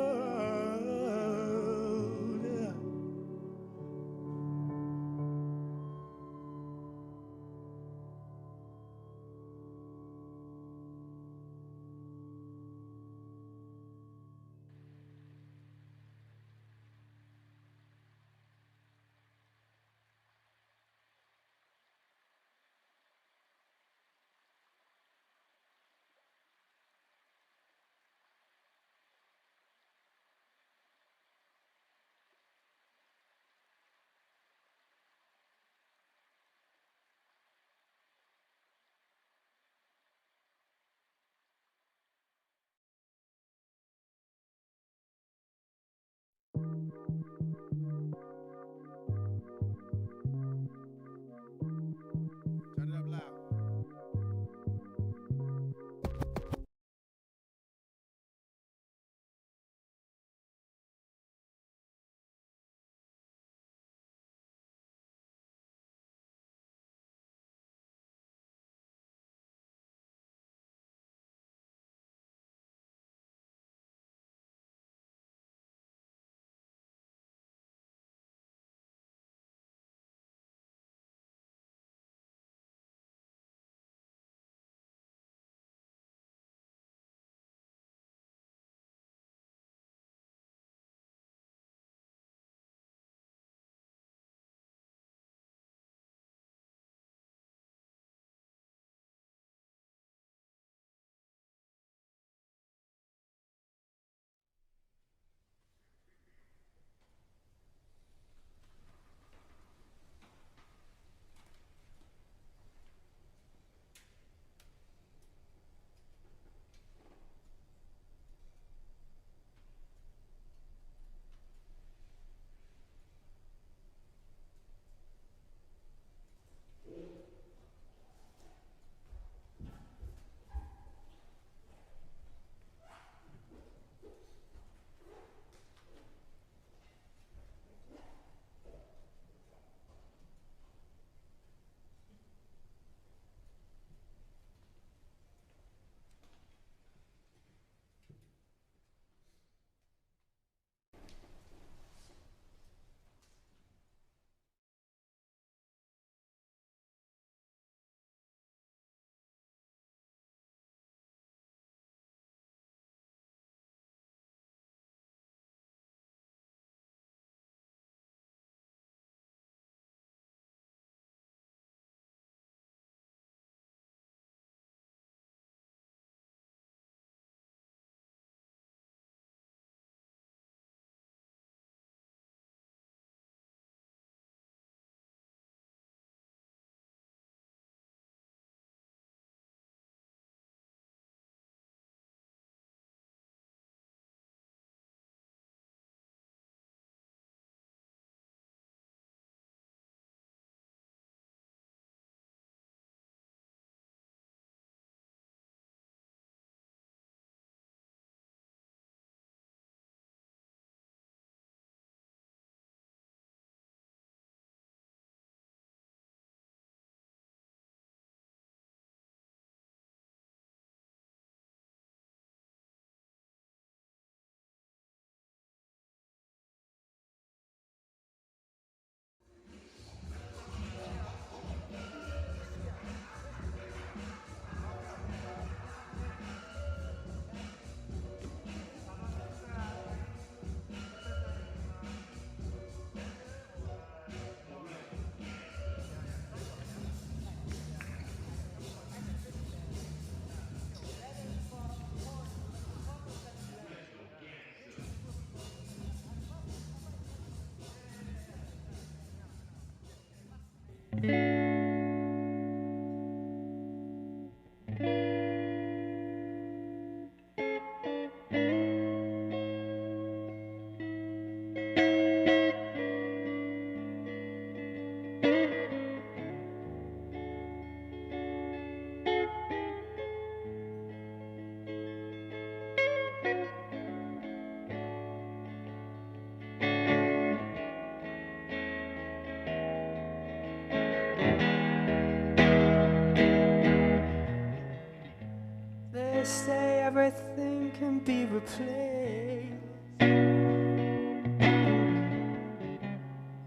They say everything can be replaced,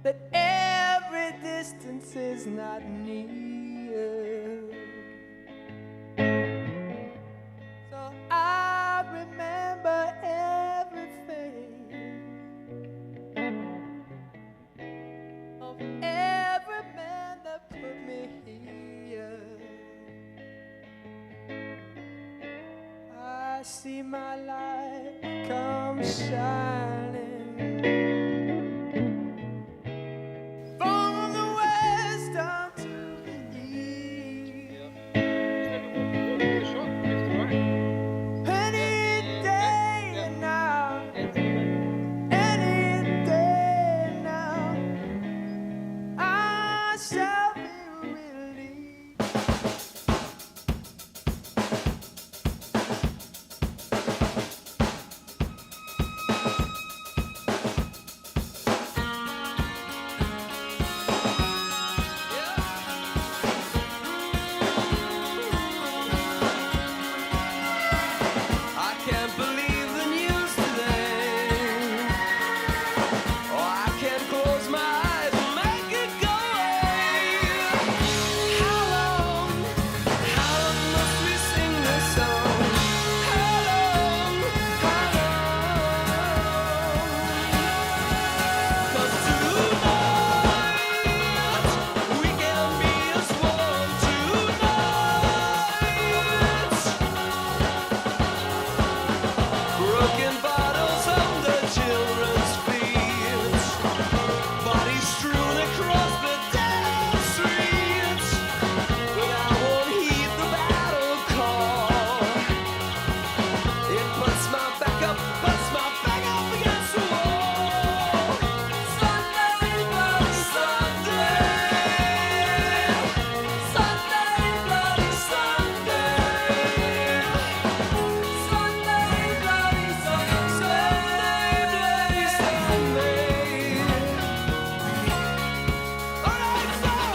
that every distance is not near. So I remember everything of every man that put me here. I see my light come shining from the west down to the east. Any day now, any day now, I shall be relieved. I can't believe the news today. Oh, I can't close my eyes and make it go away. How long must we sing this song? How long? 'Cause tonight we can be as one tonight. Broken bottles under children's feet, bodies strewn across the dead streets. But I won't heed the battle call. It puts my back up against the wall. Sunday, bloody Sunday. Sunday, bloody Sunday. Sunday, bloody Sunday. All right, stop!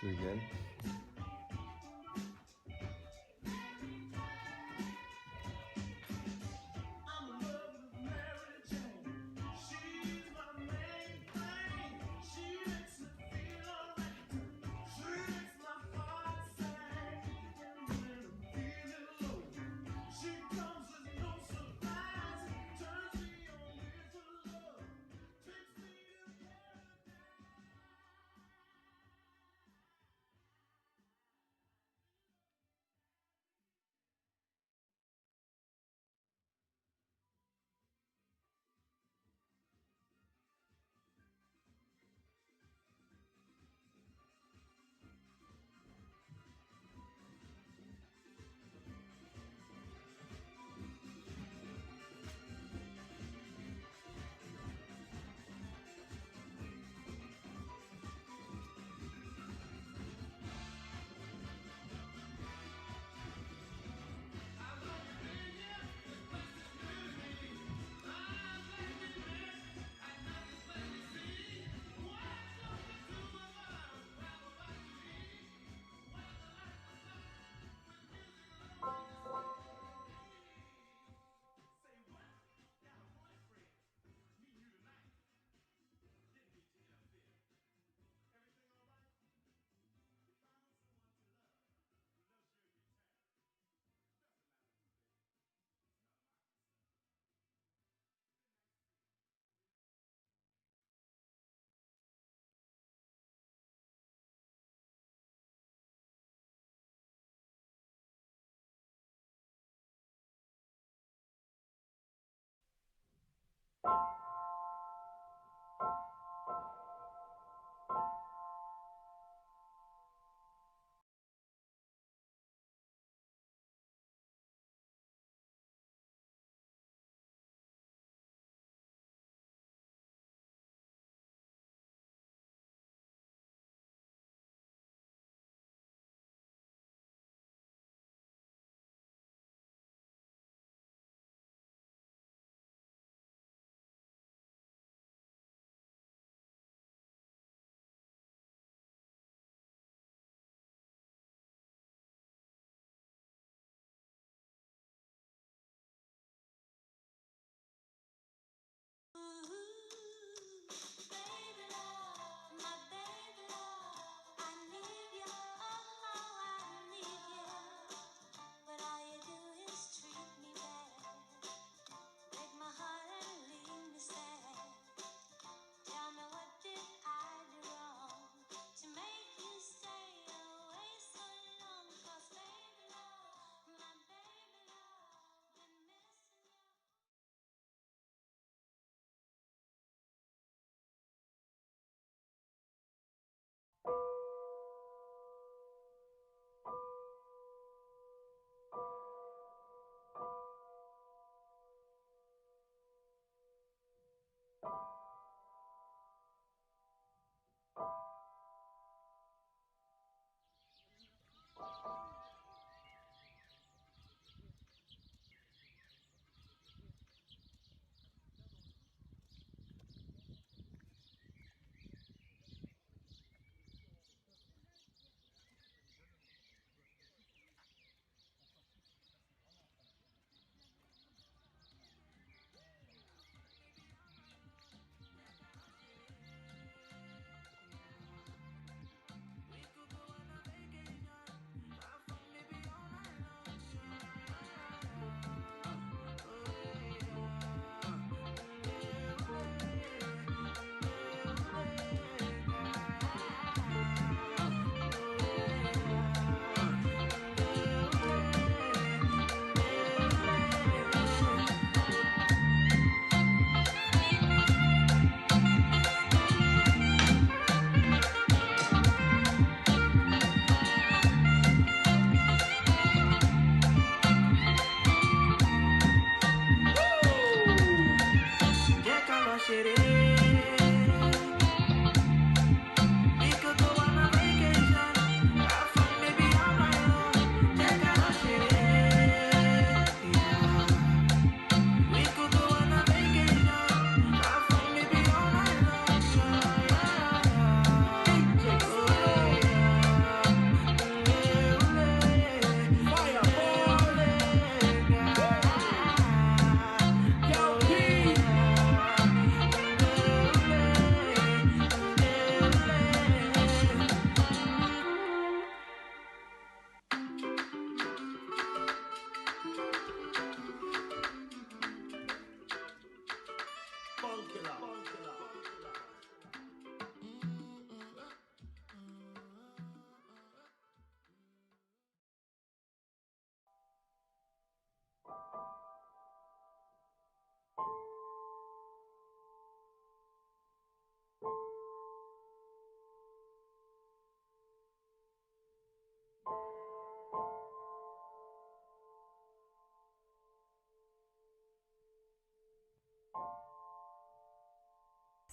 do it again.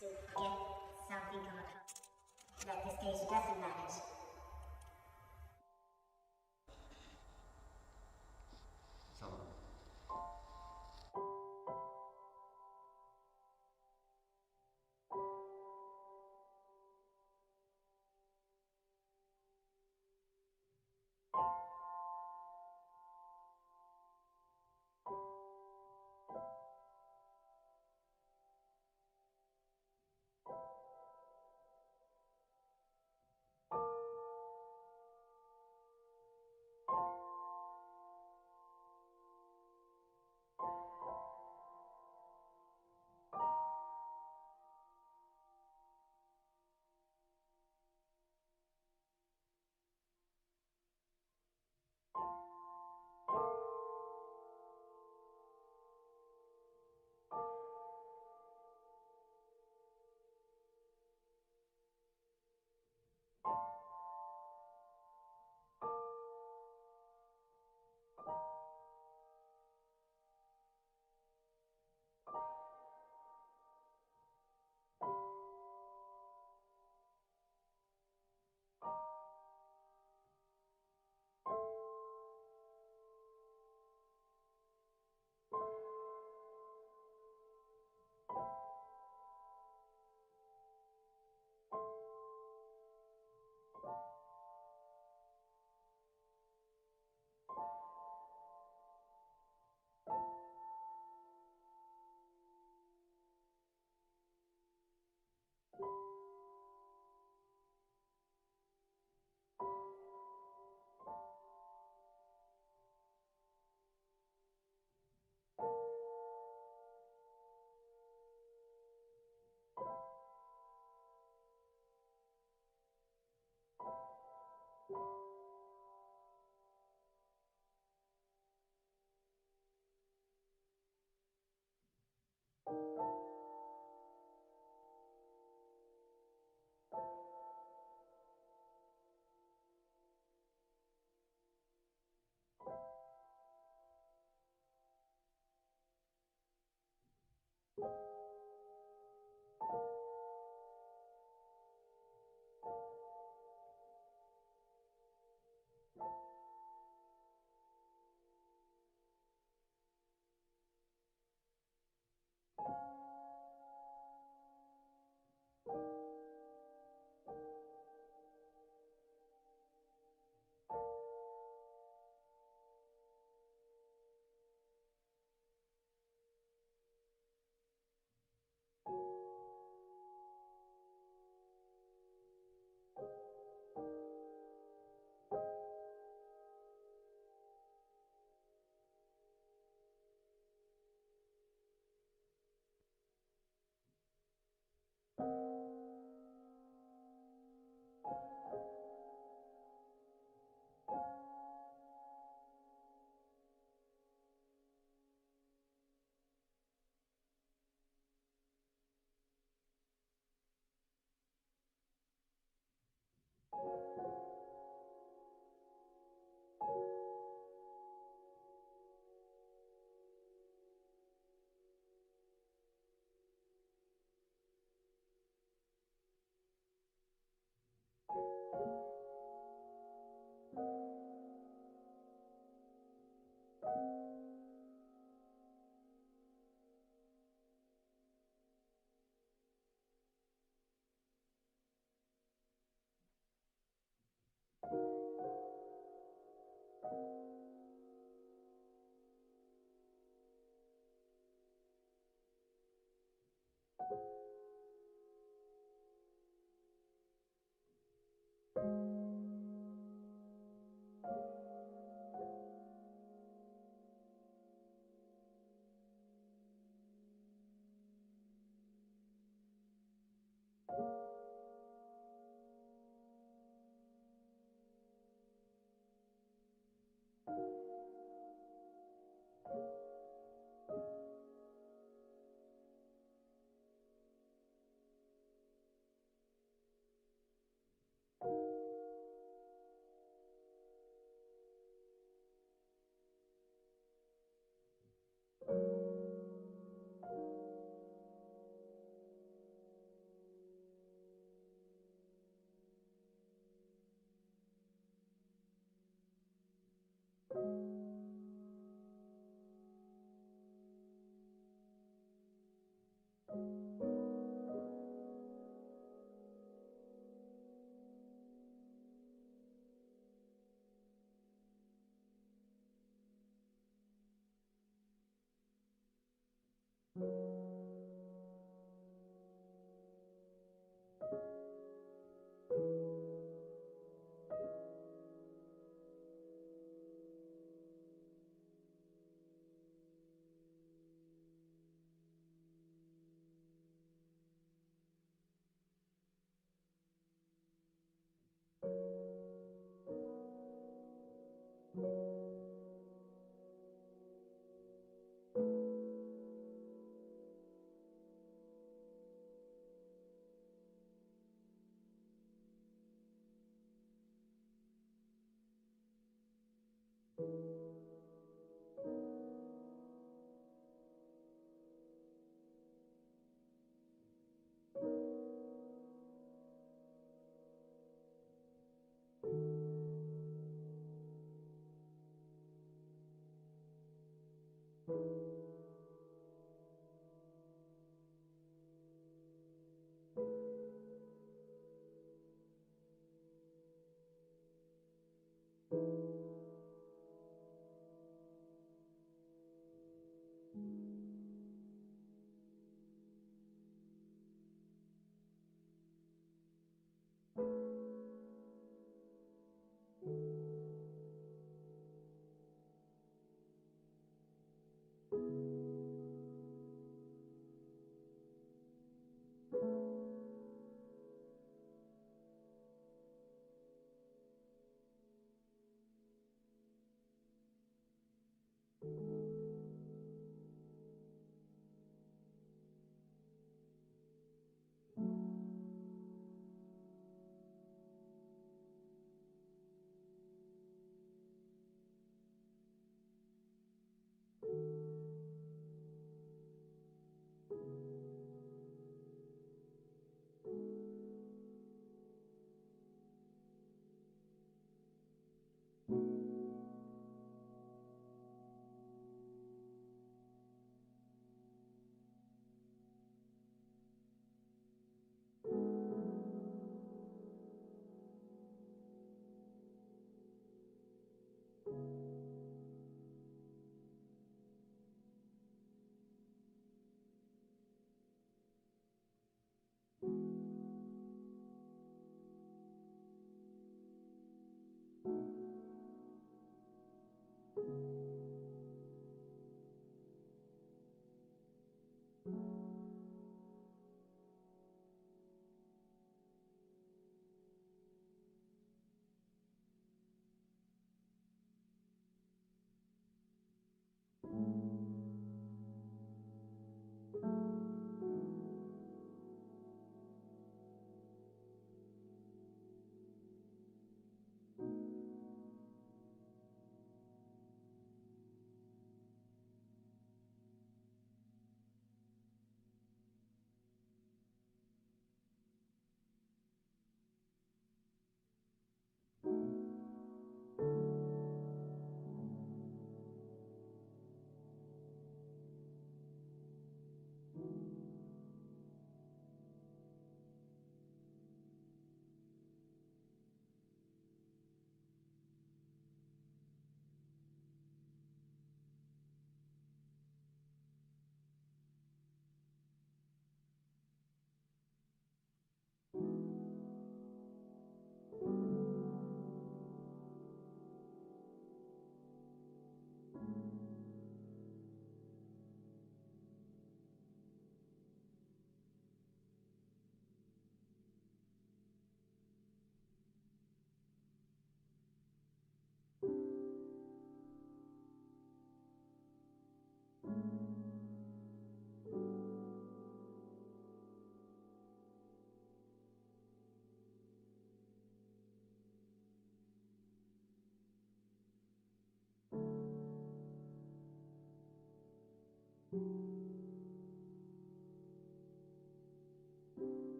to get something come across that the stage doesn't manage.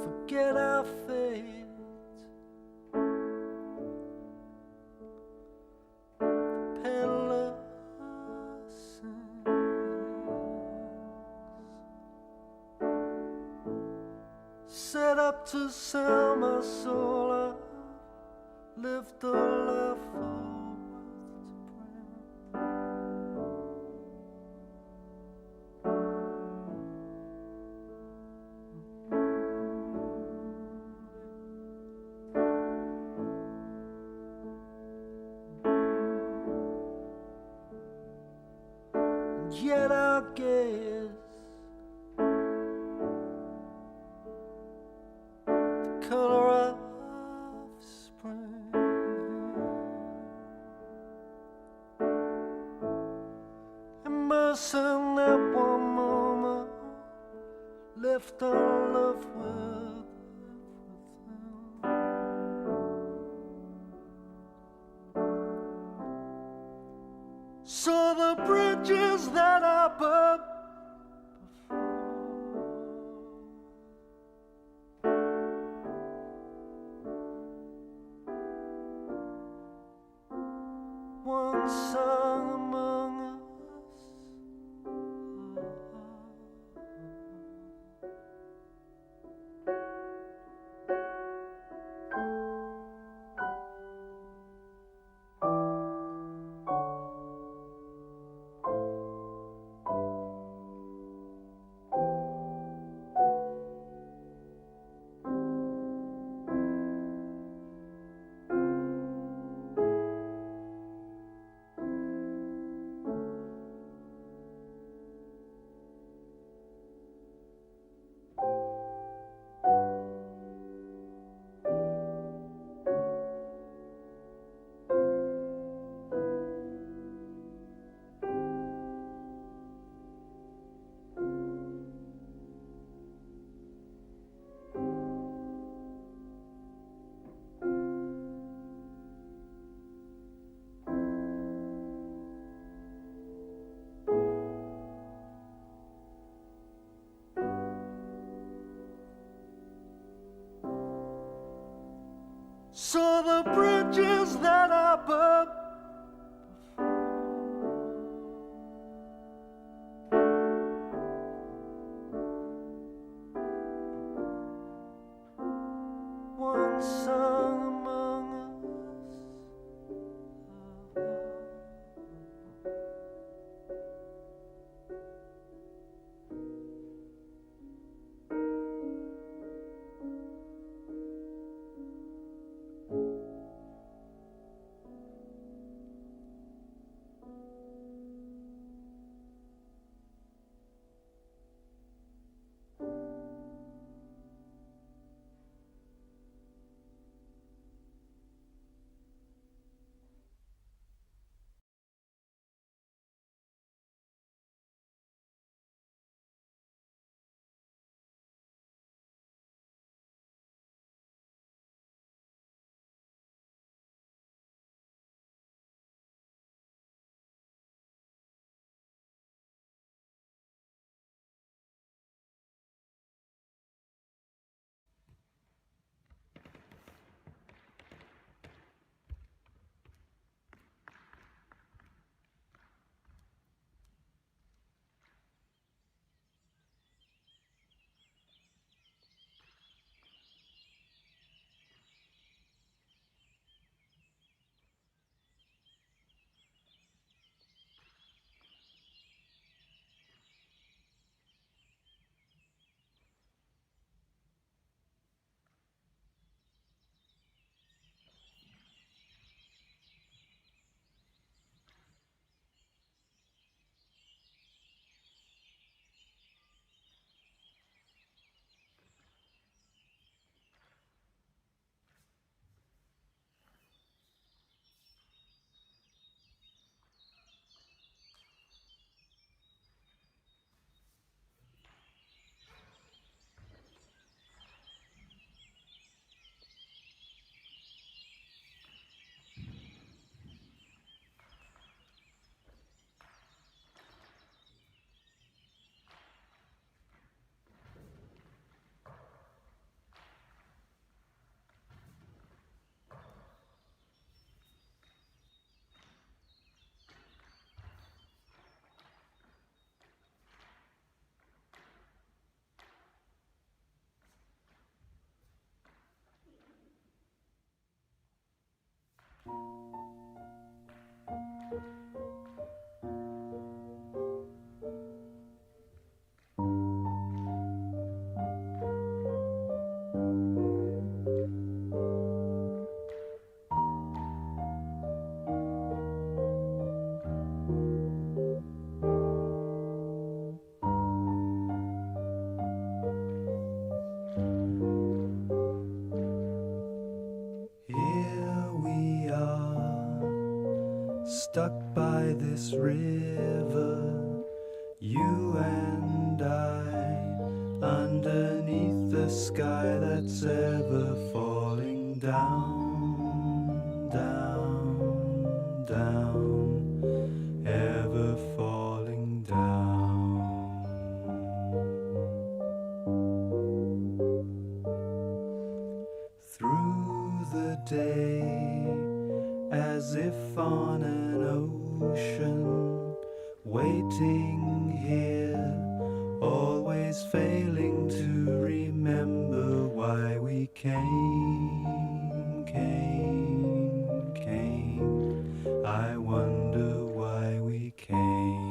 Forget our fate. The panellists set up to sell my soul. I lived a life full worth to print. Yet I guess the color of spring immersing that one moment left unloved with everything. So the bridges that I burned one song among us. So the bridges that I burned one song among us. stuck by this river, you and I, underneath the sky that's ever falling down, down, down, ever falling down. Through the day, as if on an ocean, waiting here, always failing to remember why we came. I wonder why we came.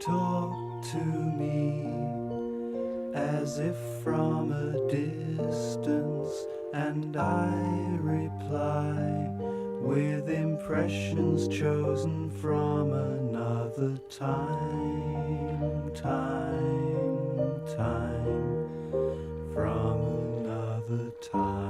Talk to me as if from a distance, and I reply with impressions chosen from another time, from another time.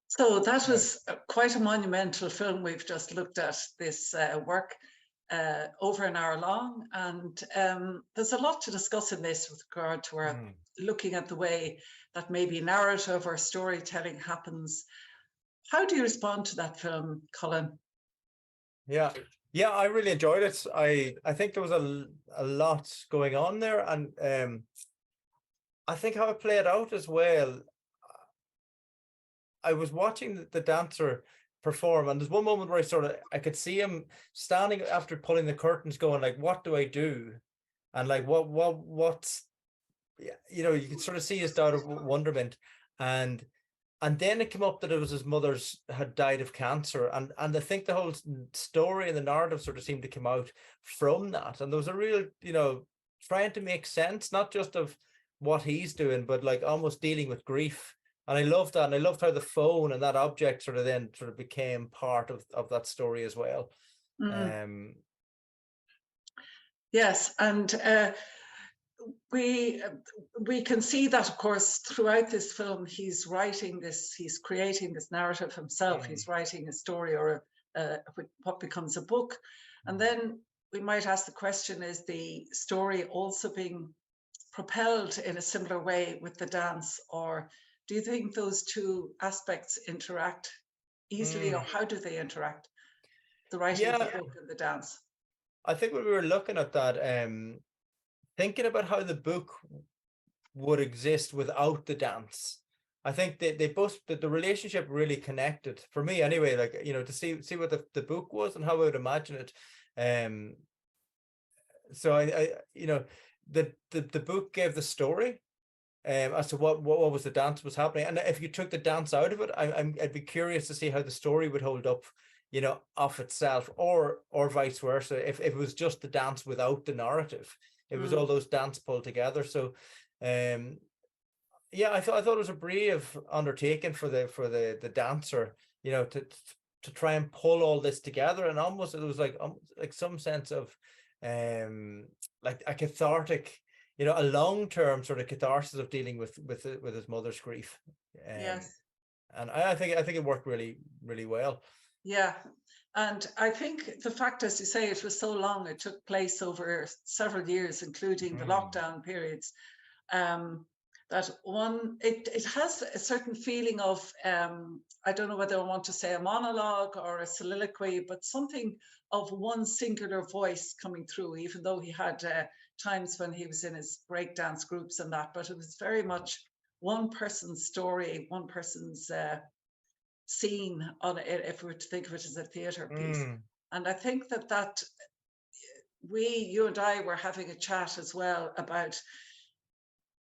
So that was quite a monumental film we've just looked at, this work, over an hour long. And there's a lot to discuss in this with regard to our looking at the way that maybe narrative or storytelling happens. How do you respond to that film, Colin? Yeah, I really enjoyed it. I think there was a lot going on there, and I think how it played out as well. I was watching the dancer perform, and there's one moment where I could see him standing after pulling the curtains, going like, "What do I do?" And like, what's, you know, you could sort of see his doubt of wonderment, and then it came up that it was his mother's had died of cancer, and I think the whole story and the narrative sort of seemed to come out from that, and there was a real, you know, trying to make sense not just of what he's doing, but like almost dealing with grief. And I loved that, and I loved how the phone and that object sort of became part of that story as well. Yes, and we can see that, of course, throughout this film, he's creating this narrative himself. He's writing a story or what becomes a book. And then we might ask the question, is the story also being propelled in a similar way with the dance, or do you think those two aspects interact easily, or how do they interact, the writing of the book and the dance? I think when we were looking at that, thinking about how the book would exist without the dance, I think they both, the relationship really connected for me anyway, like, you know, to see what the book was and how I would imagine it. So I you know, the book gave the story as to what was the dance was happening, and if you took the dance out of it, I'd be curious to see how the story would hold up, you know, off itself, or vice versa, if it was just the dance without the narrative. It was all those dance pulled together. So yeah, I thought it was a brave undertaking for the dancer, you know, to try and pull all this together, and almost it was like some sense of like a cathartic, you know, a long-term sort of catharsis of dealing with his mother's grief. Yes. And I think it worked really, really well. Yeah. And I think the fact, as you say, it was so long, it took place over several years, including the lockdown periods, that it has a certain feeling of, I don't know whether I want to say a monologue or a soliloquy, but something of one singular voice coming through, even though he had times when he was in his breakdance groups and that, but it was very much one person's story, one person's scene on it, if we were to think of it as a theatre piece. And I think that you and I were having a chat as well about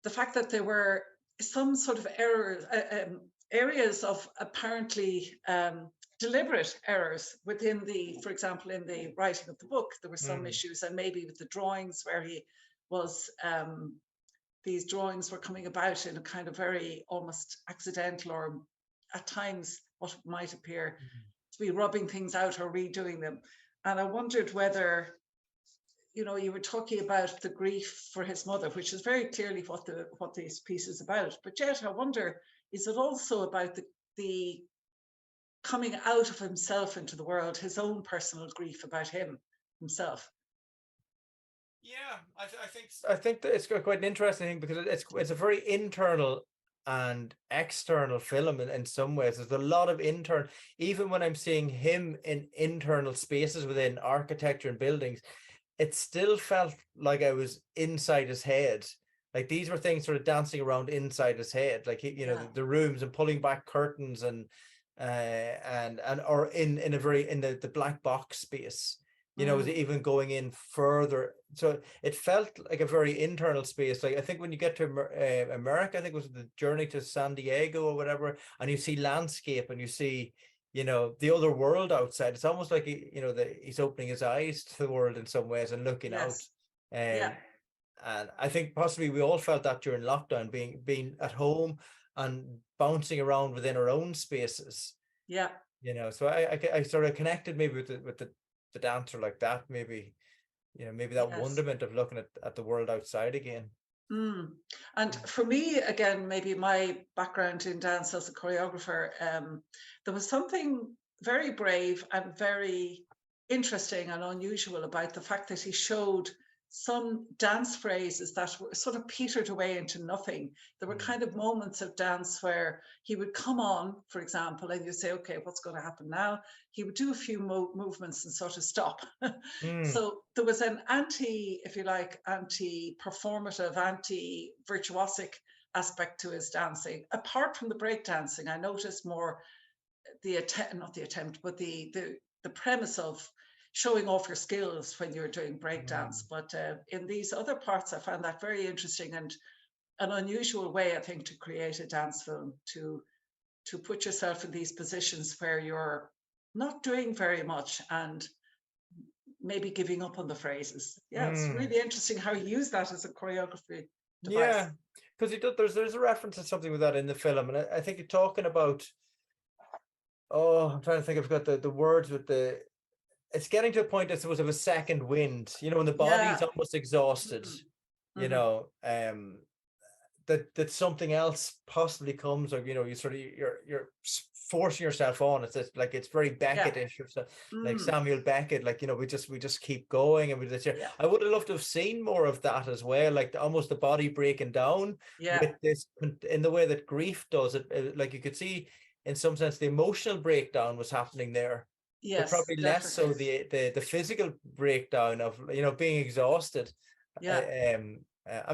the fact that there were some sort of errors, areas of apparently deliberate errors within for example, in the writing of the book, there were some issues, and maybe with the drawings where he was, these drawings were coming about in a kind of very almost accidental, or at times what might appear to be rubbing things out or redoing them. And I wondered whether, you know, you were talking about the grief for his mother, which is very clearly what this piece is about. But yet, I wonder, is it also about the coming out of himself into the world, his own personal grief about himself? Yeah, I think that it's quite an interesting thing, because it's a very internal and external film in some ways. There's a lot of internal, even when I'm seeing him in internal spaces within architecture and buildings, it still felt like I was inside his head. Like these were things sort of dancing around inside his head, like you know, the rooms and pulling back curtains and or in the black box space, you know, was even going in further. So it felt like a very internal space. Like I think when you get to America, I think it was the journey to San Diego or whatever, and you see landscape and you see, you know, the other world outside. It's almost like you know, he's opening his eyes to the world in some ways and looking out. And I think possibly we all felt that during lockdown, being at home and bouncing around within our own spaces. Yeah. You know, so I sort of connected maybe with the dancer like that, maybe, you know, maybe that wonderment of looking at the world outside again. And for me, again, maybe my background in dance as a choreographer, there was something very brave and very interesting and unusual about the fact that he showed some dance phrases that were sort of petered away into nothing. There were kind of moments of dance where he would come on, for example, and you say, okay, what's going to happen now? He would do a few movements and sort of stop. So there was an if you like, anti-performative, anti-virtuosic aspect to his dancing. Apart from the break dancing, I noticed more the premise of showing off your skills when you're doing breakdance. But in these other parts, I found that very interesting and an unusual way, I think, to create a dance film, to put yourself in these positions where you're not doing very much and maybe giving up on the phrases. Yeah, it's really interesting how he used that as a choreography device. Yeah, because there's a reference to something with that in the film, and I think you're talking about, I'm trying to think, I've got the words with the, it's getting to a point, I suppose, of a second wind, you know, when the body's almost exhausted. you know, that something else possibly comes, or, you know, you sort of, you're forcing yourself on. It's just, like, it's very Beckett-ish, like Samuel Beckett, like, you know, we just keep going, and I would have loved to have seen more of that as well, like almost the body breaking down with this, in the way that grief does it. Like, you could see in some sense the emotional breakdown was happening there, but probably less so the physical breakdown of, you know, being exhausted. And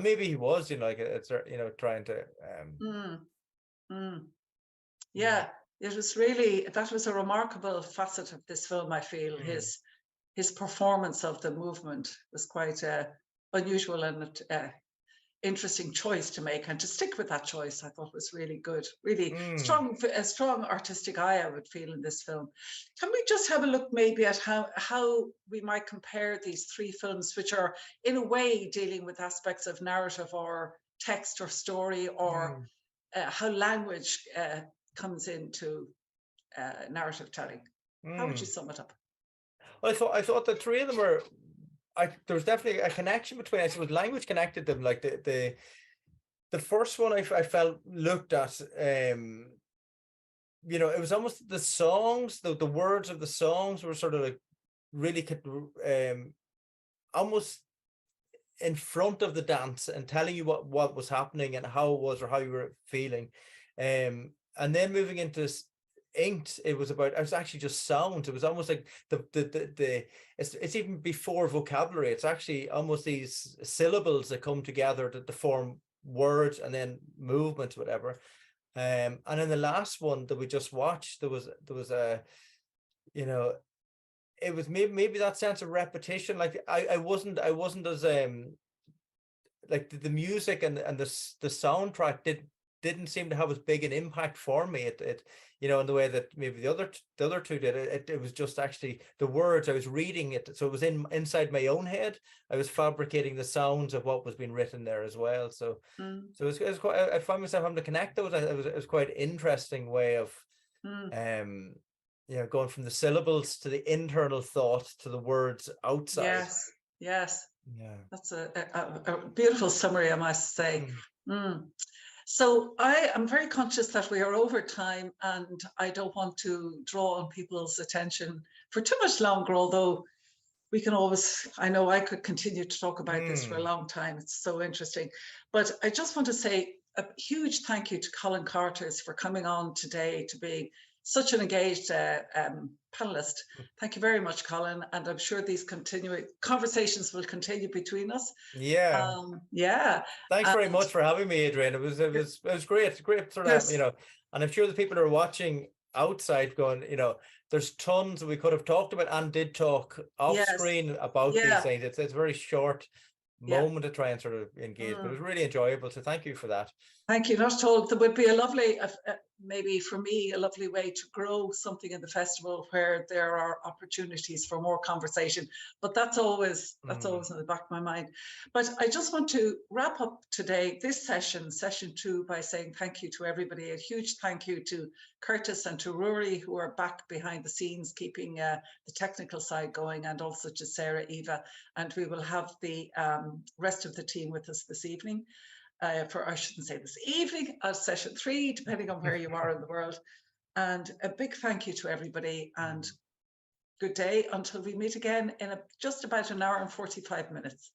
maybe he was, you know, like, it's, you know, trying to it was really, that was a remarkable facet of this film, I feel. His performance of the movement was quite unusual and interesting choice to make, and to stick with that choice, I thought, was really good. Really strong, a strong artistic eye, I would feel, in this film. Can we just have a look maybe at how we might compare these three films, which are in a way dealing with aspects of narrative or text or story, or how language comes into narrative telling? How would you sum it up? Well, I thought the three of them were, there was definitely a connection between, I suppose, language connected them. Like the first one I felt looked at, you know, it was almost the songs, the words of the songs were sort of like really almost in front of the dance and telling you what was happening and how it was, or how you were feeling. And then moving into Inked, it was actually just sound. It was almost like it's even before vocabulary. It's actually almost these syllables that come together to form words, and then movement, whatever. And in the last one that we just watched, there was a, you know, it was maybe that sense of repetition. Like, I wasn't as like the music and the soundtrack didn't seem to have as big an impact for me. It you know, in the way that maybe the other two did. It was just actually the words. I was reading it, so it was inside my own head. I was fabricating the sounds of what was being written there as well. So it was quite, I found myself having to connect those. It was quite an interesting way of you know, going from the syllables to the internal thought to the words outside. Yes. Yeah, that's a beautiful summary, I must say. So I am very conscious that we are over time, and I don't want to draw on people's attention for too much longer, although we can always, I know I could continue to talk about this for a long time. It's so interesting. But I just want to say a huge thank you to Colin Carters for coming on today, to be such an engaged panelist. Thank you very much, Colin. And I'm sure these continuing conversations will continue between us. Yeah. Thanks very much for having me, Adrienne. It was great. Great sort of, you know, and I'm sure the people who are watching outside going, you know, there's tons that we could have talked about and did talk off screen about these things. It's a very short moment to try and sort of engage, but it was really enjoyable. So thank you for that. Thank you. Not at all. There would be a lovely, maybe for me, a lovely way to grow something in the festival where there are opportunities for more conversation. But that's always in the back of my mind. But I just want to wrap up today, this session 2, by saying thank you to everybody. A huge thank you to Curtis and to Rory, who are back behind the scenes, keeping the technical side going, and also to Sarah, Eva. And we will have the rest of the team with us this evening. I shouldn't say this evening, session 3, depending on where you are in the world. And a big thank you to everybody, and good day until we meet again in just about an hour and 45 minutes.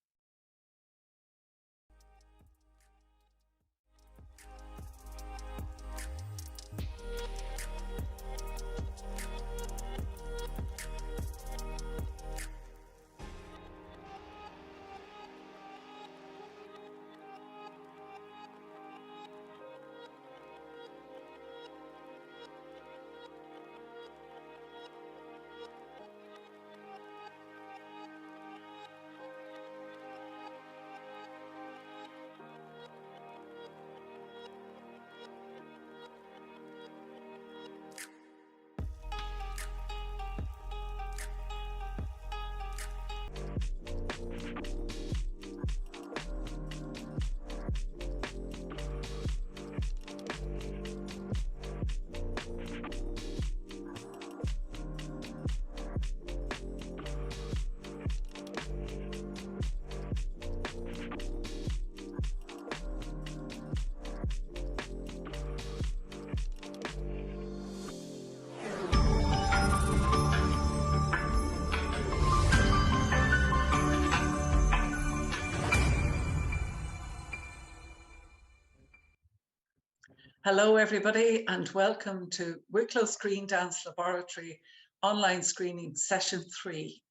Hello, everybody, and welcome to Wicklow Screendance Laboratory online screening session 3.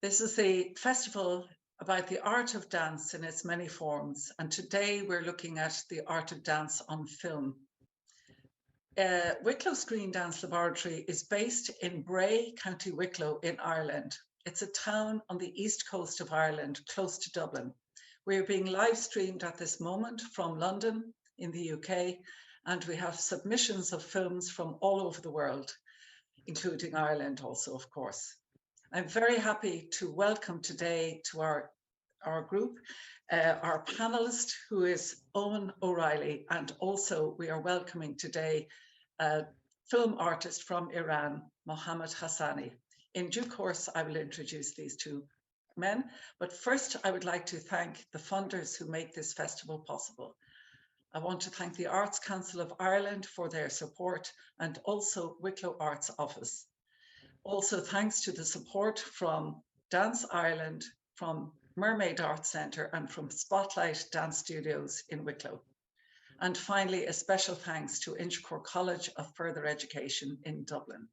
This is the festival about the art of dance in its many forms, and today we're looking at the art of dance on film. Wicklow Screendance Laboratory is based in Bray, County Wicklow in Ireland. It's a town on the east coast of Ireland, close to Dublin. We're being live streamed at this moment from London in the UK, and we have submissions of films from all over the world, including Ireland also, of course. I'm very happy to welcome today to our group, our panelist, who is Eoghan O'Reilly, and also we are welcoming today a film artist from Iran, Mohammad Hassani. In due course, I will introduce these two men, but first I would like to thank the funders who make this festival possible. I want to thank the Arts Council of Ireland for their support and also Wicklow Arts Office. Also thanks to the support from Dance Ireland, from Mermaid Arts Centre and from Spotlight Dance Studios in Wicklow. And finally, a special thanks to Inchicore College of Further Education in Dublin.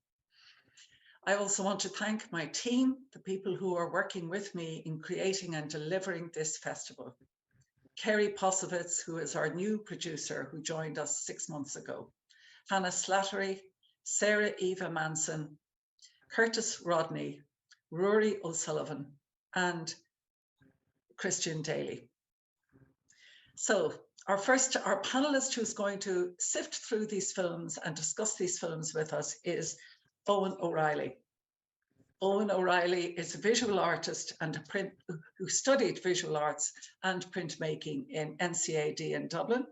I also want to thank my team, the people who are working with me in creating and delivering this festival. Kerry Posovitz, who is our new producer, who joined us 6 months ago. Hannah Slattery, Sarah Eva Manson, Curtis Rodney, Rory O'Sullivan, and Christian Daly. So our panelist who's going to sift through these films and discuss these films with us is Eoghan O'Reilly. Eoghan O'Reilly is a visual artist and who studied visual arts and printmaking in NCAD in Dublin.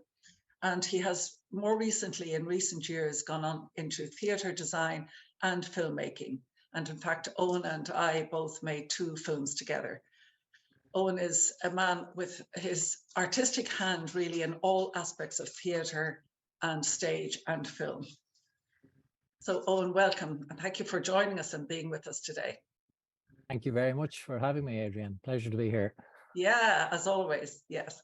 And he has more recently, in recent years, gone on into theatre design and filmmaking. And in fact, Eoghan and I both made 2 films together. Eoghan is a man with his artistic hand really in all aspects of theatre and stage and film. So Eoghan, welcome, and thank you for joining us and being with us today. Thank you very much for having me, Adrienne. Pleasure to be here. Yeah, as always, yes.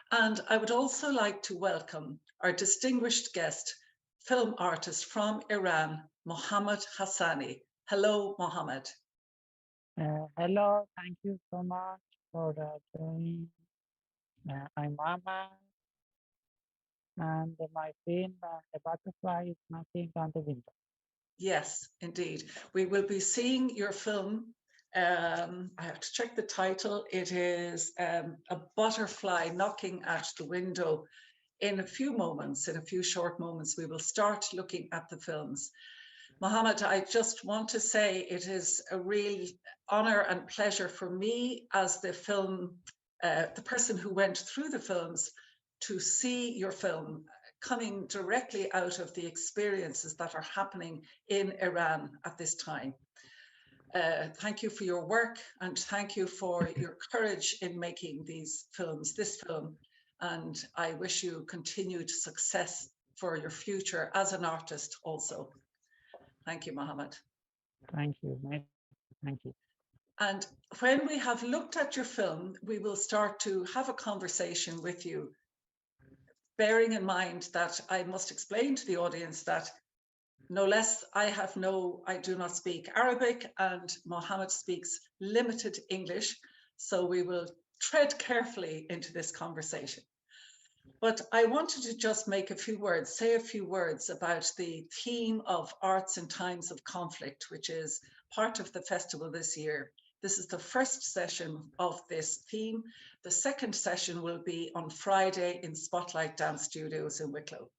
And I would also like to welcome our distinguished guest, film artist from Iran, Mohammad Hassani. Hello, Mohammad. Hello, thank you so much for joining. I'm Mohammad, and my film, The Butterfly is Knocking on the Window. Yes, indeed. We will be seeing your film. I have to check the title. It is A Butterfly Knocking at the Window. In a few moments, in a few short moments, we will start looking at the films. Mohammad, I just want to say it is a real honor and pleasure for me as the person who went through the films to see your film coming directly out of the experiences that are happening in Iran at this time. Thank you for your work and thank you for your courage in making this film, and I wish you continued success for your future as an artist also. Thank you, Mohammad. Thank you, mate. Thank you. And when we have looked at your film, we will start to have a conversation with you, bearing in mind that I must explain to the audience that no less, I do not speak Arabic and Mohammad speaks limited English. So we will tread carefully into this conversation. But I wanted to just say a few words about the theme of arts in times of conflict, which is part of the festival this year. This is the first session of this theme. The second session will be on Friday in Spotlight Dance Studios in Wicklow.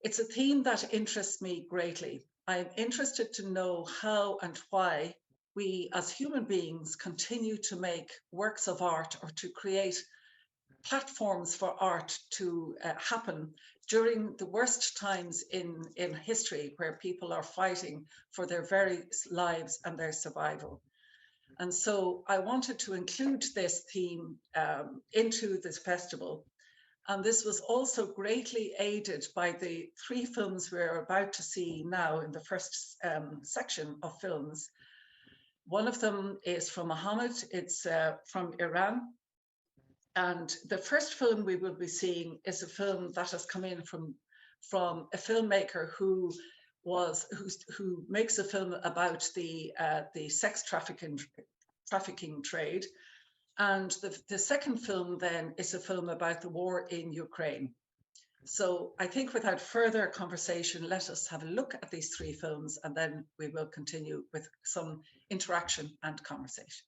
It's a theme that interests me greatly. I'm interested to know how and why we as human beings continue to make works of art or to create platforms for art to happen during the worst times in history, where people are fighting for their very lives and their survival. And so I wanted to include this theme into this festival. And this was also greatly aided by the 3 films we're about to see now in the first section of films. One of them is from Mohammad, it's from Iran. And the first film we will be seeing is a film that has come in from a filmmaker who makes a film about the sex trafficking trade. And the second film then is a film about the war in Ukraine. So I think without further conversation, let us have a look at these three films, and then we will continue with some interaction and conversation.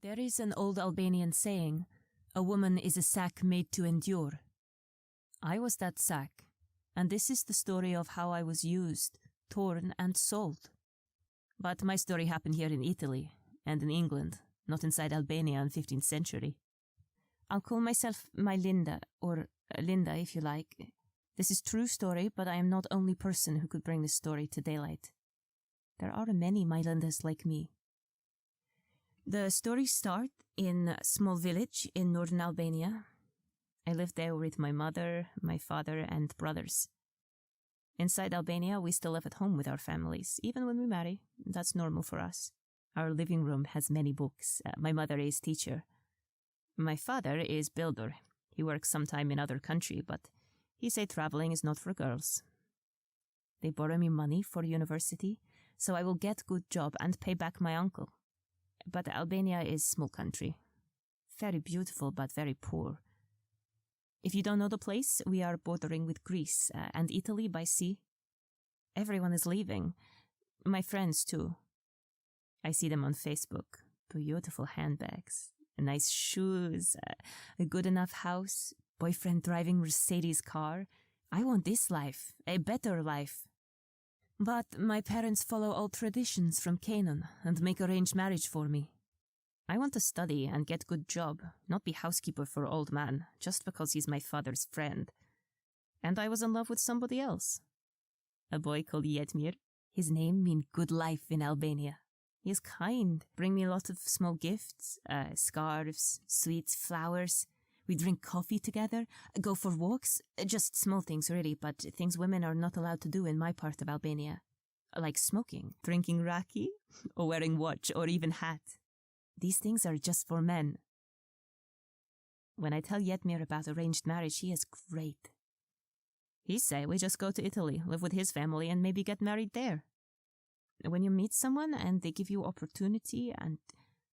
There is an old Albanian saying, "A woman is a sack made to endure." I was that sack, and this is the story of how I was used, torn and sold. But my story happened here in Italy and in England, not inside Albania in 15th century. I'll call myself my Linda, or Linda if you like. This is true story, but I am not only person who could bring this story to daylight. There are many my Lindas like me. The story starts in a small village in northern Albania. I lived there with my mother, my father, and brothers. Inside Albania, we still live at home with our families, even when we marry. That's normal for us. Our living room has many books. My mother is teacher. My father is builder. He works sometime in other country, but he say traveling is not for girls. They borrow me money for university, so I will get good job and pay back my uncle. But Albania is small country. Very beautiful, but very poor. If you don't know the place, we are bordering with Greece and Italy by sea. Everyone is leaving. My friends too. I see them on Facebook. Beautiful handbags, nice shoes, a good enough house, boyfriend driving Mercedes car. I want this life, a better life. But my parents follow old traditions from Canaan and make arranged marriage for me. I want to study and get good job, not be housekeeper for old man, just because he's my father's friend. And I was in love with somebody else. A boy called Yetmir. His name means good life in Albania. He is kind, bring me a lot of small gifts, scarves, sweets, flowers. We drink coffee together, go for walks, just small things really, but things women are not allowed to do in my part of Albania. Like smoking, drinking raki, or wearing watch, or even hat. These things are just for men. When I tell Yetmir about arranged marriage, he is great. He say we just go to Italy, live with his family, and maybe get married there. When you meet someone and they give you opportunity and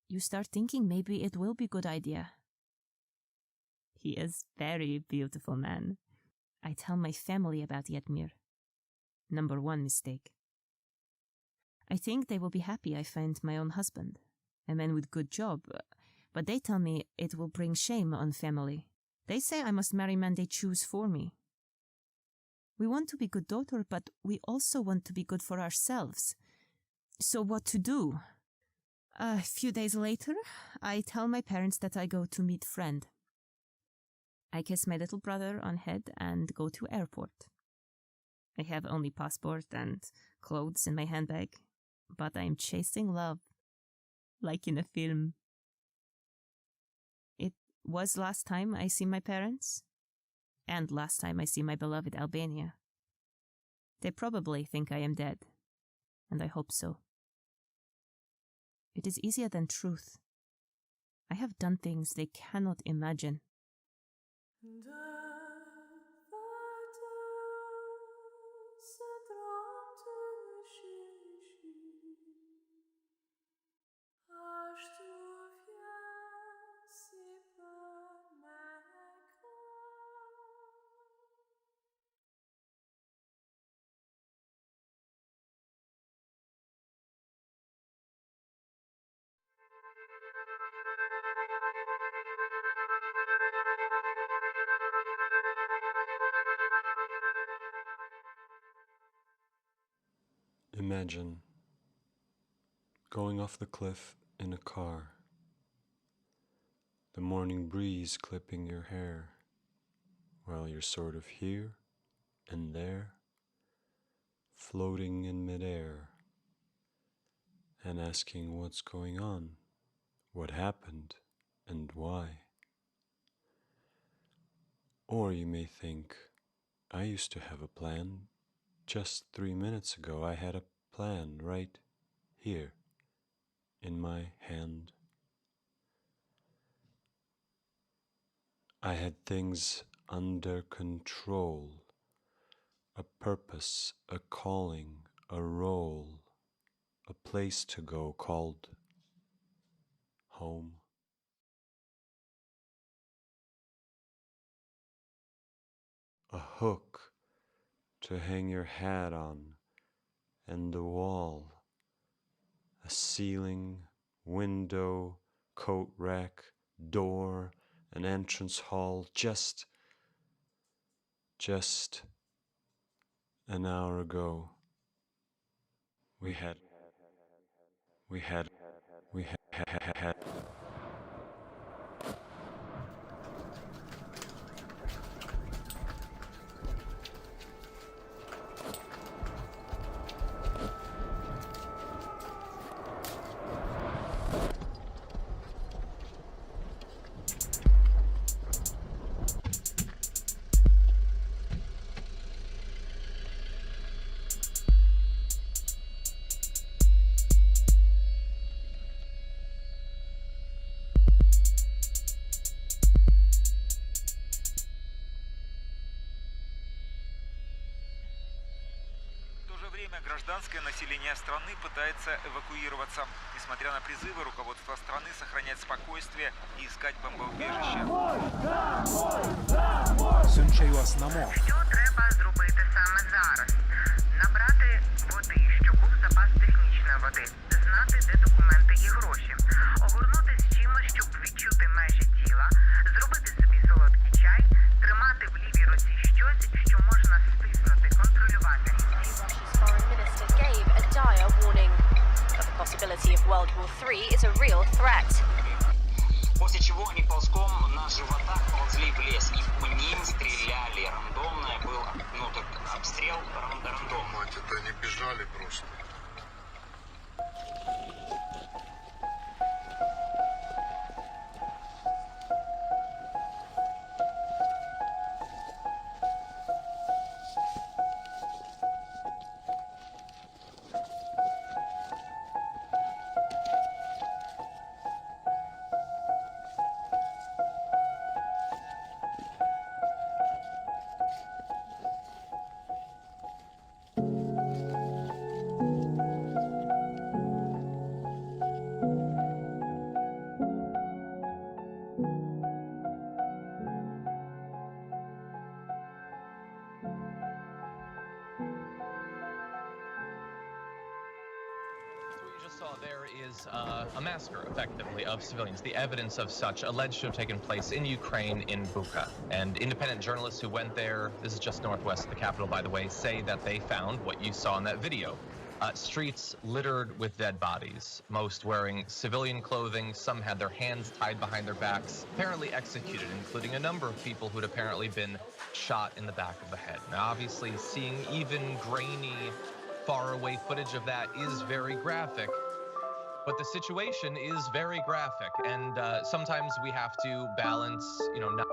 you start thinking maybe it will be good idea. He is very beautiful man. I tell my family about Yetmir. Number one mistake. I think they will be happy I find my own husband, a man with good job, but they tell me it will bring shame on family. They say I must marry man they choose for me. We want to be good daughter, but we also want to be good for ourselves. So what to do? A few days later, I tell my parents that I go to meet friend. I kiss my little brother on head and go to airport. I have only passport and clothes in my handbag, but I'm chasing love, like in a film. It was last time I see my parents, and last time I see my beloved Albania. They probably think I am dead, and I hope so. It is easier than truth. I have done things they cannot imagine. Imagine going off the cliff in a car. the morning breeze clipping your hair, while you're sort of here and there, floating in midair, and asking what's going on, what happened, and why. Or you may think, I used to have a plan. Just 3 minutes ago I had a plan right here in my hand. I had things under control, a purpose, a calling, a role, a place to go called home. A hook to hang your hat on, and the wall, a ceiling, window, coat rack, door, an entrance hall, just an hour ago. We had. Гражданское население страны пытается эвакуироваться. Несмотря на призывы руководства страны сохранять спокойствие и искать бомбоубежище. Що треба зробити саме зараз? Набрати води, щоб був запас технічної води. Знати, де документи і гроші. Огорнутись чимось, щоб відчути межі тіла. Зробити собі солодкий чай. Тримати в лівій руці щось, що можна стиснути, контролювати. Gave a dire warning that the possibility of World War III is a real threat. После чего они ползком на животах ползли в лес, и по ним стреляли. Рандомное был, обстрел рандомный. Это они бежали просто. There is a massacre, effectively, of civilians. The evidence of such alleged to have taken place in Ukraine, in Bucha. And independent journalists who went there, this is just northwest of the capital, by the way, say that they found what you saw in that video. Streets littered with dead bodies, most wearing civilian clothing. Some had their hands tied behind their backs, apparently executed, including a number of people who'd apparently been shot in the back of the head. Now, obviously, seeing even grainy, far-away footage of that is very graphic. But the situation is very graphic, and sometimes we have to balance, not...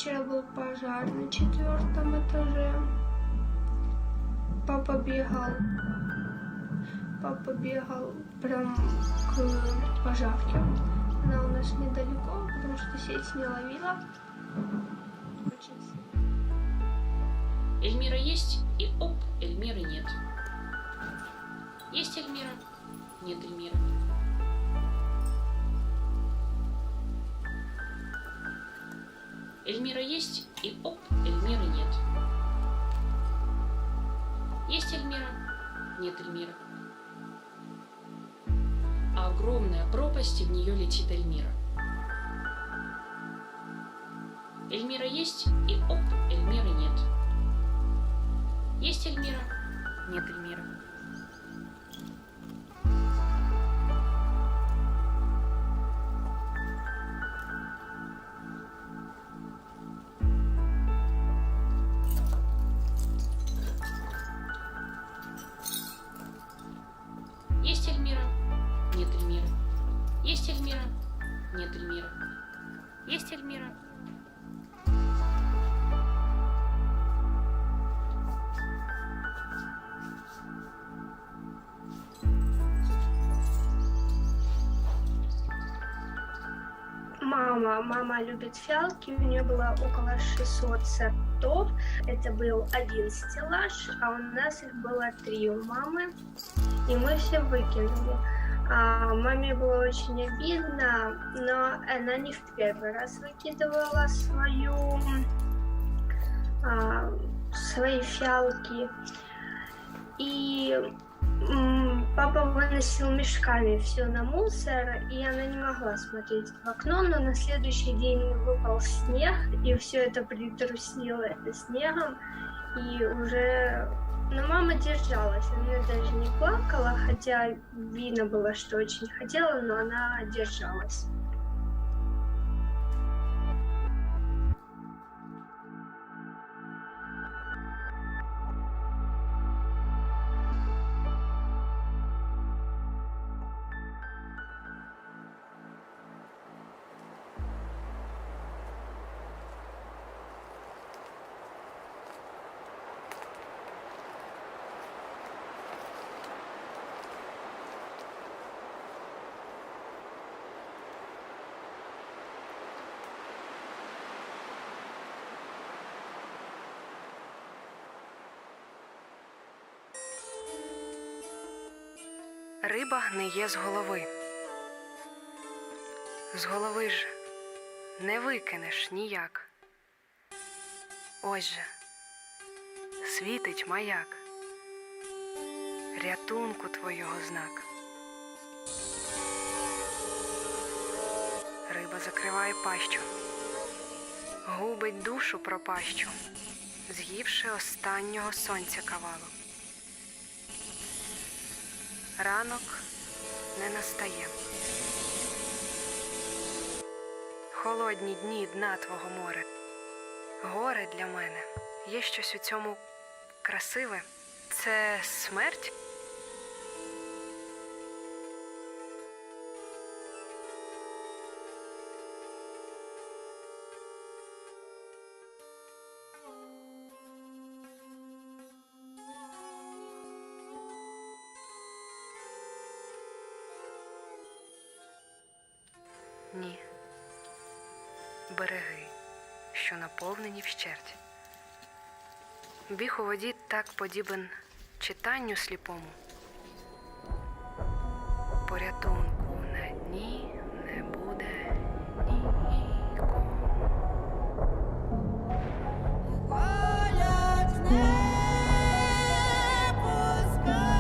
вечера был пожар на 4-м этаже. Папа бегал прям к пожарке. Она у нас недалеко, потому что сеть не ловила. Очень сильно. Эльмира есть, и оп, Эльмиры нет. Есть Эльмира, нет Эльмира. Эльмира есть, и оп, Эльмиры нет. Есть Эльмира, нет Эльмира. А огромная пропасть, и в нее летит Эльмира. Эльмира есть, и оп, Эльмиры нет. Есть Эльмира, нет Эльмира. Есть Эльмира, нет Эльмира. Есть Эльмира, нет Эльмира. Есть Эльмира. Мама любит фиалки, у нее было около 600 сортов. Это был один стеллаж, а у нас их было 3 у мамы, и мы все выкинули. Маме было очень обидно, но она не в первый раз выкидывала свои фиалки. И папа выносил мешками все на мусор, и она не могла смотреть в окно, но на следующий день выпал снег, и все это притрусило снегом, и уже... Но мама держалась, она даже не плакала, хотя видно было, что очень хотела, но она держалась. Риба гниє з голови. З голови ж не викинеш ніяк. Ось же, світить маяк, рятунку твого знак. Риба закриває пащу, губить душу пропащу, з'ївши останнього сонця кавалу. Ранок не настає. Холодні дні дна твого моря. Горе для мене. Є щось у цьому красиве. Це смерть? Ні. Береги, що наповнені вщерть. Біг у воді так подібен читанню сліпому. Порятунку на дні не буде нікому. Пускай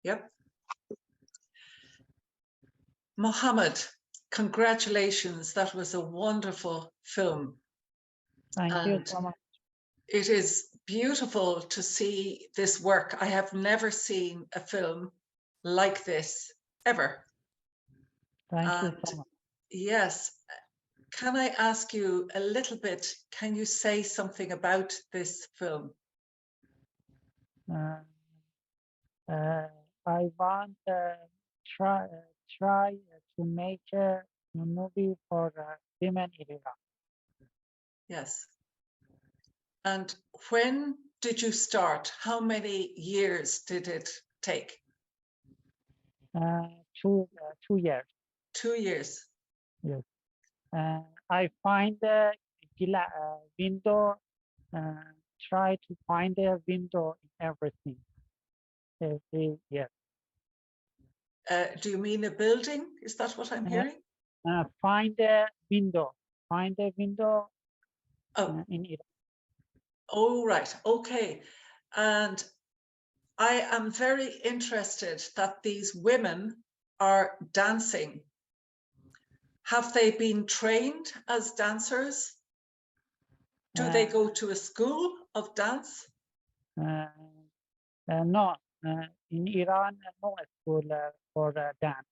Yep. Mohammed, congratulations. That was a wonderful film. Thank you so much. It is beautiful to see this work. I have never seen a film like this ever. Thank you so much. Yes. Can I ask you a little bit, can you say something about this film? I want to try to make a movie for women in Iran. Yes. And when did you start? How many years did it take? 2 years. 2 years. Yes. I find the window. Try to find a window in everything. Yes. Do you mean a building? Is that what I'm hearing? Find a window. Find a window in Iran. Oh, right. Okay. And I am very interested that these women are dancing. Have they been trained as dancers? Do they go to a school of dance? No. In Iran, no school for dance.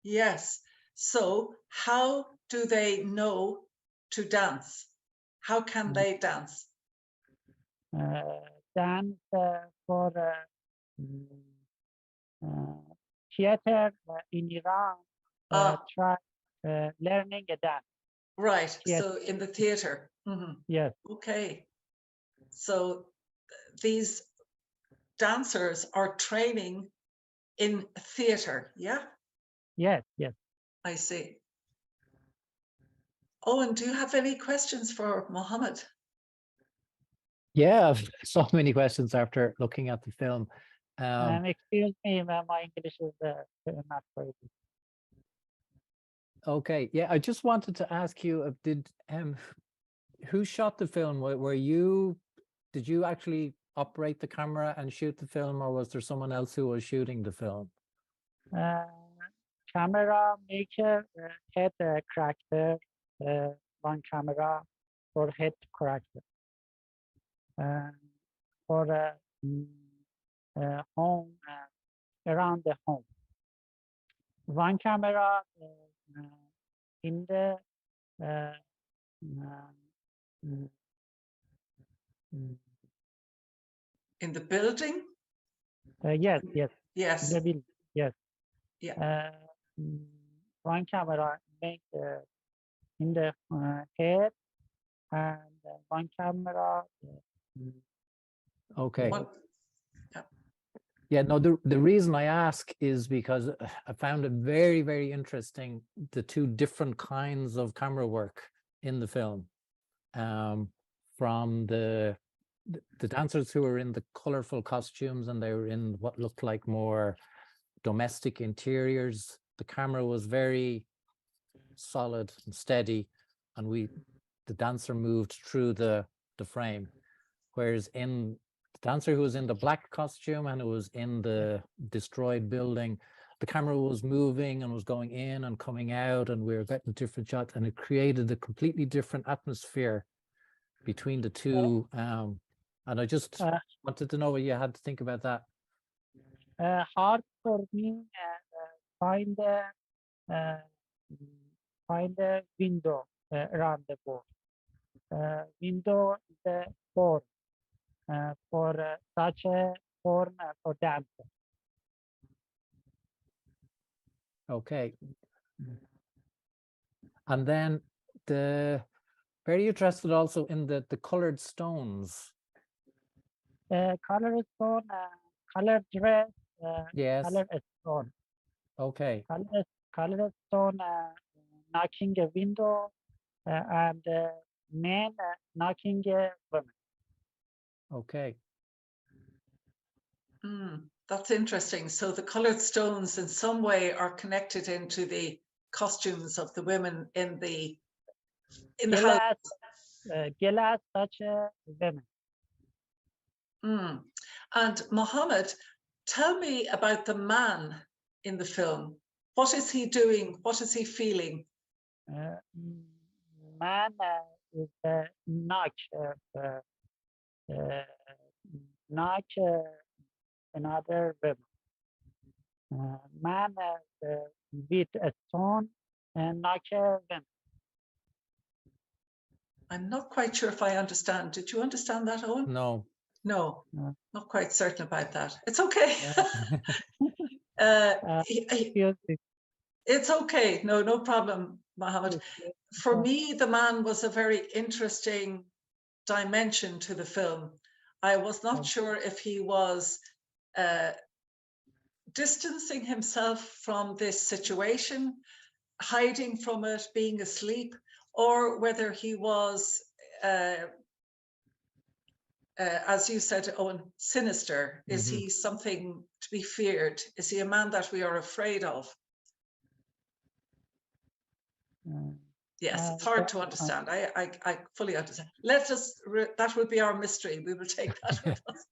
Yes. So how do they know to dance? How can they dance? Dance for theater in Iran. Try learning a dance. Right. Yes. So in the theater. Yes. Okay. So these dancers are training in theater. Yeah. Yes. Yes. I see. Owen, do you have any questions for Mohammed? Yeah, I've so many questions after looking at the film. Excuse me, my English is not very good. Okay, yeah, I just wanted to ask you, who shot the film? Did you actually operate the camera and shoot the film, or was there someone else who was shooting the film? Camera maker, head character, one camera for head character. For home, around the home. One camera in the in the building? Yes, yes. Yes. The building, yes. Yeah. One camera make in the head, and one camera. Okay. Yeah, no, the reason I ask is because I found it very, very interesting, the two different kinds of camera work in the film. From the dancers who were in the colorful costumes, and they were in what looked like more domestic interiors. The camera was very solid and steady, and the dancer moved through the frame. Whereas in the dancer who was in the black costume and who was in the destroyed building, the camera was moving and was going in and coming out, and we were getting different shots, and it created a completely different atmosphere between the two. And I just wanted to know what you had to think about that. Hard for me find a window around the board. Window is a form for such a form for dancer. Okay. And then very interested also in the colored stones. Colored stone, colored dress, yes. Colored stone. Okay. Colored stone knocking a window, and men knocking a woman. Okay. That's interesting. So the colored stones in some way are connected into the costumes of the women in the house. Gilas such a women. And Mohammed, tell me about the man in the film. What is he doing? What is he feeling? Man is not another woman. Man with a son and not a woman. I'm not quite sure if I understand. Did you understand that, Owen? No. No, No. not quite certain about that. It's okay. It's okay. No problem, Mohammed. For me, the man was a very interesting dimension to the film. I was not sure if he was distancing himself from this situation, hiding from it, being asleep, or whether he was, as you said, Owen, sinister. Is he something to be feared? Is he a man that we are afraid of? Yes, it's hard to understand. I fully understand. That would be our mystery. We will take that with us.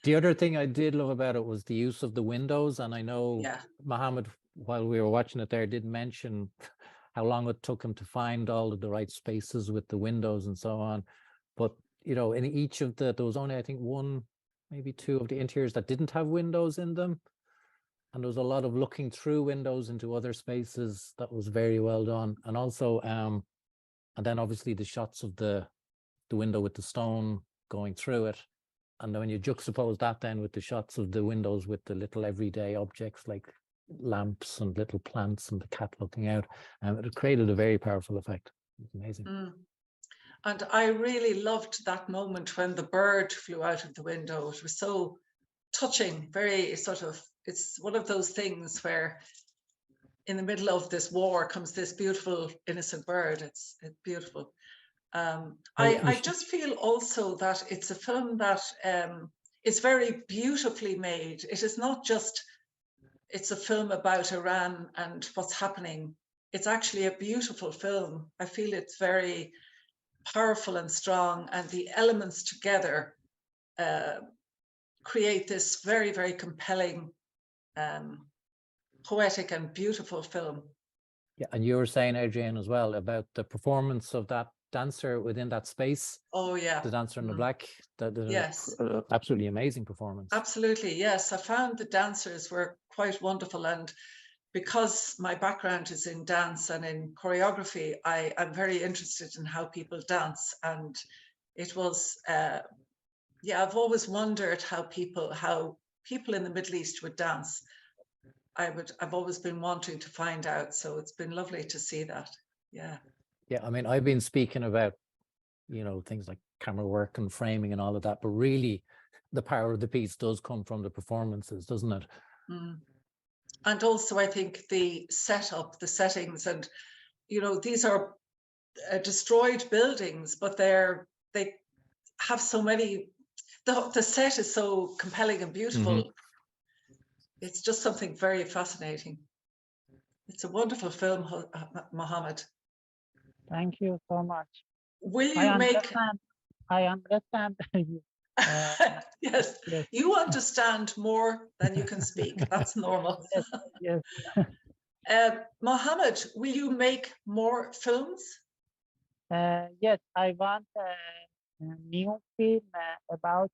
The other thing I did love about it was the use of the windows. And I know Mohammed, while we were watching it there, did mention how long it took him to find all of the right spaces with the windows and so on. But, you know, in each of there was only, I think, one, maybe two of the interiors that didn't have windows in them. And there was a lot of looking through windows into other spaces that was very well done. And also, and then obviously the shots of the window with the stone going through it. And then when you juxtapose that then with the shots of the windows with the little everyday objects like lamps and little plants and the cat looking out, it created a very powerful effect. It was amazing. And I really loved that moment when the bird flew out of the window. It was so touching, very sort of, it's one of those things where in the middle of this war comes this beautiful innocent bird. It's beautiful. I just feel also that it's a film that is very beautifully made. It is not just, it's a film about Iran and what's happening. It's actually a beautiful film. I feel it's very powerful and strong, and the elements together create this very, very compelling, poetic and beautiful film. Yeah, and you were saying, Adrienne, as well about the performance of that dancer within that space. Oh yeah, the dancer in the black. Yes, absolutely amazing performance. Absolutely, yes. I found the dancers were quite wonderful, and because my background is in dance and in choreography, I'm very interested in how people dance, and it was I've always wondered how people in the Middle East would dance. I've always been wanting to find out, so it's been lovely to see that. Yeah, I mean, I've been speaking about, you know, things like camera work and framing and all of that, but really the power of the piece does come from the performances, doesn't it? And also I think the setup, the settings, and you know, these are destroyed buildings, but they have so many, the set is so compelling and beautiful. It's just something very fascinating. It's a wonderful film, Mohammed. Thank you so much. Will you I understand you. Yes, you understand more than you can speak. That's normal. Yes. Mohammed, will you make more films? Yes, I want a new film about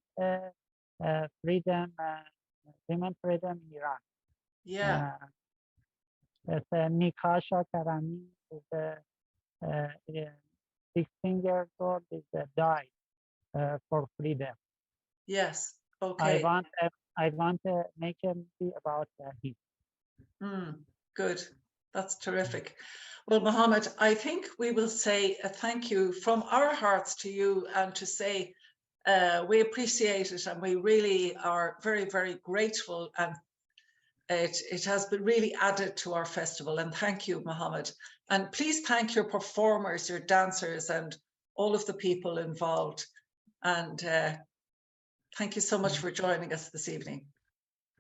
freedom, women freedom in Iran. Yeah. Nikasha Karami is 16 years old, is died for freedom. Yes. Okay. I want to make a movie about him. Good. That's terrific. Well, Mohammed, I think we will say a thank you from our hearts to you, and to say we appreciate it, and we really are very, very grateful, and it has been really added to our festival. And thank you, Mohammed. And please thank your performers, your dancers, and all of the people involved. And thank you so much for joining us this evening.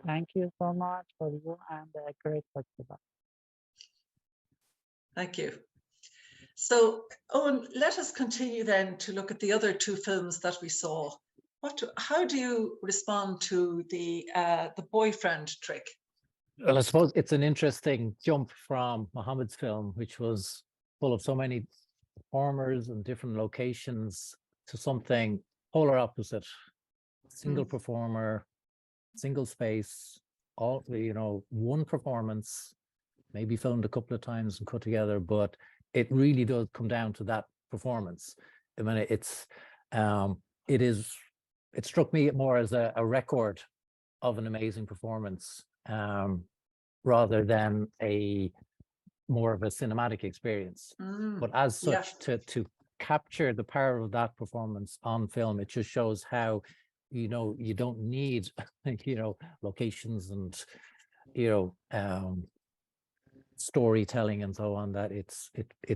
Thank you so much for you and a great festival. Thank you. So, Owen, let us continue then to look at the other two films that we saw. how do you respond to the boyfriend trick? Well, I suppose it's an interesting jump from Mohammed's film, which was full of so many performers and different locations, to something polar opposite. Single performer, single space, all, one performance, maybe filmed a couple of times and cut together, but it really does come down to that performance. I mean, it struck me more as a record of an amazing performance, rather than more of a cinematic experience. But as such, to capture the power of that performance on film, it just shows how, you don't need, locations and, storytelling and so on, that it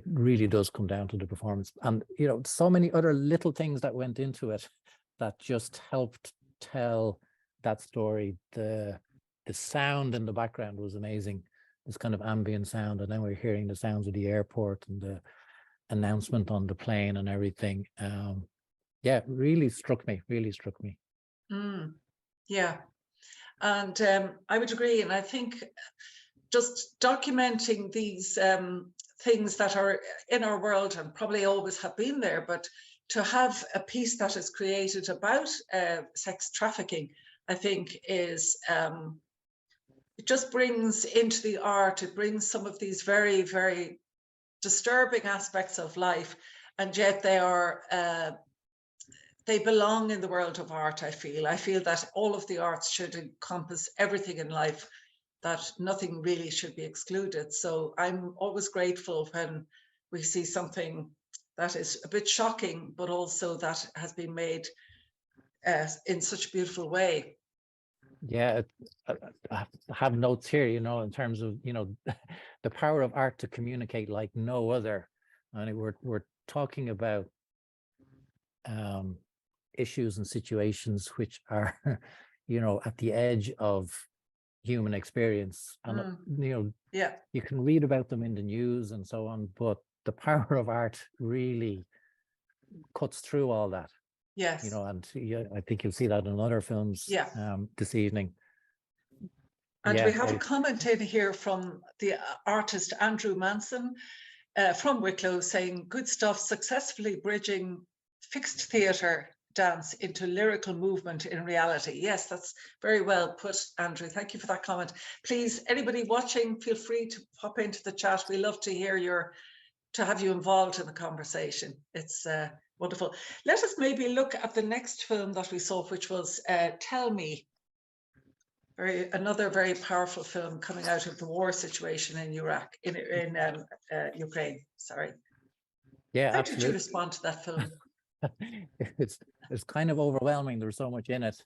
really does come down to the performance. And, so many other little things that went into it that just helped tell that story. The sound in the background was amazing, this kind of ambient sound, and then we're hearing the sounds of the airport and the announcement on the plane and everything. Yeah, really struck me. Yeah, and I would agree. And I think just documenting these things that are in our world and probably always have been there, but to have a piece that is created about sex trafficking, I think is, it just brings into the art, it brings some of these very, very disturbing aspects of life, and yet they belong in the world of art. I feel that all of the arts should encompass everything in life, that nothing really should be excluded. So I'm always grateful when we see something that is a bit shocking, but also that has been made in such a beautiful way. Yeah, I have notes here, in terms of, the power of art to communicate like no other. And we're talking about issues and situations which are, at the edge of human experience. And, you can read about them in the news and so on, but the power of art really cuts through all that. Yes. And I think you'll see that in other films this evening. And we have a comment in here from the artist Andrew Manson from Wicklow saying, good stuff, successfully bridging fixed theatre dance into lyrical movement in reality. Yes, that's very well put, Andrew. Thank you for that comment. Please, anybody watching, feel free to pop into the chat. We love to hear to have you involved in the conversation. It's wonderful. Let us maybe look at the next film that we saw, which was Tell Me. Another very powerful film coming out of the war situation in Ukraine. Sorry. Yeah, how absolutely. did you respond to that film? It's kind of overwhelming. There's so much in it.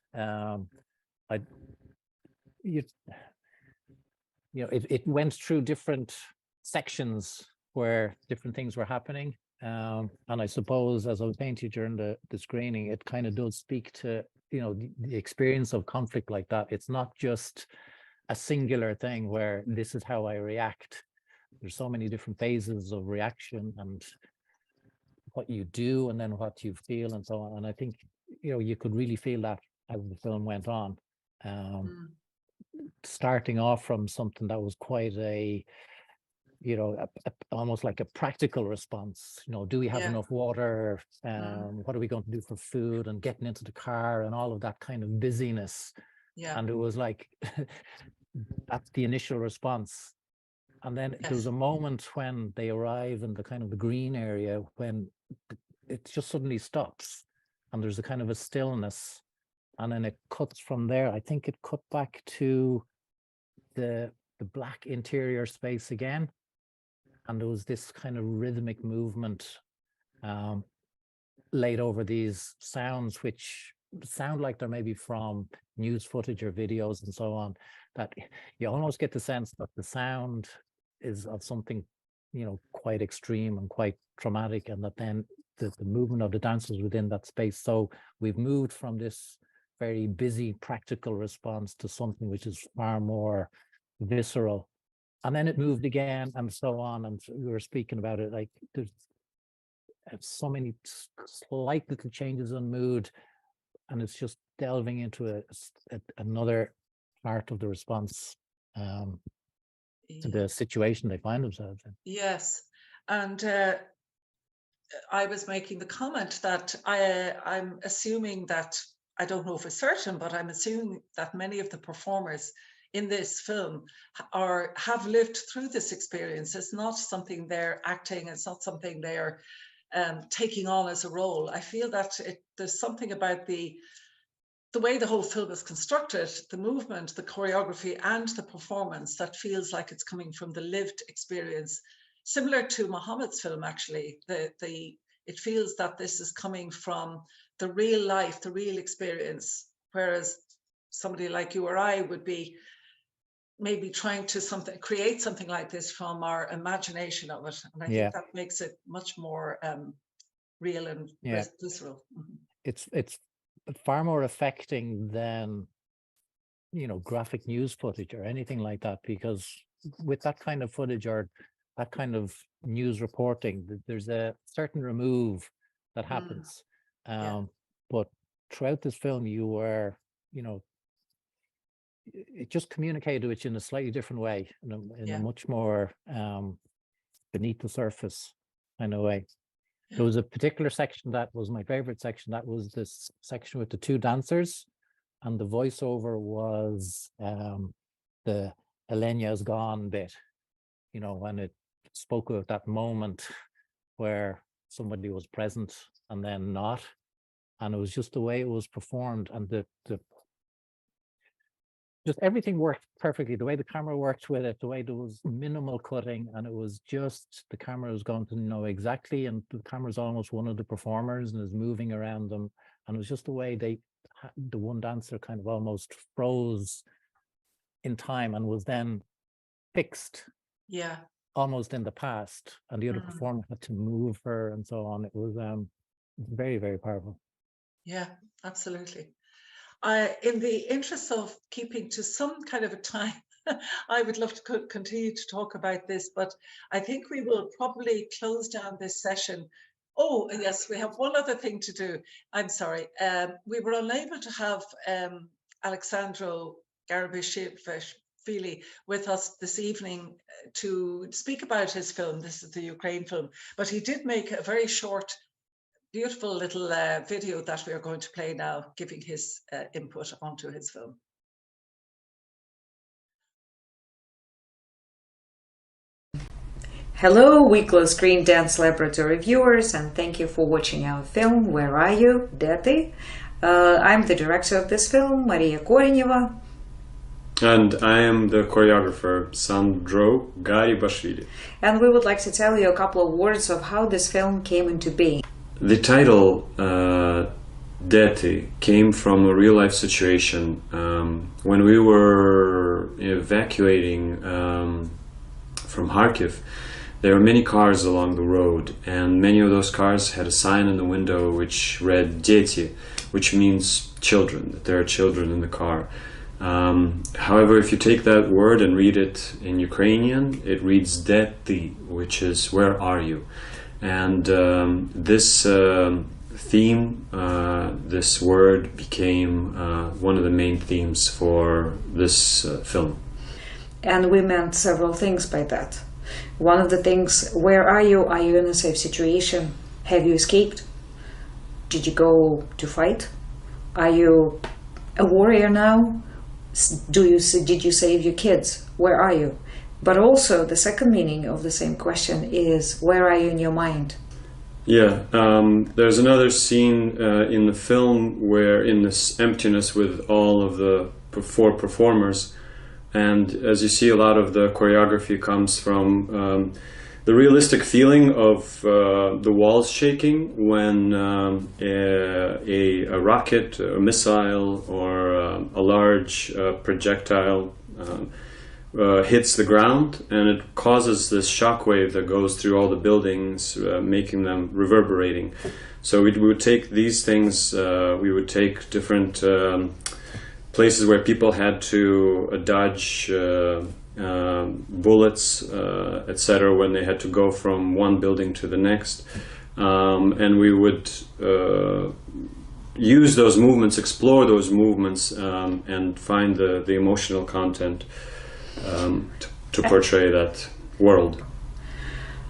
It went through different sections where different things were happening. And I suppose, as I was saying to you during the screening, it kind of does speak to, the experience of conflict like that. It's not just a singular thing where this is how I react. There's so many different phases of reaction and what you do and then what you feel and so on. And I think, you could really feel that as the film went on. Starting off from something that was quite almost like a practical response. Do we have enough water? What are we going to do for food? And getting into the car and all of that kind of busyness. And it was like, that's the initial response. And then there was a moment when they arrive in the kind of the green area when it just suddenly stops. And there's a kind of a stillness. And then it cuts from there. I think it cut back to the black interior space again. And there was this kind of rhythmic movement laid over these sounds, which sound like they're maybe from news footage or videos and so on, that you almost get the sense that the sound is of something, quite extreme and quite traumatic, and that then the movement of the dancers within that space. So we've moved from this very busy practical response to something which is far more visceral. And then it moved again and so on. And we were speaking about it, like there's so many slight little changes in mood and it's just delving into another part of the response to the situation they find themselves in. Yes, and I was making the comment that I'm assuming that, I don't know if it's certain, but I'm assuming that many of the performers in this film have lived through this experience. It's not something they're acting, it's not something they're taking on as a role. I feel that there's something about the way the whole film is constructed, the movement, the choreography, and the performance that feels like it's coming from the lived experience. Similar to Mohammed's film, actually, it feels that this is coming from the real life, the real experience, whereas somebody like you or I would be maybe trying to create something like this from our imagination of it. And I think that makes it much more real and visceral. It's far more affecting than, you know, graphic news footage or anything like that, because with that kind of footage or that kind of news reporting, there's a certain remove that happens. But throughout this film, you were, you know, it just communicated with you in a slightly different way, in a much more beneath the surface kind of way. There was a particular section that was my favorite section. That was this section with the two dancers, and the voiceover was the Elena's gone bit, you know, when it spoke of that moment where somebody was present and then not. And it was just the way it was performed, and just everything worked perfectly. The way the camera worked with it, the way there was minimal cutting, and it was just, the camera was going to know exactly, and the camera's almost one of the performers and is moving around them. And it was just the way the one dancer kind of almost froze in time and was then fixed. Yeah. Almost in the past, and the other performer had to move her and so on. It was very, very powerful. Yeah, absolutely. In the interest of keeping to some kind of a time, I would love to continue to talk about this, but I think we will probably close down this session. Oh, yes, we have one other thing to do. I'm sorry. We were unable to have Alexandro Garibashvili with us this evening to speak about his film. This is the Ukraine film, but he did make a very short, beautiful little video that we are going to play now, giving his input onto his film. Hello, Wicklow Screendance Laboratory viewers, and thank you for watching our film, Where Are You, Daddy? I'm the director of this film, Maria Koreneva. And I am the choreographer, Sandro Garibashvili. And we would like to tell you a couple of words of how this film came into being. The title, Daddy, came from a real-life situation. When we were evacuating from Kharkiv, there were many cars along the road, and many of those cars had a sign in the window which read Дети, which means children, that there are children in the car. However, if you take that word and read it in Ukrainian, it reads Deti, which is where are you? And this theme, this word became one of the main themes for this film. And we meant several things by that. One of the things, where are you? Are you in a safe situation? Have you escaped? Did you go to fight? Are you a warrior now? Did you save your kids? Where are you? But also the second meaning of the same question is, where are you in your mind? Yeah, there's another scene in the film where in this emptiness with all of the four performers, and as you see, a lot of the choreography comes from the realistic feeling of the walls shaking when a rocket, a missile, or a large projectile hits the ground, and it causes this shockwave that goes through all the buildings, making them reverberating. So we would take these things, we would take different places where people had to dodge bullets, etc., when they had to go from one building to the next, and we would use those movements, explore those movements, and find the emotional content to portray that world.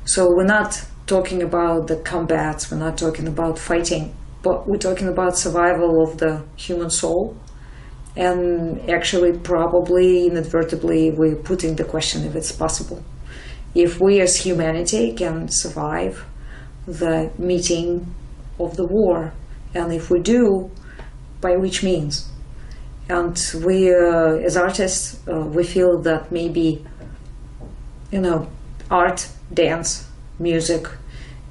So we're not talking about the combats, we're not talking about fighting, but we're talking about survival of the human soul. And actually, probably inadvertently, we're putting the question if it's possible. If we as humanity can survive the meeting of the war, and if we do, by which means? And we, as artists, we feel that maybe, art, dance, music,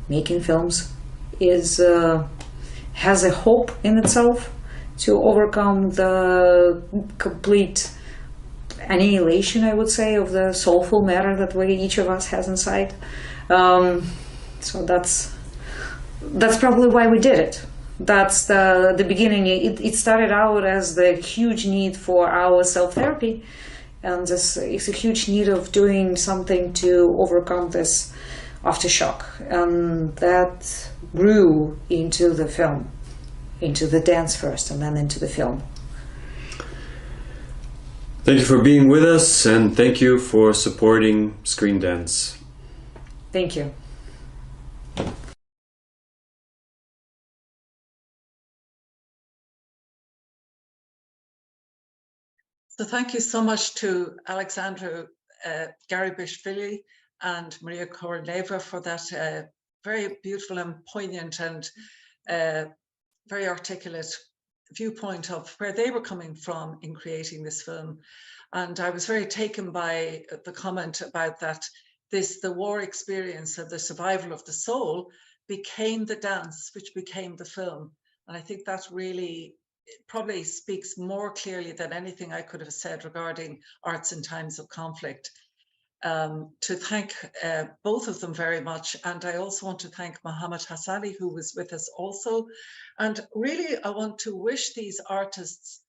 making films has a hope in itself to overcome the complete annihilation, I would say, of the soulful matter that each of us has inside. So that's probably why we did it. That's the beginning. It started out as the huge need for our self-therapy, and it's a huge need of doing something to overcome this aftershock, and that grew into the film, into the dance first, and then into the film. Thank you for being with us, and thank you for supporting Screendance. Thank you. So thank you so much to Alexandra Garibashvili and Maria Koroleva for that very beautiful and poignant and very articulate viewpoint of where they were coming from in creating this film. And I was very taken by the comment about that the war experience of the survival of the soul became the dance, which became the film. And I think that really probably speaks more clearly than anything I could have said regarding arts in times of conflict. To thank both of them very much. And I also want to thank Mohammed Hassani, who was with us also. And really, I want to wish these artists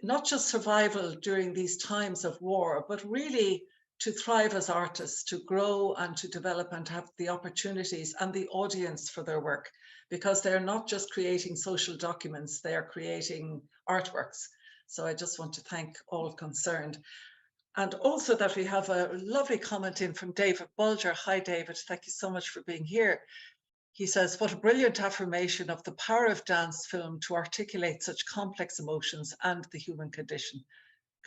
not just survival during these times of war, but really to thrive as artists, to grow and to develop and have the opportunities and the audience for their work, because they're not just creating social documents, they are creating artworks. So I just want to thank all concerned. And also that we have a lovely comment in from David Bulger. Hi, David. Thank you so much for being here. He says, what a brilliant affirmation of the power of dance film to articulate such complex emotions and the human condition.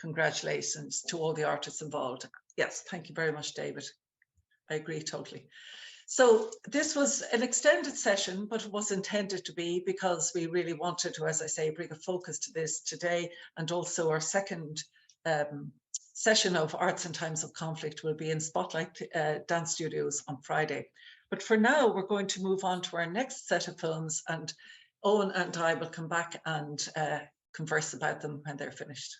Congratulations to all the artists involved. Yes, thank you very much, David. I agree totally. So this was an extended session, but it was intended to be because we really wanted to, as I say, bring a focus to this today. And also our second session of Arts in Times of Conflict will be in Spotlight Dance Studios on Friday. But for now, we're going to move on to our next set of films, and Eoghan and I will come back and converse about them when they're finished.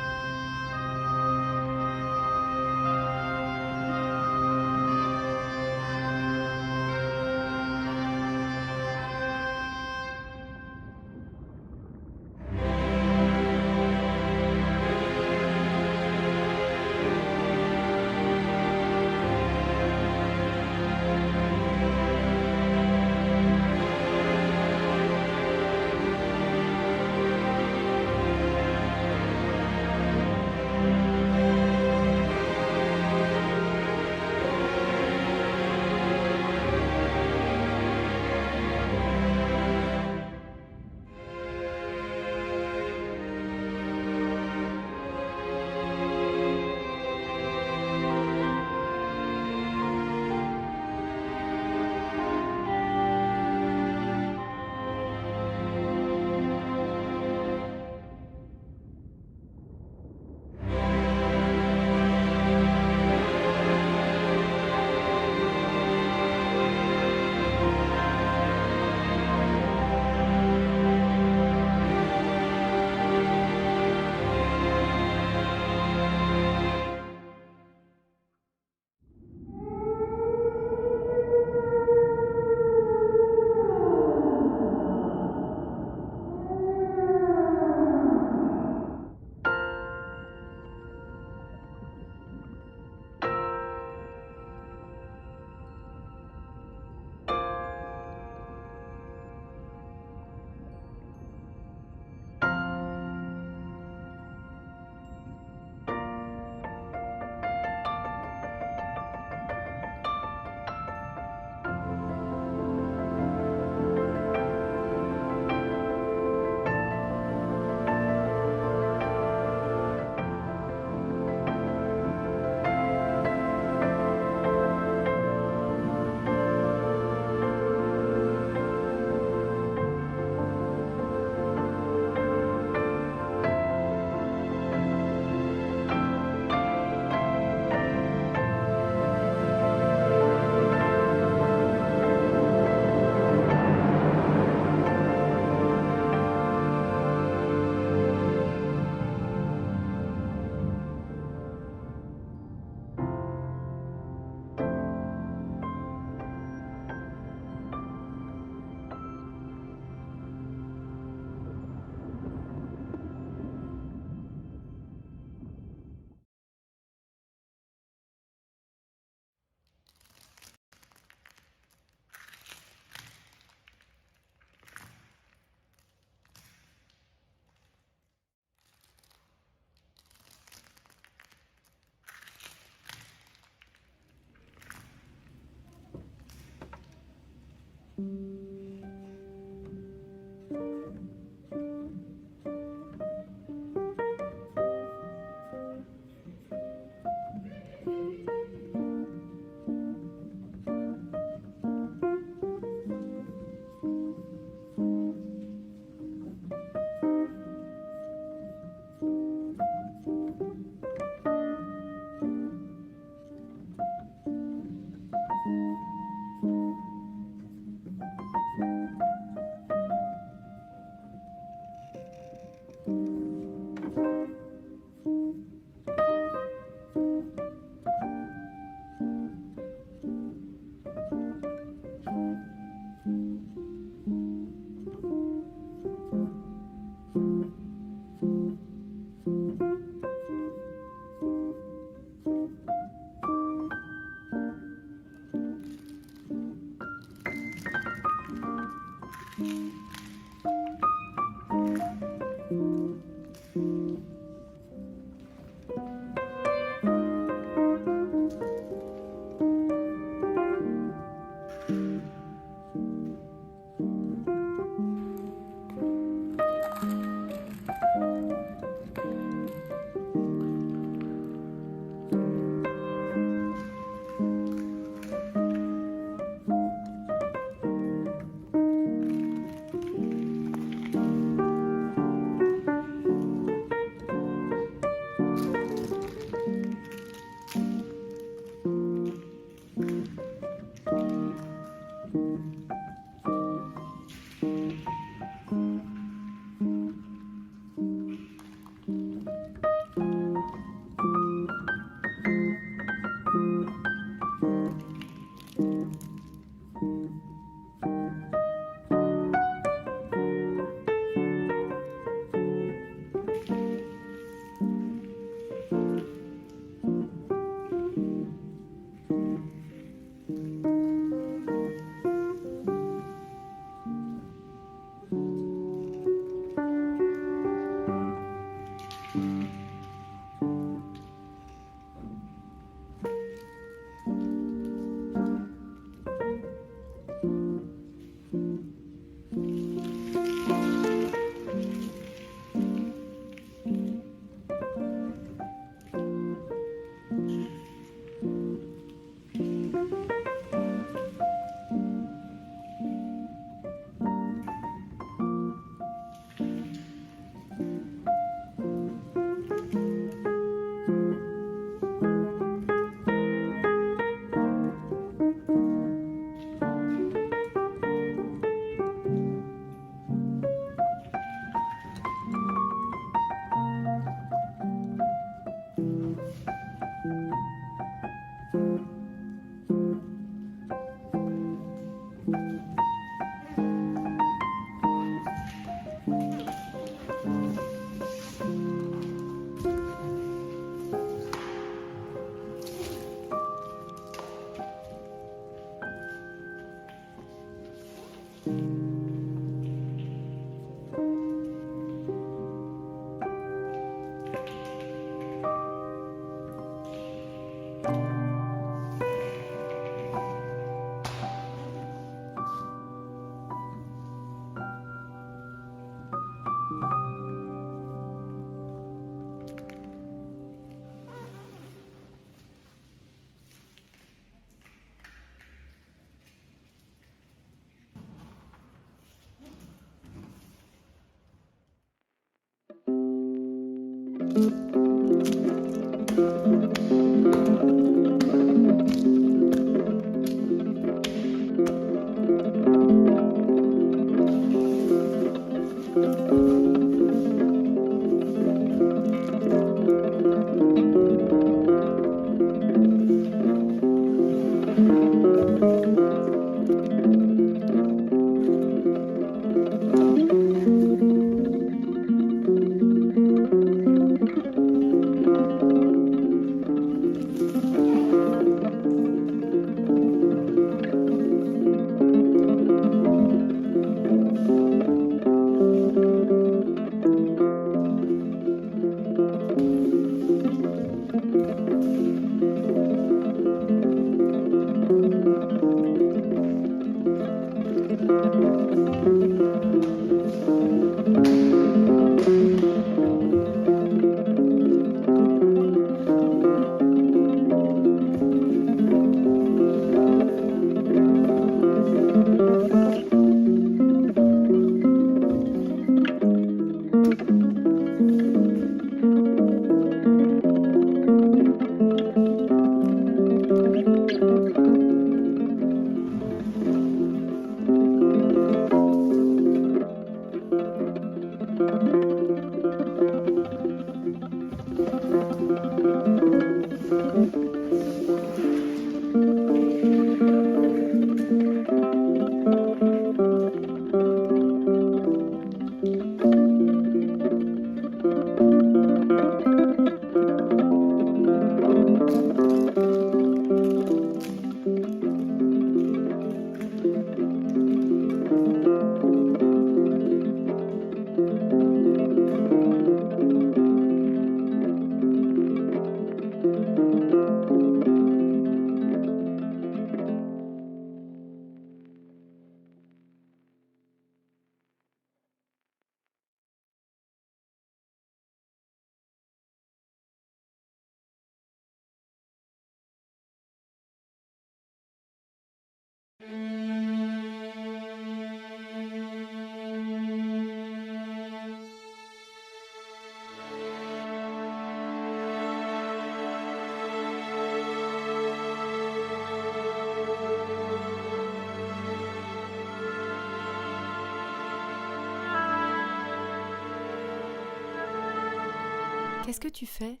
Qu'est-ce que tu fais?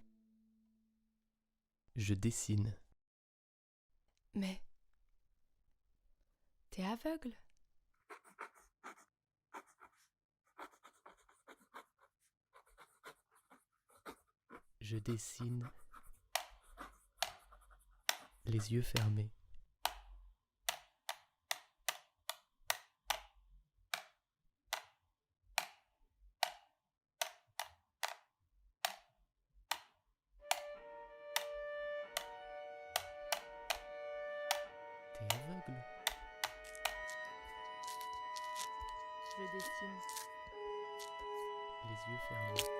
Je dessine. Mais... t'es aveugle? Je dessine. Les yeux fermés. T'es aveugle? Je dessine. Les yeux fermés.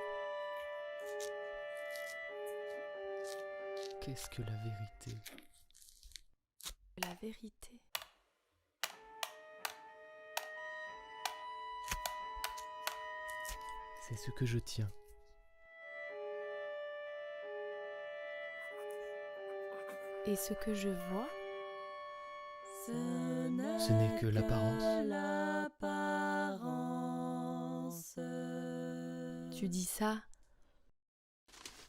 Qu'est-ce que la vérité? La vérité. C'est ce que je tiens. Et ce que je vois? Ce n'est que l'apparence. Tu dis ça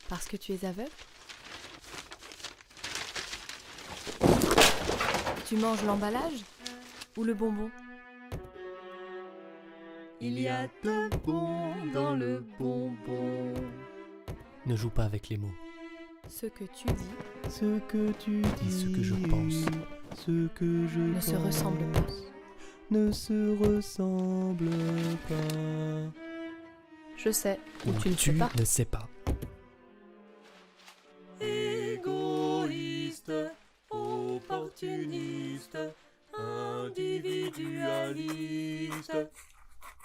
parce que tu es aveugle? Tu manges l'emballage ou le bonbon? Il y a de bon dans le bonbon. Ne joue pas avec les mots. Ce que tu dis, Ce que tu dis, et ce que je pense, ce que je ne pense, se ressemble pas. ne se ressemble pas. Je sais, ou tu ne sais Tu pas. ne sais pas. Égoïste, opportuniste, individualiste.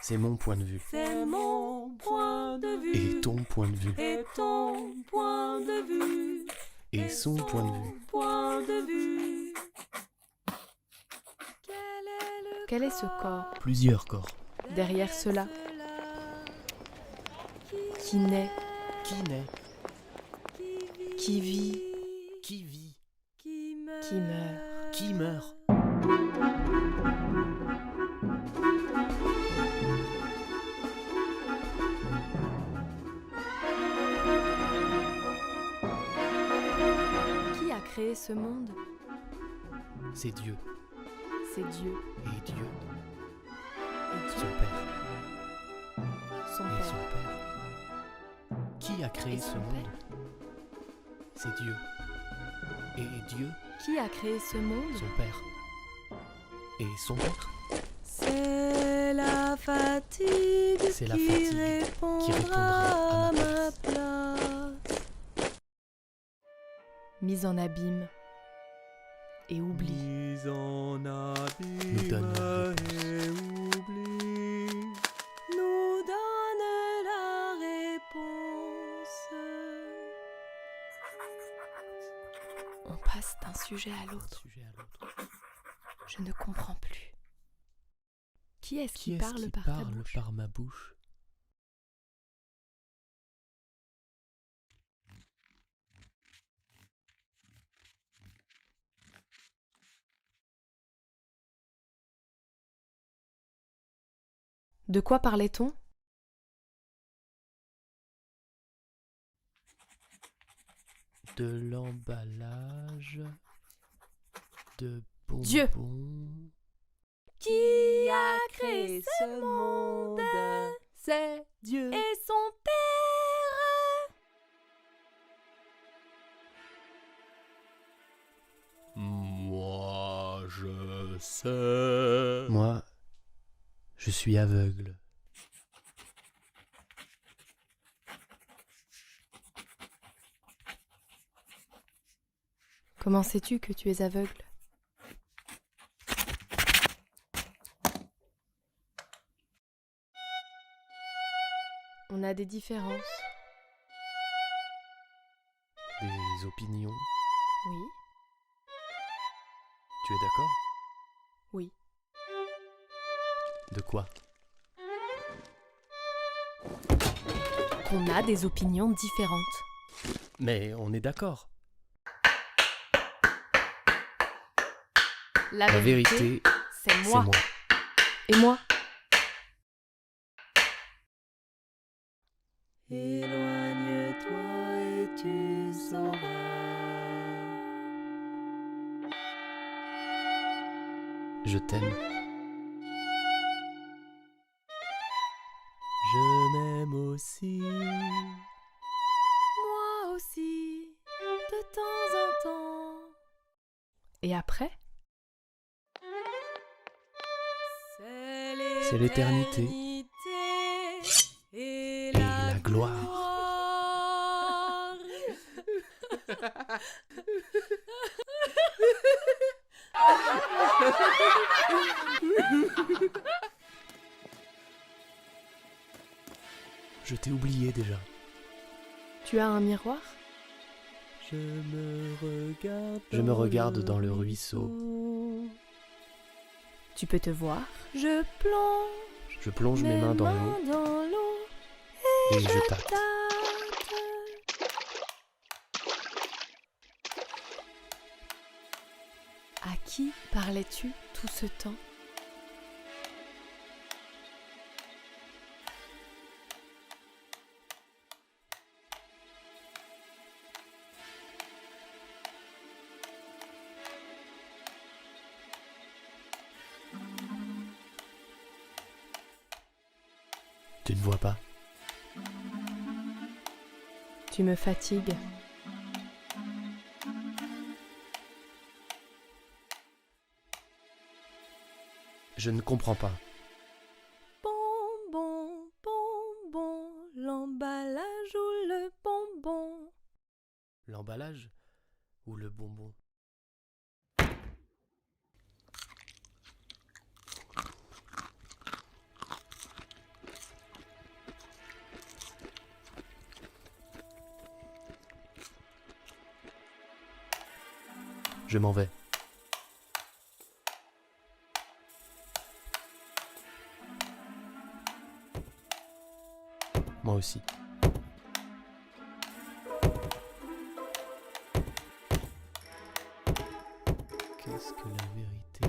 C'est mon point de vue. C'est mon point de vue. Et ton point de vue. Et ton point de vue. Et son point de vue. Point de vue. Quel est ce corps? Plusieurs corps. Derrière cela, qui naît, Qui naît? qui vit, Qui vit? qui meurt. Qui meurt? Qui a créé ce monde? C'est Dieu. C'est Dieu. Et Dieu. Et Dieu. Son Père. Son Et Père. son Père. Qui a créé Et ce son monde? C'est Dieu. Et Dieu, Qui a créé ce monde? son Père. Et son Père. C'est la fatigue, C'est la fatigue qui répondra à ma place. Mise en abîme et oubli. Mise en abîme. Nous donne la réponse. Nous donne la réponse. On passe d'un sujet à l'autre. Je ne comprends plus. Qui est-ce qui parle par ta bouche? Par ma bouche? De quoi parlait-on? De l'emballage, de bonbons. Dieu. Qui a créé ce monde? C'est Dieu. Et son Père. Moi, je sais. Moi, je suis aveugle. Comment sais-tu que tu es aveugle? On a des différences. Des opinions. Oui. Tu es d'accord? Oui. De quoi? Qu'on a des opinions différentes. Mais on est d'accord. La vérité, c'est moi. Et moi? Éloigne-toi et tu sauras. Je t'aime. Je m'aime aussi. Moi aussi, de temps en temps. Et après? C'est l'éternité. Et la gloire. Je t'ai oublié déjà. Tu as un miroir? Je me regarde dans le ruisseau. Tu peux te voir? Je plonge mes mains dans l'eau et je tâte. À qui parlais-tu tout ce temps? Tu ne vois pas? Tu me fatigues. Je ne comprends pas. bonbon, bonbon, l'emballage ou le bonbon? L'emballage ou le bonbon? Je m'en vais. Moi aussi. Qu'est-ce que la vérité?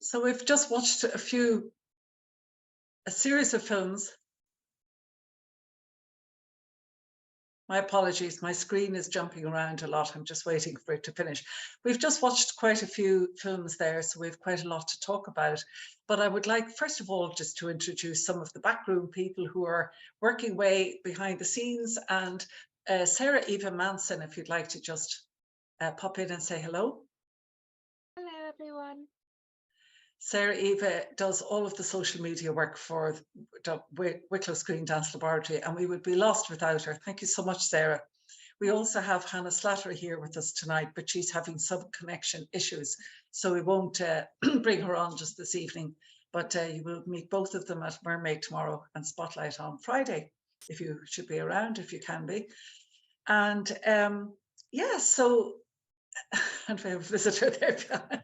So we've just watched a series of films. My apologies, my screen is jumping around a lot. I'm just waiting for it to finish. We've just watched quite a few films there, so we've quite a lot to talk about. But I would like, first of all, just to introduce some of the backroom people who are working way behind the scenes. And Sarah Eva Manson, if you'd like to just pop in and say hello. Hello, everyone. Sarah Eva does all of the social media work for Wicklow Screendance Laboratory, and we would be lost without her. Thank you so much, Sarah. We also have Hannah Slattery here with us tonight, but she's having some connection issues, so we won't bring her on just this evening. But you will meet both of them at Mermaid tomorrow and Spotlight on Friday, if you should be around, if you can be. And yeah, so, and we have a visitor there behind.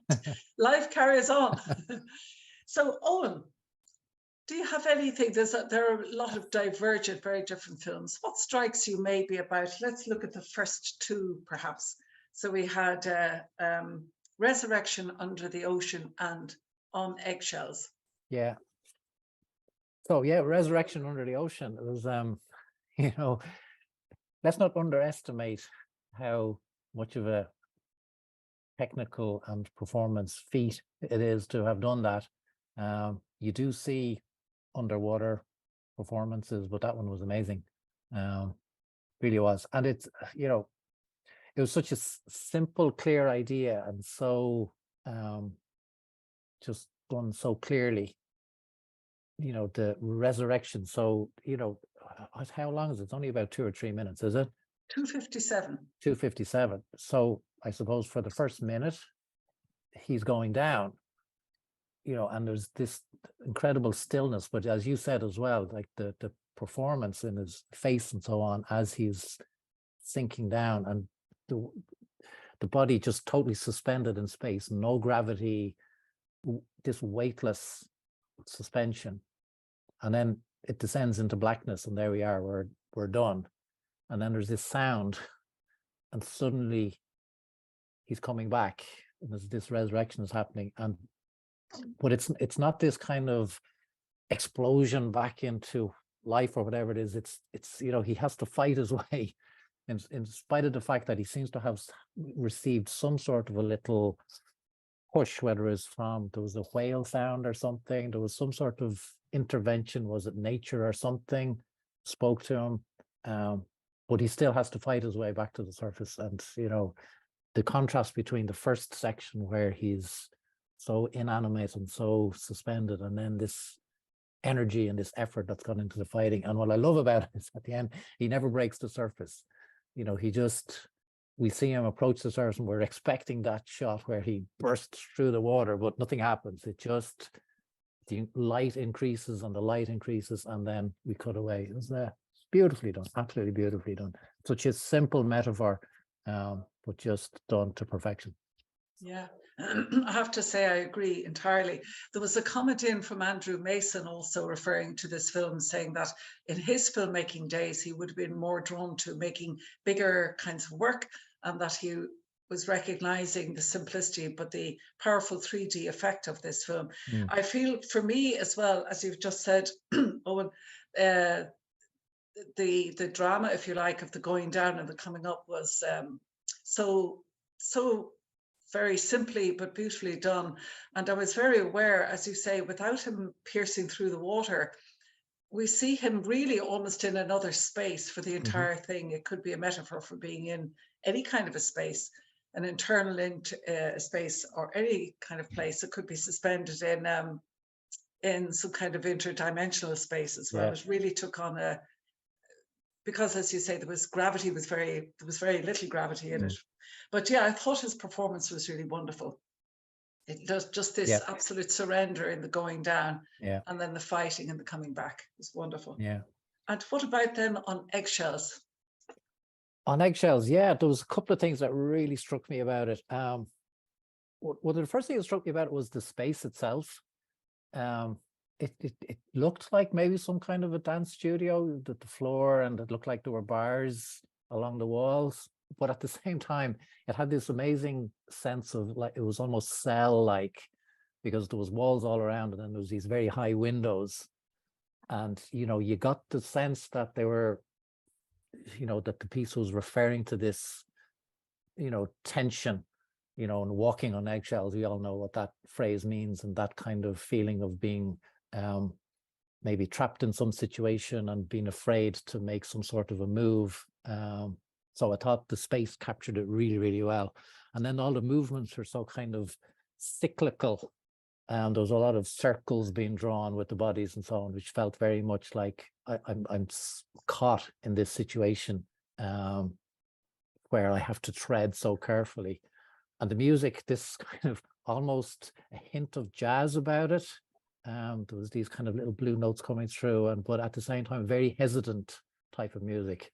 Life carries on. So, Eoghan, do you have anything? There are a lot of divergent, very different films. What strikes you maybe about, let's look at the first two, perhaps. So we had Resurrection Under the Ocean and On Eggshells. Yeah. So yeah, Resurrection Under the Ocean. It was, you know, let's not underestimate how much of a technical and performance feat it is to have done that. You do see underwater performances, but that one was amazing. Really was. And it's, you know, it was such a simple, clear idea, and so just done so clearly. You know, the resurrection. So, you know, how long is it? It's only about 2 or 3 minutes, is it? 2:57. 2:57. So I suppose for the first minute, he's going down, you know, and there's this incredible stillness. But as you said as well, like the performance in his face and so on as he's sinking down, and the body just totally suspended in space, no gravity, this weightless suspension, and then it descends into blackness, and there we are, we're done. And then there's this sound, and suddenly he's coming back, and there's this resurrection is happening. And but it's not this kind of explosion back into life or whatever it is. It's you know, he has to fight his way, in spite of the fact that he seems to have received some sort of a little push, whether it's from, there was a whale sound or something, there was some sort of intervention, was it nature or something spoke to him, but he still has to fight his way back to the surface. And you know, the contrast between the first section where he's so inanimate and so suspended, and then this energy and this effort that's gone into the fighting. And what I love about it is at the end, he never breaks the surface. You know, we see him approach the surface, and we're expecting that shot where he bursts through the water, but nothing happens. It just, the light increases and the light increases, and then we cut away. It was beautifully done, absolutely beautifully done. Such a simple metaphor, but just done to perfection. Yeah, I have to say I agree entirely. There was a comment in from Andrew Mason also referring to this film, saying that in his filmmaking days he would have been more drawn to making bigger kinds of work, and that he was recognizing the simplicity but the powerful 3D effect of this film. I feel for me as well, as you've just said, Eoghan, the drama, if you like, of the going down and the coming up was so very simply but beautifully done. And I was very aware, as you say, without him piercing through the water, we see him really almost in another space for the entire thing. It could be a metaphor for being in any kind of a space, an internal space, or any kind of place. It could be suspended in some kind of interdimensional space as well. It really took on a, because as you say, there was very little gravity in it. But yeah, I thought his performance was really wonderful. It does just this absolute surrender in the going down, and then the fighting and the coming back was wonderful. Yeah. And what about then On Eggshells? On Eggshells, yeah, there was a couple of things that really struck me about it. Well, the first thing that struck me about it was the space itself. It looked like maybe some kind of a dance studio, the floor, and it looked like there were bars along the walls. But at the same time, it had this amazing sense of, like, it was almost cell-like, because there was walls all around, and then there was these very high windows. And, you know, you got the sense that they were, you know, that the piece was referring to this, you know, tension, you know, and walking on eggshells. We all know what that phrase means, and that kind of feeling of being maybe trapped in some situation and being afraid to make some sort of a move. So I thought the space captured it really, really well. And then all the movements are so kind of cyclical. There was a lot of circles being drawn with the bodies and so on, which felt very much like I'm caught in this situation where I have to tread so carefully. And the music, this kind of almost a hint of jazz about it. There was these kind of little blue notes coming through, but at the same time, very hesitant type of music,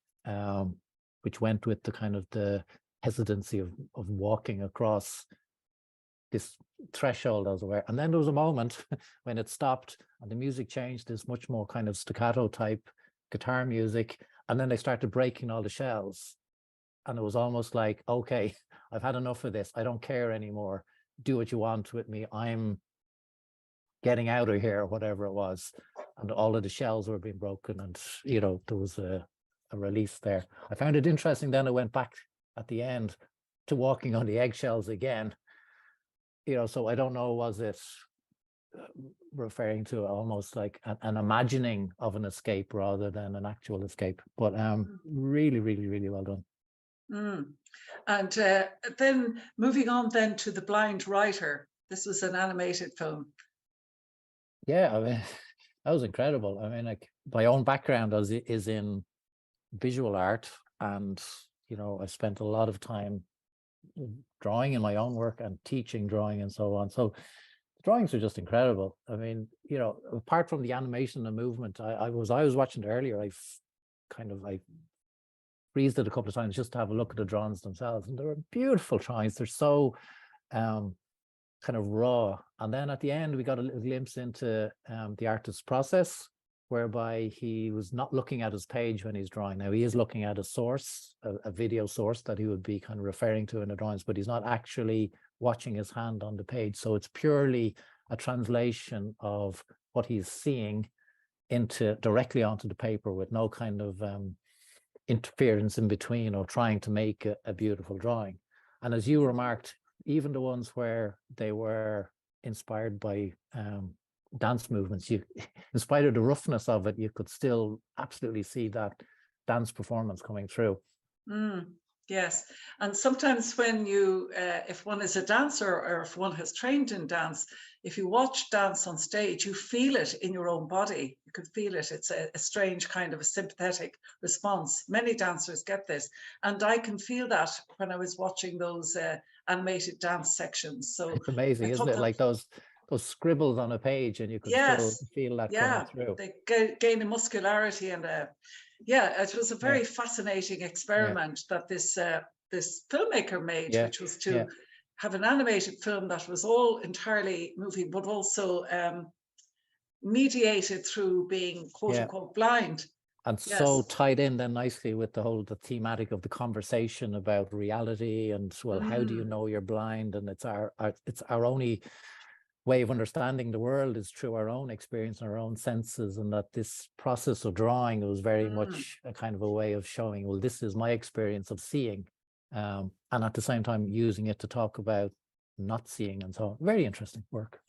which went with the kind of the hesitancy of walking across this threshold, as it were. And then there was a moment when it stopped and the music changed, this much more kind of staccato type guitar music. And then they started breaking all the shells. And it was almost like, okay, I've had enough of this. I don't care anymore. Do what you want with me. I'm getting out of here, or whatever it was. And all of the shells were being broken, and, you know, there was a release there. I found it interesting. Then I went back at the end to walking on the eggshells again. You know, so I don't know, was it referring to almost like an imagining of an escape rather than an actual escape? But really, really, really well done. And then moving on then to The Blind Writer. This was an animated film. Yeah, I mean, that was incredible. I mean, like, my own background is in visual art, and, you know, I spent a lot of time drawing in my own work and teaching drawing and so on. So the drawings are just incredible. I mean, you know, apart from the animation and movement, I was watching it earlier. I freezed it a couple of times just to have a look at the drawings themselves, and they were beautiful drawings. They're so kind of raw. And then at the end, we got a little glimpse into the artist's process, whereby he was not looking at his page when he's drawing. Now, he is looking at a source, a video source that he would be kind of referring to in the drawings, but he's not actually watching his hand on the page. So it's purely a translation of what he's seeing directly onto the paper, with no kind of interference in between, or trying to make a beautiful drawing. And as you remarked, even the ones where they were inspired by dance movements, in spite of the roughness of it, you could still absolutely see that dance performance coming through. Yes, and sometimes when you, if one is a dancer, or if one has trained in dance, if you watch dance on stage, you feel it in your own body. You could feel it. It's a strange kind of a sympathetic response. Many dancers get this, and I can feel that when I was watching those animated dance sections. So it's amazing, isn't it? Like those scribbles on a page, and you could still feel that coming through. They gain a muscularity, and it was a very fascinating experiment that this filmmaker made, which was to have an animated film that was all entirely moving, but also mediated through being quote unquote blind. And so tied in then nicely with the thematic of the conversation about reality and, well, how do you know you're blind? And it's our only way of understanding the world is through our own experience and our own senses, and that this process of drawing was very much a kind of a way of showing, well, this is my experience of seeing, and at the same time using it to talk about not seeing, and so on. Very interesting work.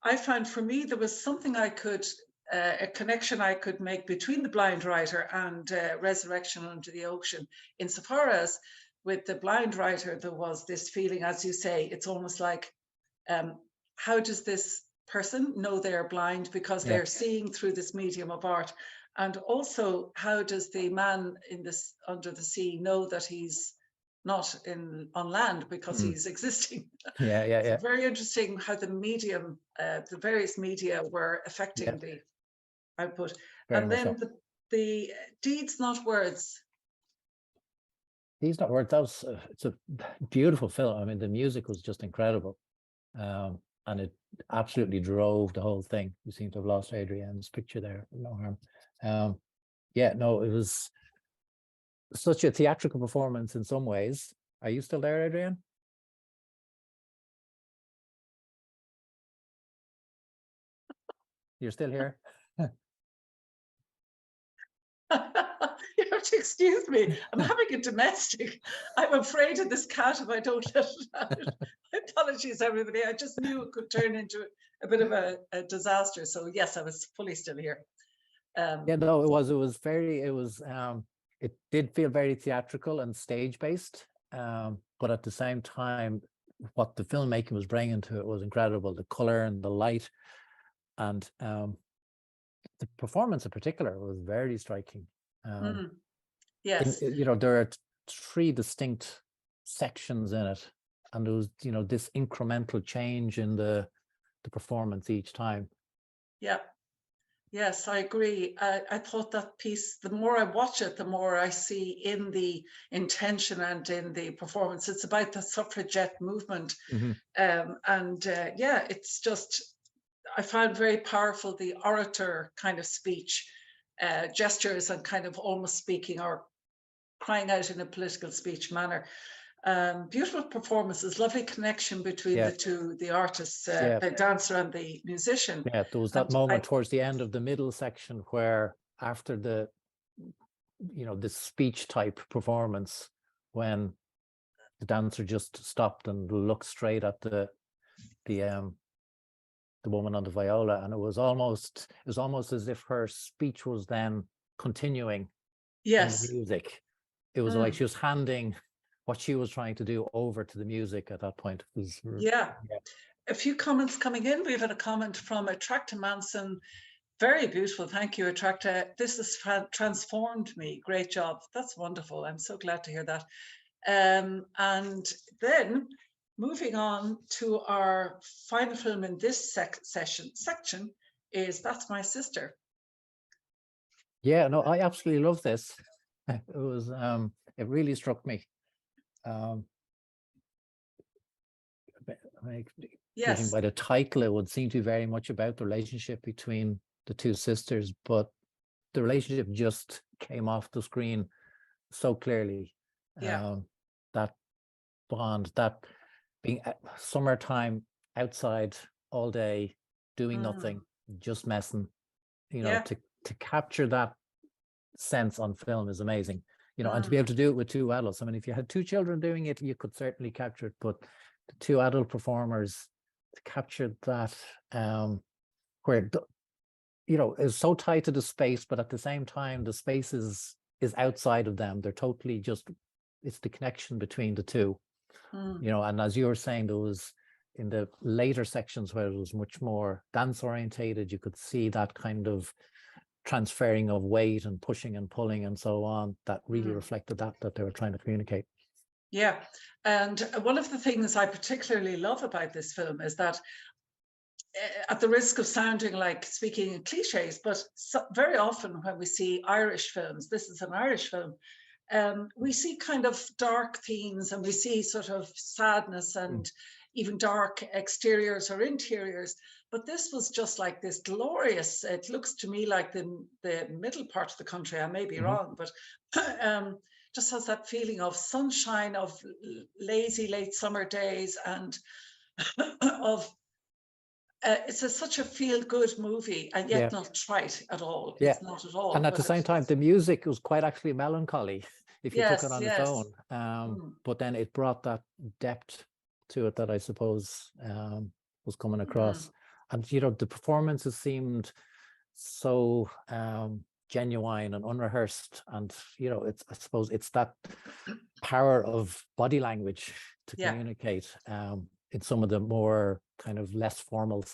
I found, for me, there was something I could a connection I could make between The Blind Writer and Resurrection Under the Ocean, insofar as with The Blind Writer there was this feeling, as you say, it's almost like how does this person know they're blind because they're seeing through this medium of art? And also, how does the man in this under the sea know that he's not on land because he's existing? It's very interesting how the medium, the various media were affecting the output. And then the Deeds Not Words. Deeds Not Words, it's a beautiful film. I mean, the music was just incredible. And it absolutely drove the whole thing. We seem to have lost Adrienne's picture there. No harm. It was such a theatrical performance in some ways. Are you still there, Adrienne? You're still here? You have to excuse me. I'm having a domestic. I'm afraid of this cat if I don't let it out. My apologies, everybody. I just knew it could turn into a bit of a disaster. So yes, I was fully still here. Yeah, no, it did feel very theatrical and stage based, but at the same time, what the filmmaking was bringing to it was incredible. The color and the light, and the performance in particular was very striking. Yes, there are 3 distinct sections in it, and there was this incremental change in the performance each time. Yeah. Yes, I agree. I thought that piece, the more I watch it, the more I see in the intention and in the performance. It's about the suffragette movement. It's just, I found very powerful the orator kind of speech, gestures, and kind of almost speaking or crying out in a political speech manner. Beautiful performances, lovely connection between the two, the artists, the dancer and the musician. Yeah, there was that moment towards the end of the middle section where after the speech type performance, when the dancer just stopped and looked straight at the woman on the viola, and it was almost as if her speech was then continuing in the music. It was like she was handing what she was trying to do over to the music at that point. A few comments coming in. We've had a comment from Attracta Manson. Very beautiful. Thank you, Attracta. This has transformed me. Great job. That's wonderful. I'm so glad to hear that. And then moving on to our final film in this section is That's My Sister. Yeah, no, I absolutely love this. It was, it really struck me. Judging by the title, it would seem to be very much about the relationship between the 2 sisters, but the relationship just came off the screen so clearly. That bond, that being summertime outside all day, doing nothing, just messing, to capture that sense on film is amazing. And to be able to do it with 2 adults. I mean, if you had 2 children doing it, you could certainly capture it, but the 2 adult performers to capture that, where is so tight to the space, but at the same time, the space is outside of them. They're totally it's the connection between the 2. And as you were saying, there was in the later sections where it was much more dance orientated, you could see that kind of transferring of weight and pushing and pulling and so on, that really reflected that they were trying to communicate. Yeah, and one of the things I particularly love about this film is that, at the risk of sounding like speaking in cliches, but very often when we see Irish films, this is an Irish film, we see kind of dark themes, and we see sort of sadness and even dark exteriors or interiors. But this was just like this glorious, it looks to me like the middle part of the country, I may be wrong, but just has that feeling of sunshine, of lazy late summer days, and of it's such a feel-good movie, and yet not trite at all. It's not at all. And at the same time, the music was quite actually melancholy if you took it on its own. But then it brought that depth to it that I suppose was coming across. And the performances seemed so genuine and unrehearsed, and I suppose it's that power of body language to communicate in some of the more kind of less formal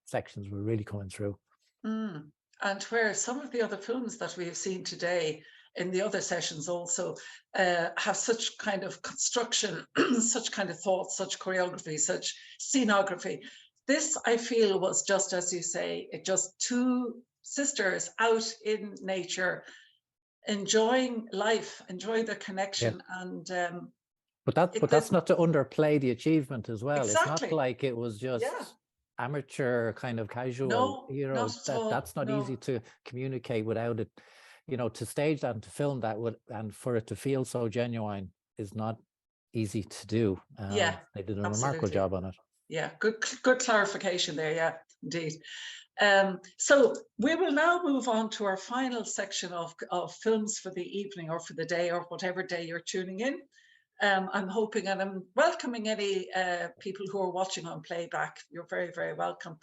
sections were really coming through. And where some of the other films that we have seen today in the other sessions also have such kind of construction, such kind of thought, such choreography, such scenography. This, I feel, was just, as you say, just 2 sisters out in nature, enjoying life, enjoying their connection. And but that's not to underplay the achievement as well. Exactly. It's not like it was just amateur kind of casual. That's not easy to communicate without it. To stage that and to film that and for it to feel so genuine is not easy to do. They did a remarkable job on it. Yeah, good clarification there. Yeah, indeed. So we will now move on to our final section of films for the evening or for the day or whatever day you're tuning in. I'm hoping and I'm welcoming any people who are watching on playback. You're very, very welcome.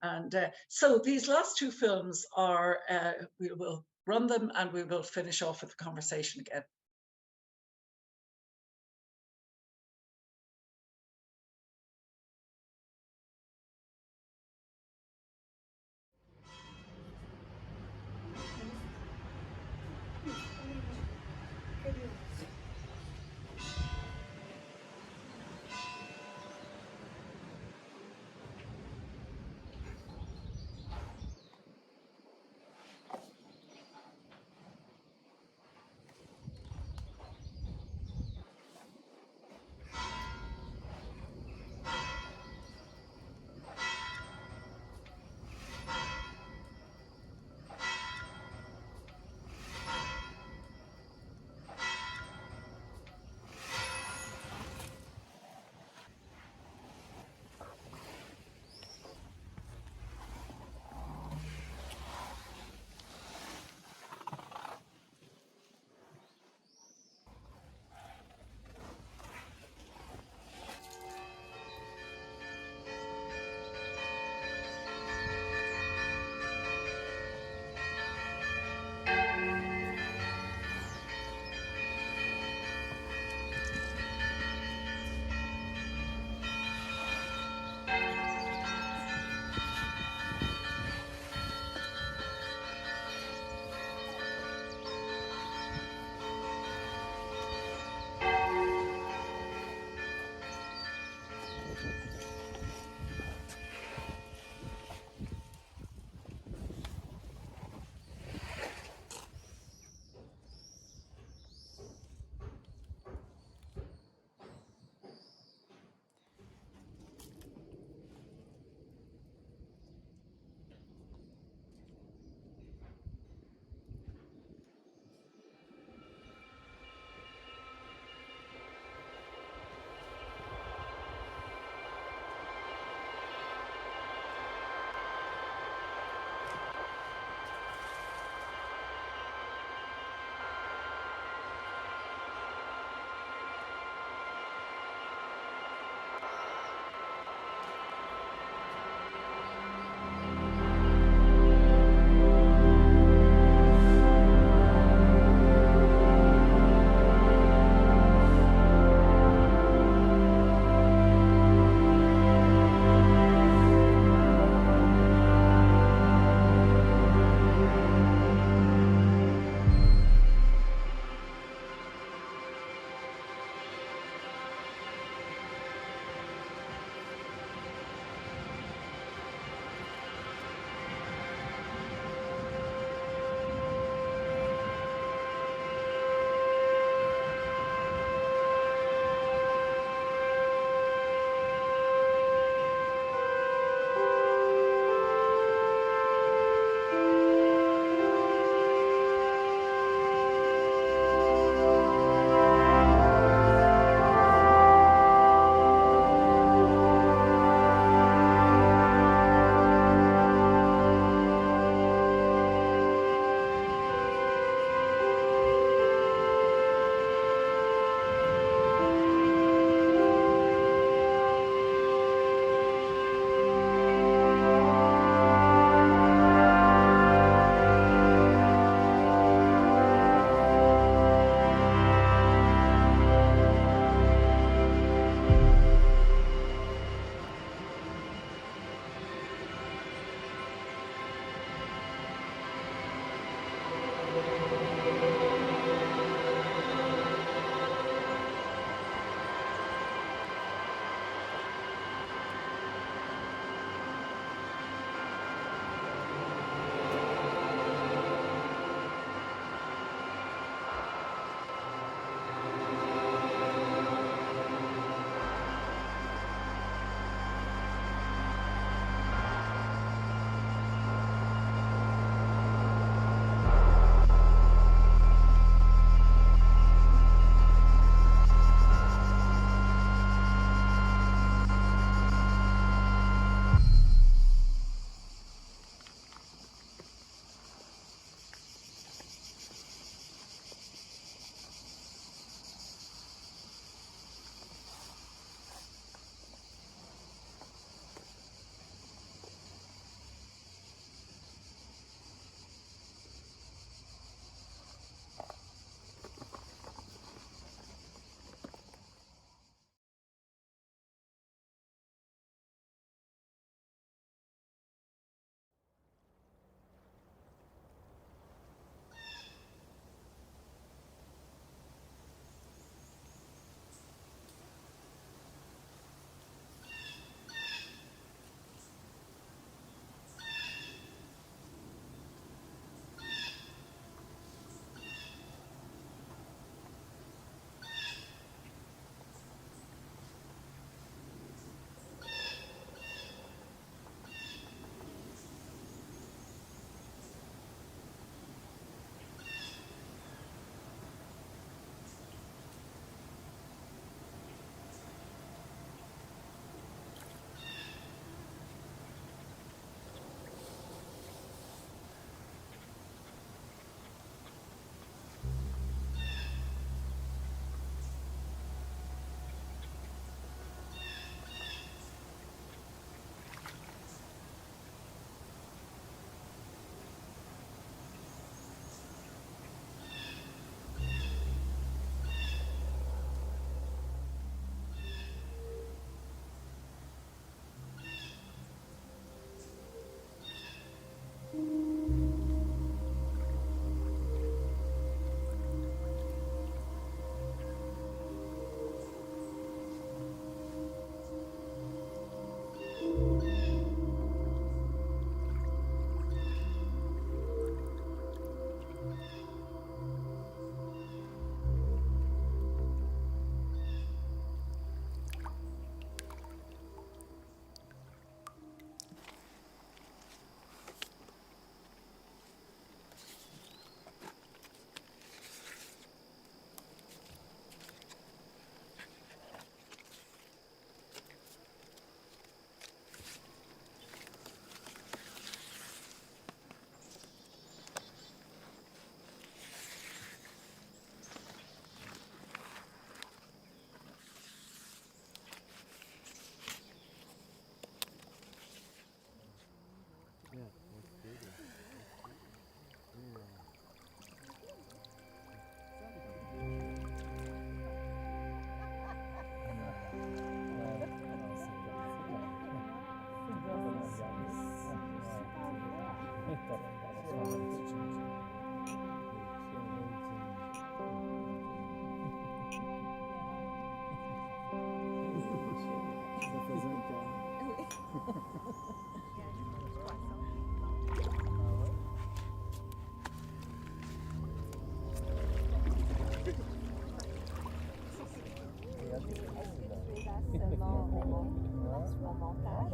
And so these last two films are, we will run them and we will finish off with the conversation again.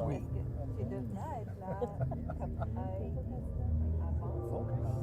Oui. Tu devrais être là comme œil avant.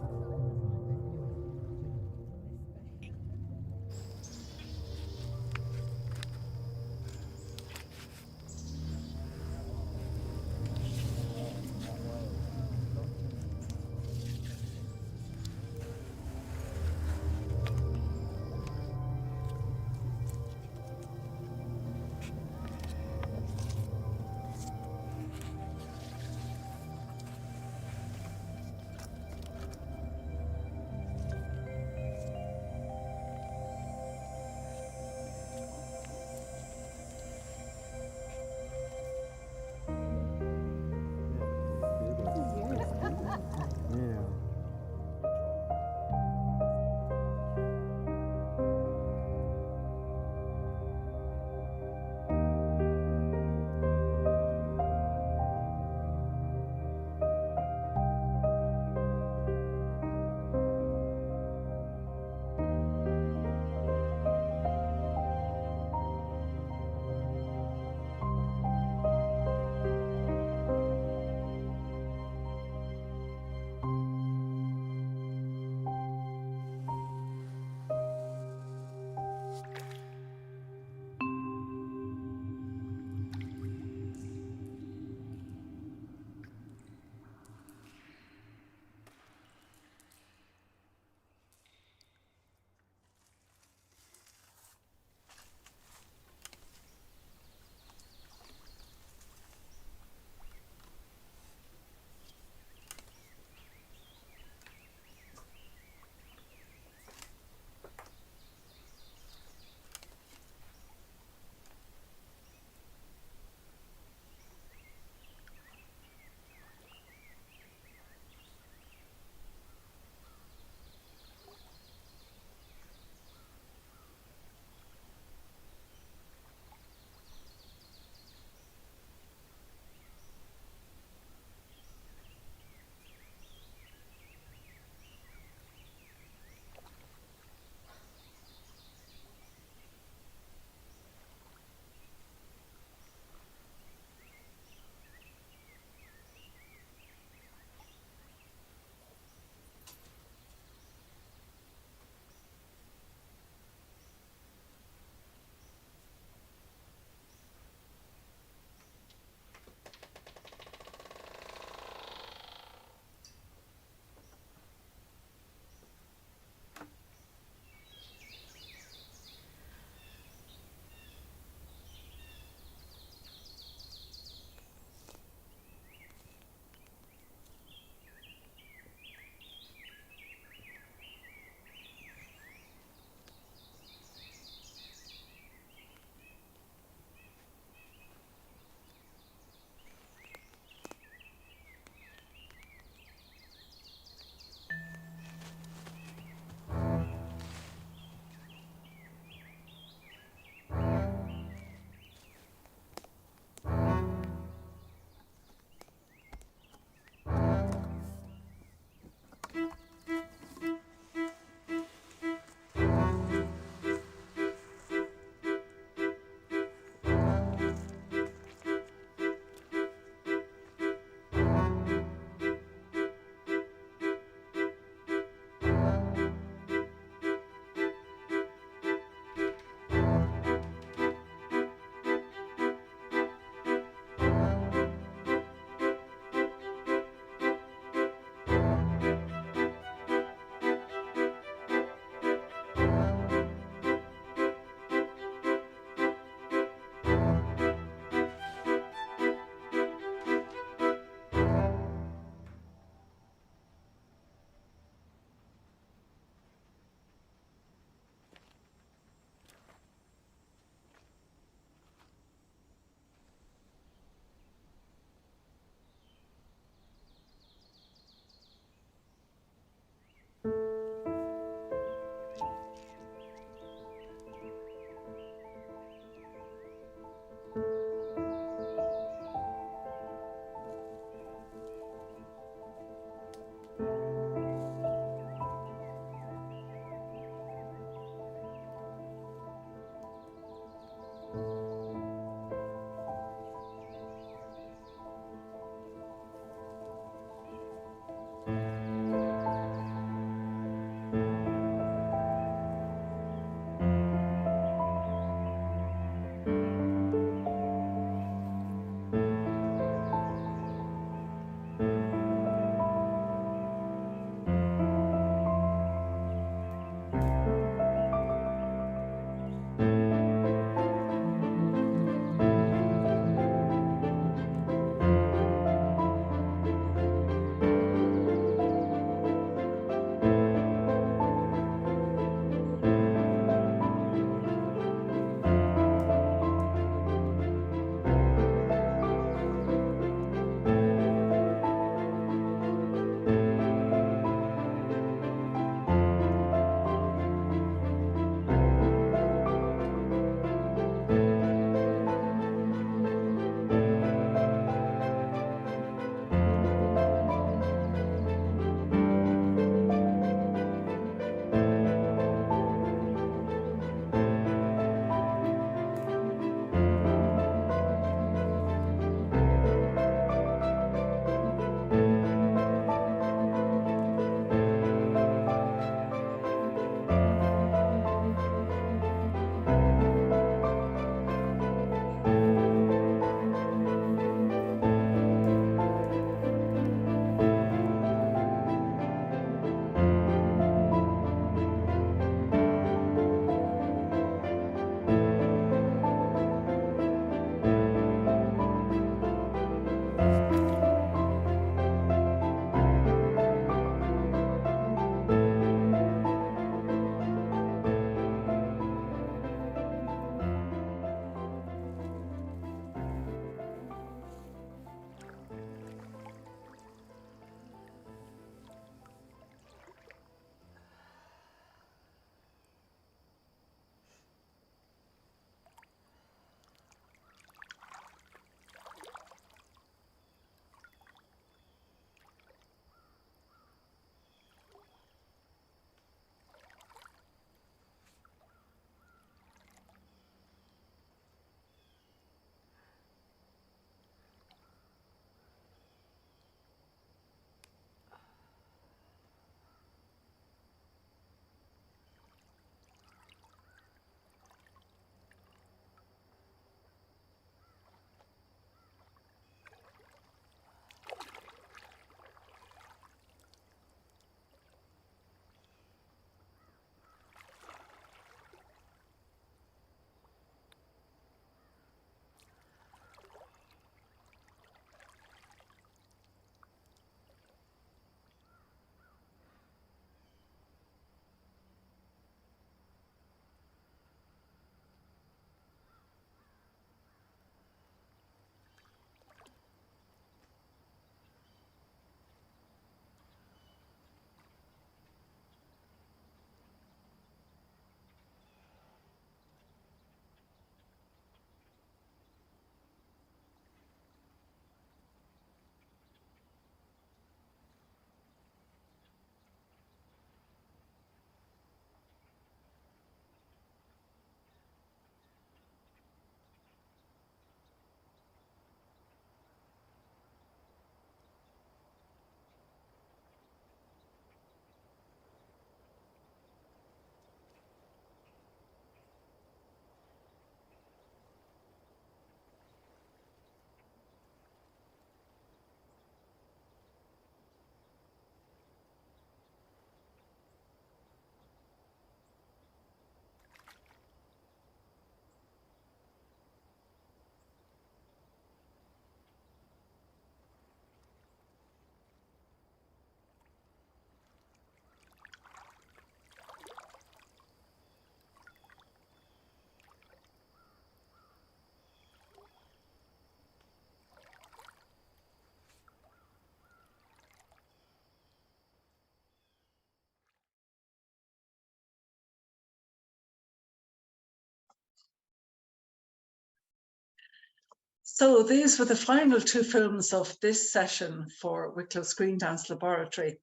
So these were the final two films of this session for Wicklow Screendance Laboratory.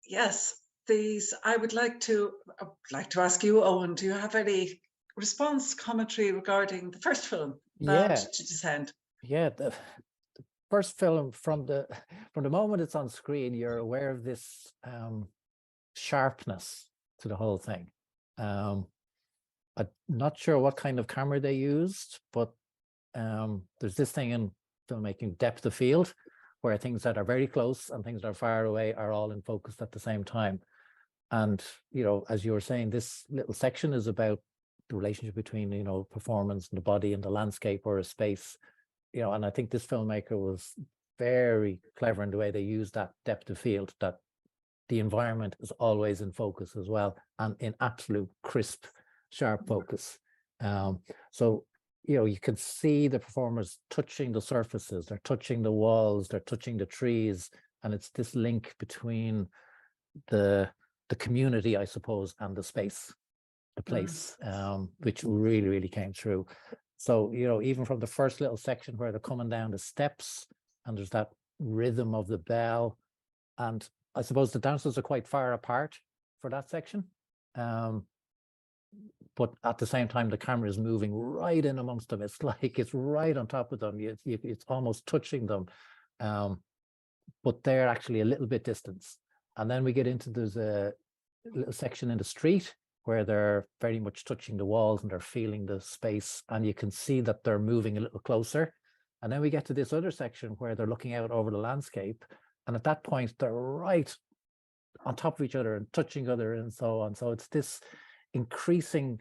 Yes, these, I would like to ask you, Eoghan, do you have any response commentary regarding the first film, Bound Yeah. to Descend? Yeah, the first film, from the moment it's on screen, you're aware of this sharpness to the whole thing. I'm not sure what kind of camera they used, but there's this thing in filmmaking, depth of field, where things that are very close and things that are far away are all in focus at the same time. And, you know, as you were saying, this little section is about the relationship between, you know, performance and the body and the landscape or a space, you know, and I think this filmmaker was very clever in the way they used that depth of field, that the environment is always in focus as well, and in absolute crisp, sharp focus. So, you know, you can see the performers touching the surfaces, they're touching the walls, they're touching the trees, and it's this link between the community, I suppose, and the space, the place, which really, really came through. So, you know, even from the first little section where they're coming down the steps and there's that rhythm of the bell, and I suppose the dancers are quite far apart for that section. But at the same time, the camera is moving right in amongst them. It's like it's right on top of them. It's almost touching them, but they're actually a little bit distant. And then we get into, there's a little section in the street where they're very much touching the walls and they're feeling the space, and you can see that they're moving a little closer. And then we get to this other section where they're looking out over the landscape, and at that point they're right on top of each other and touching each other and so on. So it's this increasing,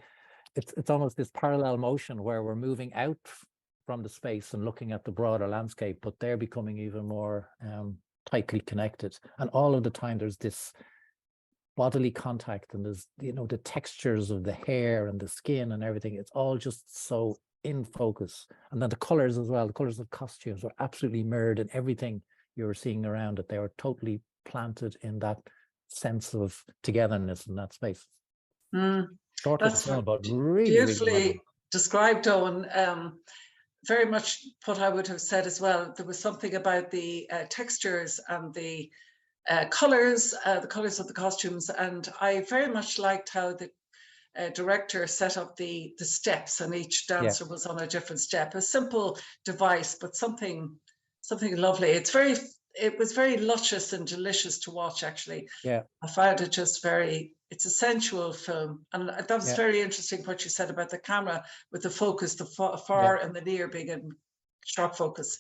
it's almost this parallel motion where we're moving out from the space and looking at the broader landscape, but they're becoming even more tightly connected. And all of the time there's this bodily contact, and there's, you know, the textures of the hair and the skin and everything. It's all just so in focus. And then the colors as well, the colors of costumes were absolutely mirrored in everything you were seeing around it. They were totally planted in that sense of togetherness in that space. That's film, but really, beautifully really described, Eoghan. Very much what I would have said as well. There was something about the textures and the colors of the costumes, and I very much liked how the director set up the steps, and each dancer was on a different step. A simple device, but something lovely. It was very luscious and delicious to watch, actually. Yeah. I found it just it's a sensual film. And that was very interesting what you said about the camera with the focus, the far and the near being in sharp focus.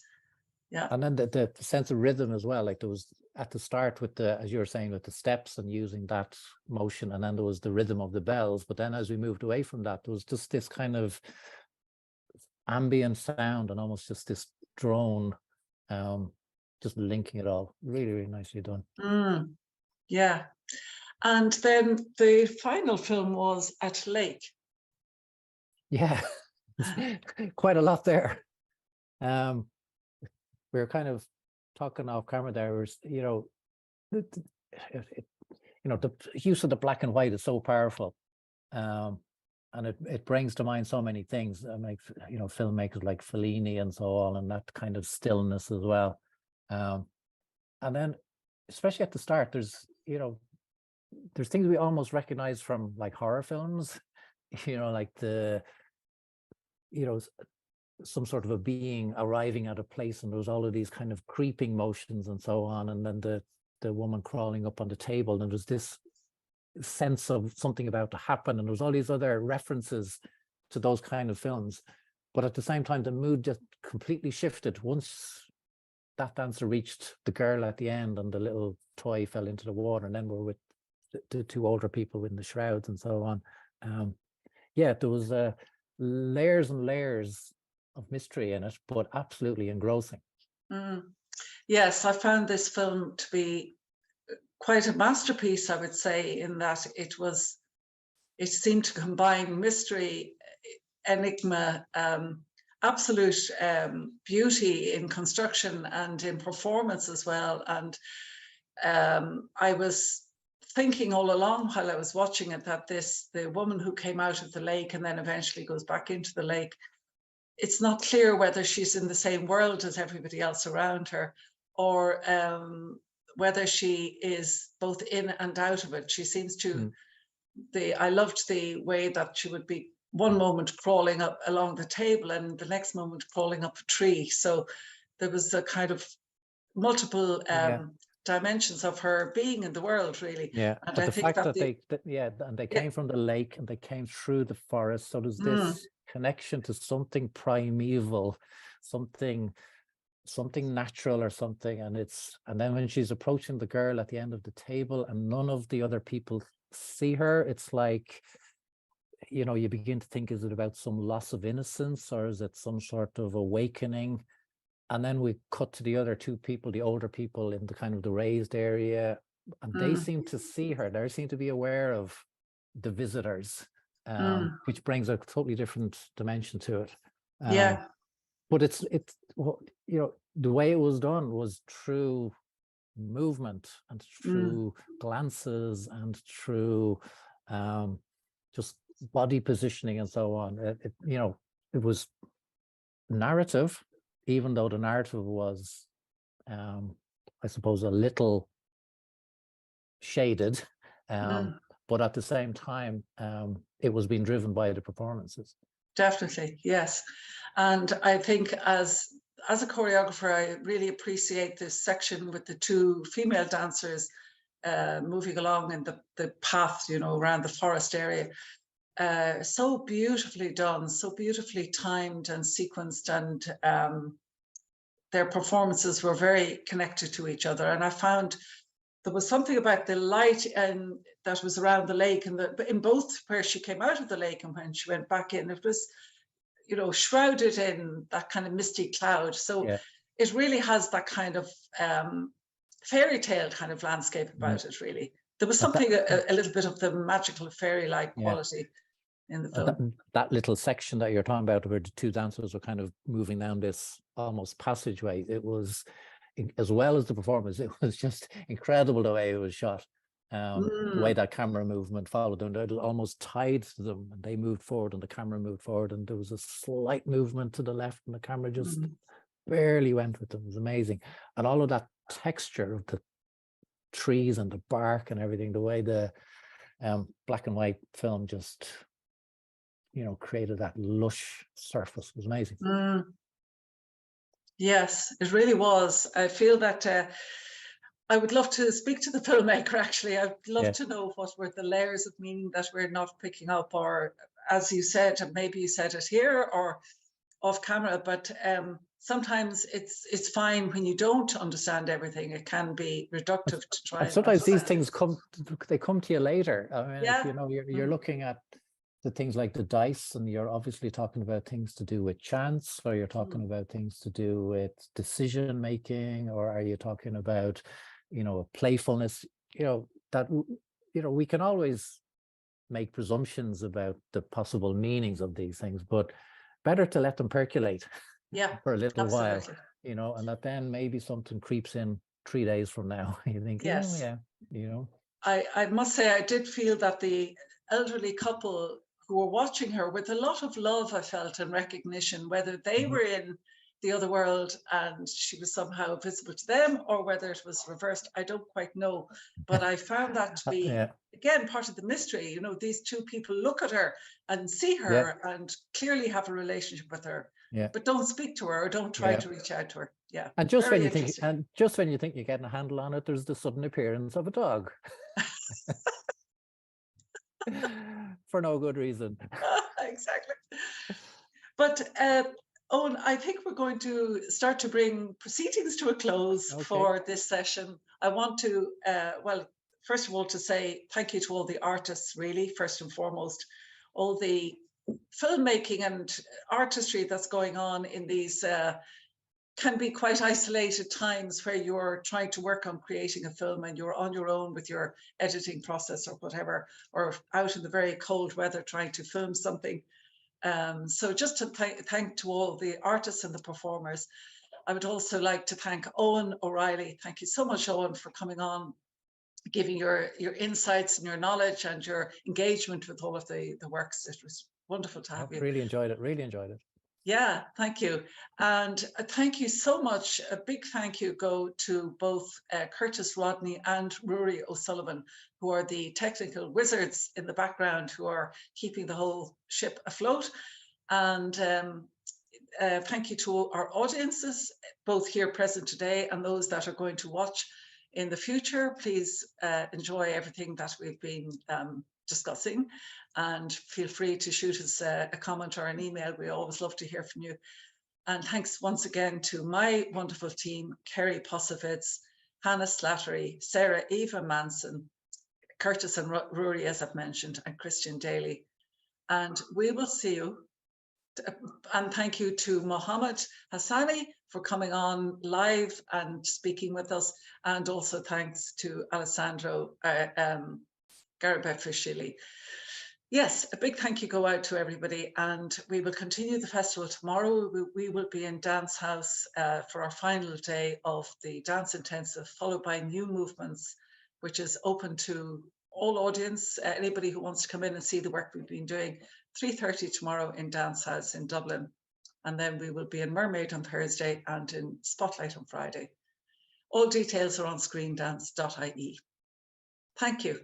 Yeah. And then the sense of rhythm as well. Like there was at the start with the, as you were saying, with the steps and using that motion, and then there was the rhythm of the bells. But then as we moved away from that, there was just this kind of ambient sound and almost just this drone, just linking it all. Really, really nicely done. Yeah. And then the final film was At Lake. Yeah, quite a lot there. We were kind of talking off camera there. Was, you know, the use of the black and white is so powerful, and it brings to mind so many things. Like, you know, filmmakers like Fellini and so on, and that kind of stillness as well. And then, especially at the start, there's things we almost recognize from like horror films, you know, like some sort of a being arriving at a place, and there's all of these kind of creeping motions and so on, and then the woman crawling up on the table, and there's this sense of something about to happen, and there's all these other references to those kind of films. But at the same time, the mood just completely shifted once that dancer reached the girl at the end and the little toy fell into the water, and then we're with the two older people in the shrouds and so on. There was layers and layers of mystery in it, but absolutely engrossing. Yes, I found this film to be quite a masterpiece, I would say, in that it seemed to combine mystery, enigma, absolute beauty in construction and in performance as well. And I was thinking all along while I was watching it that the woman who came out of the lake and then eventually goes back into the lake, it's not clear whether she's in the same world as everybody else around her, or whether she is both in and out of it. She seems to, I loved the way that she would be one moment crawling up along the table and the next moment crawling up a tree. So there was a kind of multiple dimensions of her being in the world, really. Yeah, and but I the think fact that and they came from the lake and they came through the forest, so there's this connection to something primeval, something natural or something, and then when she's approaching the girl at the end of the table and none of the other people see her, it's like, you know, you begin to think, is it about some loss of innocence, or is it some sort of awakening? And then we cut to the other two people, the older people in the kind of the raised area, and they seem to see her. They seem to be aware of the visitors, which brings a totally different dimension to it. But it's you know, the way it was done was through movement and through glances and through just body positioning and so on. You know, it was narrative, even though the narrative was, I suppose, a little shaded, but at the same time, it was being driven by the performances. Definitely, yes. And I think as a choreographer, I really appreciate this section with the two female dancers moving along in the path, you know, around the forest area. So beautifully done, so beautifully timed and sequenced, and their performances were very connected to each other. And I found there was something about the light that was around the lake, and in both where she came out of the lake and when she went back in, it was, you know, shrouded in that kind of misty cloud. So it really has that kind of fairy tale kind of landscape about it, really. There was something, a little bit of the magical fairy-like quality in the film. That little section that you're talking about where the two dancers were kind of moving down this almost passageway, it was, as well as the performance, it was just incredible the way it was shot. The way that camera movement followed them, it almost tied to them, and they moved forward and the camera moved forward, and there was a slight movement to the left and the camera just barely went with them. It was amazing. And all of that texture of the trees and the bark and everything, the way the black and white film just, you know, created that lush surface, was amazing. Yes, it really was. I feel that I would love to speak to the filmmaker, actually. I'd love to know what were the layers of meaning that we're not picking up, or as you said, and maybe you said it here or off camera, but sometimes it's fine when you don't understand everything. It can be reductive to try. And sometimes these things come to you later. I mean, Yeah. if, you know, you're looking at the things like the dice, and you're obviously talking about things to do with chance, or you're talking about things to do with decision making, or are you talking about, you know, playfulness, you know, that, you know, we can always make presumptions about the possible meanings of these things, but better to let them percolate for a little while, you know, and that then maybe something creeps in 3 days from now. You think, oh yeah, you know. I must say, I did feel that the elderly couple who were watching her with a lot of love, I felt, and recognition, whether they were in the other world and she was somehow visible to them, or whether it was reversed, I don't quite know. But I found that to be, again, part of the mystery. You know, these two people look at her and see her and clearly have a relationship with her, but don't speak to her or don't try to reach out to her. Yeah. And just when you think, you're getting a handle on it, there's the sudden appearance of a dog. For no good reason. Exactly. But Eoghan, I think we're going to start to bring proceedings to a close for this session. I want to, well, first of all, to say thank you to all the artists, really, first and foremost, all the filmmaking and artistry that's going on in these can be quite isolated times where you're trying to work on creating a film and you're on your own with your editing process or whatever, or out in the very cold weather trying to film something. So just to thank to all the artists and the performers. I would also like to thank Eoghan O'Reilly. Thank you so much, Eoghan, for coming on, giving your insights and your knowledge and your engagement with all of the works. It was wonderful to have you. Really enjoyed it. Yeah, thank you. And thank you so much. A big thank you go to both Curtis Rodney and Rory O'Sullivan, who are the technical wizards in the background who are keeping the whole ship afloat. And thank you to our audiences, both here present today and those that are going to watch in the future. Please enjoy everything that we've been discussing, and feel free to shoot us a comment or an email. We always love to hear from you. And thanks once again to my wonderful team, Kerry Posovitz, Hannah Slattery, Sarah Eva Manson, Curtis and Rory, as I've mentioned, and Christian Daly. And we will see you. And thank you to Mohammed Hassani for coming on live and speaking with us. And also thanks to Alessandro Garibefishvili. Yes, a big thank you go out to everybody, and we will continue the festival tomorrow. We will be in Dance House for our final day of the Dance Intensive, followed by New Movements, which is open to all audience, anybody who wants to come in and see the work we've been doing. 3:30 tomorrow in Dance House in Dublin. And then we will be in Mermaid on Thursday and in Spotlight on Friday. All details are on screendance.ie. Thank you.